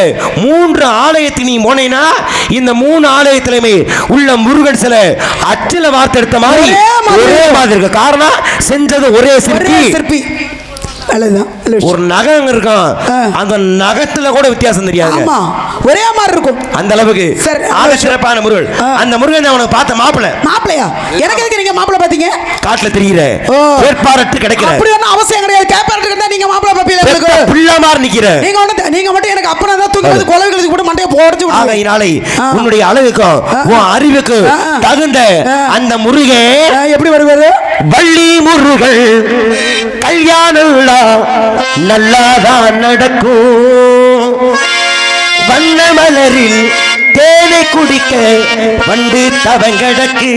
3 ஆலயத்தில் நீ போனேனா இந்த 3 ஆலயத்திலுமே உள்ள முருகன் சிலை அச்சில வார்த்தெடுத்த மாதிரி ஒரே மாதிரி இருக்கு. காரணம் செஞ்சது ஒரே சிற்பி. நல்லதுதான், நல்ல விஷயம். ஒரு நகம் இருக்கும் ஆ. அந்த நகத்துல கூட வித்தியாசம் தெரியாது. ஆமா, ஒரே மாதிரி இருக்கும். அந்த அளவுக்கு சரி, ஆக சிறப்பான முருகன். ஆ. அந்த முருகன் அவனை பார்த்த மாப்பிள மாப்பிளையா? எனக்கு எதுக்கு நீங்க மாப்பிளை பாத்தீங்க? காட்டுல தெரியுற ஓ. வேட்பாளர்ட்டு கிடைக்கிற அப்படி ஒன்றும் அவசியம் கிடையாது. கேப்பாட்டு இருந்தா நீங்க மாப்பிளை பாப்பீங்க. புள்ள மாதிரி நிக்கிற. நீங்க மட்டும் எனக்கு அப்பனா தான் தூக்கி வந்து கொலைகளுக்கு கூட மண்டையை போடுச்சு விடுங்க. ஆகையினாலே ஆ. உன்னுடைய அழகுக்கும் உன் அறிவுக்கு ஆ. தகுந்த ஆ. அந்த முருகன் எப்படி வருவாரு? வள்ளி முருகன் கல்யாணம் நல்லாதான் நடக்கும். வண்ண மலரில் தேனை குடிக்க வந்து தவங்கடக்கு.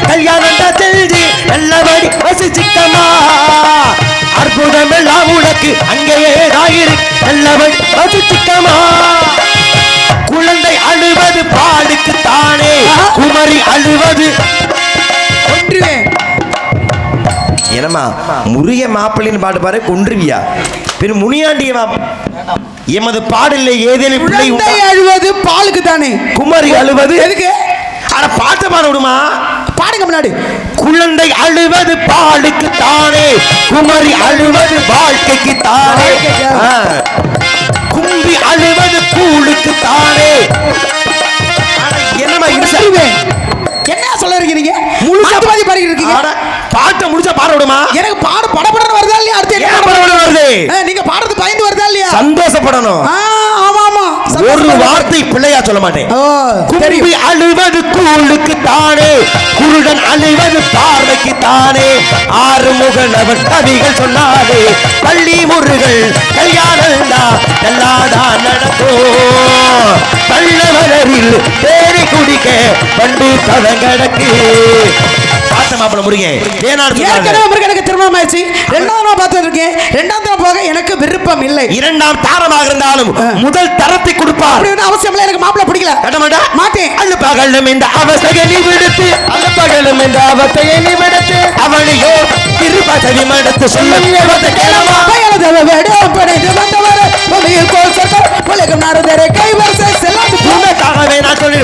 கல்யாணம் செஞ்சு நல்லபடி வசிச்சிக்கமா. அற்புதம் எல்லாம் உனக்கு அங்கேயே ஆயிரு. நல்லபடி வசிச்சிக்கமா. குழந்தை அழுவது பாலுக்கு தானே, குமரி அழுவது கொன்றுவேன். என்னம்மா முருக மாப்பிள்ளைன்னு பாட்டு பாரு, கொன்றுவியா? பின் முனியாண்டிய எமது பாடல ஏதேனும் பிள்ளை குழந்தை அழுவது பாலுக்கு தானே, குமரி அழுவது எதுக்கு? அட பாட்ட பாட விடுமா? பாடுங்க முன்னாடி. குழந்தை அழுவது பாலுக்கு தானே, குமரி அழுவது வாழ்க்கைக்கு தானே, கும்பி அழுவது கூழுக்கு தானே. என்னமா சரிவேன். என்ன சொல்ல இருக்கீங்க? முழுசா பாதி பாடிட்டு இருக்கீங்க. பாட்டை முடிச்சா பாட விடுமா? எனக்கு பாட படபடன்னு வருதா இல்லையா? அடுத்து என்ன படபடன்னு வருது? நீங்க பாடுறது பயந்து வருதா இல்லையா? சந்தோஷப்படணும். ஆமா ஆமா. ஒரு வார்த்தை பிள்ளையா சொல்ல மாட்டேன். கும்பி அழுவது கூழுக்கு தானே, குருடன் அழுவது பார்வைக்கு தானே. ஆறுமுகன் அவன் கவிகள் சொன்னாரே, பள்ளி முருகள் கல்யாணம் நல்லாதான் நடக்கும். பள்ளவரில் தேடி குடிக்க பண்டு தவங்கடக்கு. பார்த்த மாப்பிள முருகன் ஏற்கனவே முருகனுக்கு திருமணம் ஆயிடுச்சு. ரெண்டாவது நான் பார்த்து இருக்கேன். ரெண்டாம் தரம் போக எனக்கு விருப்பம் இல்லை. இரண்டாம் தாரமாக இருந்தாலும் முதல் தரத்தை கொடுப்பார். அப்படி ஒன்றும் அவசியம் இல்லை. எனக்கு மாப்பிளை பிடிக்கல. கட்டமாட்டா மாட்டேன். அல்ல பகலும் இந்த அவசையை நீ விடுத்து, அல்ல பகலும் இந்த அவசையை நீ விடுத்து, அவனையோ திருப்பதி மடத்து சொல்லும் கேளமா. உலகம் நாடுதரை கைவரிசை செல்லாது உனக்காக வேணா சொல்லி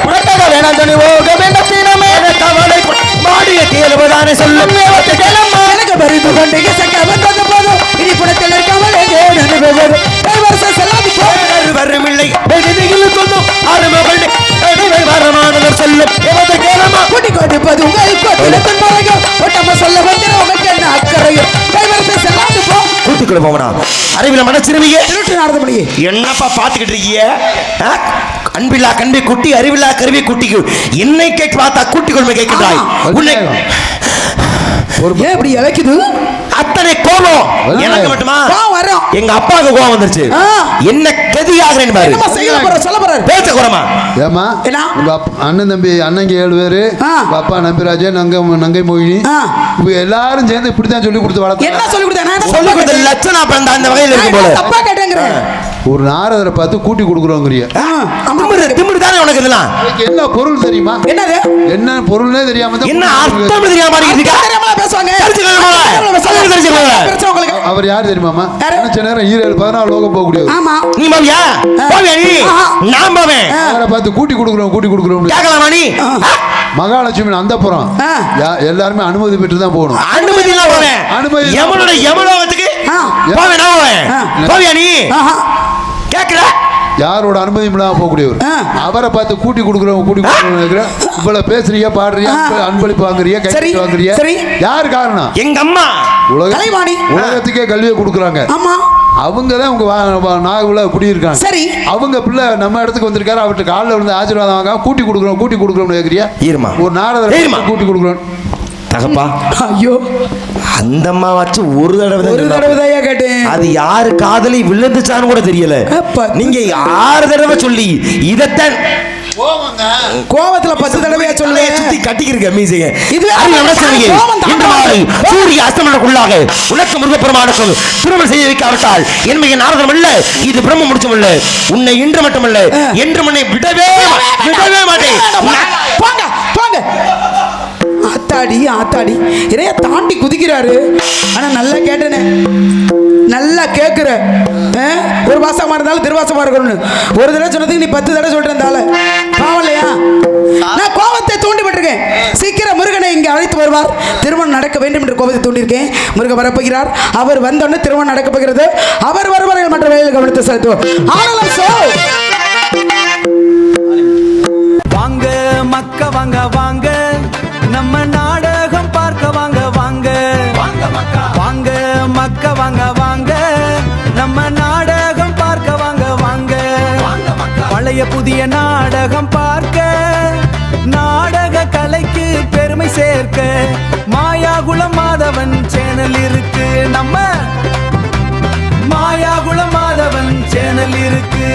உனக்காக வேணா சொல்லி ஓக வேண்டாம் சீனமே. தவளை மாடிய கேளுவதானே சொல்லும் கேளம்மா. எனக்கு பரிந்து கொண்டு சக்க வந்தது போதும் இனி புறத்தில் இருக்காமல் எங்கே நடுவது கைவரிசை செல்லாது வருமில்லை சொல்லும் ஆறுமகள் வரமானவர் சொல்லும் கேளம்மா. கூட்டி கொடுப்பது உங்கள் கோட்டிலத்தின் மறையும் ஒட்டம சொல்ல வந்து உனக்கு என்ன அக்கறையும் கைவரிசை செல்லாது போ. கூட்டிக்குள்ள போவனா அறிவில மனச்சிறுமியே திருட்டு நடந்த முடியே. என்னப்பா பாத்துக்கிட்டு இருக்கீங்க? அன்பில்லா கண்பை குட்டி, அறிவில்லா கருவி குட்டிக்கு என்னை கேட்டு பார்த்தா கூட்டி கொள்மை கேட்கின்றாய். உன்னை ஏன் இப்படி இழைக்குது? அத்தனை கோபம் எனக்கு மட்டுமா? வரும். எங்க அப்பாவுக்கு கோபம் வந்துருச்சு. என்ன கதியாகிறேன் பாரு. என்னமா செய்யல போற சொல்ல போறாரு. பேச்ச குறமா ஏமா என்ன? உங்க அண்ணன் தம்பி அண்ணங்க 7 பேரு, உங்க அப்பா நம்பிராஜன், நங்கை மொழினி, இவங்க எல்லாரும் சேர்ந்து இப்படித்தான் சொல்லி கொடுத்து வளர்த்து. என்ன சொல்லி கொடுத்தா? நான் சொல்லி கொடுத்த லட்சணம் அப்ப அந்த வகையில் இருக்கும் போல. தப்பா கேட்டேங்கறேன். ஒரு நாரதரை பார்த்து கூட்டி கொடுக்குறோங்கறிய. திமிரு தானே உனக்கு இதெல்லாம்? என்ன பொருள் தெரியுமா? என்னது? என்ன பொருள்னே தெரியாம என்ன அர்த்தம் தெரியாம இருக்கீங்க? தெரியாம பேசுவாங்க. அவர் யார் தெரியுமாமா? நினைச்ச நேரம் 14 லோகம் போக கூடியது. ஆமா. நீ மாவியா? போவியா நீ? நான் போவேன். அவரை பார்த்து கூட்டி கொடுக்குறோம் கேட்கலாமா நீ? மகாலட்சுமி அந்தப்புறம் எல்லாருமே அனுமதி பெற்று தான் போகணும். அனுமதி எல்லாம் போவேன். அனுமதி எவனோட எவனோகத்துக்கு போவேன். நான் போவேன். போவியா நீ? கேட்கல யாரோட அனுமதி இல்லாம போகக்கூடியவர். அவரை பார்த்து கூட்டி கொடுக்குறோம் இவ்வளவு பேசுறீங்க, பாடுறீங்க, அன்பளிப்பு வாங்குறீங்க, கை வாங்குறீங்க. யார் காரணம்? எங்க அம்மா. உலகத்துக்கே கல்வியை கொடுக்குறாங்க. அவங்க தான் உங்க நாகவுல குடியிருக்காங்க. சரி, அவங்க பிள்ளை நம்ம இடத்துக்கு வந்திருக்காரு. அவர்கிட்ட காலில் விழுந்து ஆசீர்வாதம் வாங்க. கூட்டி கொடுக்குறோம் கேட்குறியா? ஒரு நாரதரை கூட்டி கொடுக்குறோம். தகப்பா, ஐயோ அந்த அம்மா வச்சு ஒரு தடவை தான் கேட்டேன். அது யாரு காதலி விழுந்துச்சான்னு கூட தெரியல. நீங்க 6 தடவை சொல்லி இதத்தான் கோவத்துல 10 தடவையா சொல்லுவேன். சுத்தி கட்டிக்கிருக்க மீசைய இதுவே கோவம் தான். இன்று மாலை சூரிய அஸ்தமனக்குள்ளாக உனக்கு முருகப்பெருமானுக்கும் திருமணம் செய்ய வைக்காவிட்டால் என்னைய நாரதம் இல்ல, இது பிரம்ம முடிச்சம் இல்ல. உன்னை இன்று மட்டுமல்ல என்று உன்னை விடவே மாட்டேன். போங்க போங்க. ஆத்தாடி ஆத்தாடி இறைய தாண்டி குதிக்கிறாரு. ஆனா நல்லா கேட்டனே, நல்லா கேட்குற. ஒரு வாசமா இருந்தாலும் திருவாசமா இருக்கணும்னு ஒரு தடவை சொன்னதுக்கு நீ 10 தடவை சொல்லிட்டு இருந்தால பாவம் இல்லையா? நான் கோபத்தை தூண்டிவிட்டிருக்கேன். சீக்கிரம் முருகனை இங்கே அழைத்து வருவார். திருமணம் நடக்க வேண்டும் என்று கோபத்தை தூண்டியிருக்கேன். முருகன் வரப்போகிறார். அவர் வந்தோடனே திருமணம் நடக்க போகிறது. அவர் வருவார்கள், மற்ற வேலையில் கவனத்தை செலுத்துவோம். ஆனலம் சோ வாங்க மக்க வாங்க வாங்க, நம்ம நாடகம் பார்க்க வாங்க வாங்க. வாங்க மக்க வாங்க வாங்க, நம்ம நாடகம் பார்க்க வாங்க வாங்க. பழைய புதிய நாடகம் பார்க்க, நாடக கலைக்கு பெருமை சேர்க்க மாயாகுளம் மாதவன் சேனல் இருக்கு. நம்ம மாயாகுளம் மாதவன் சேனல் இருக்கு.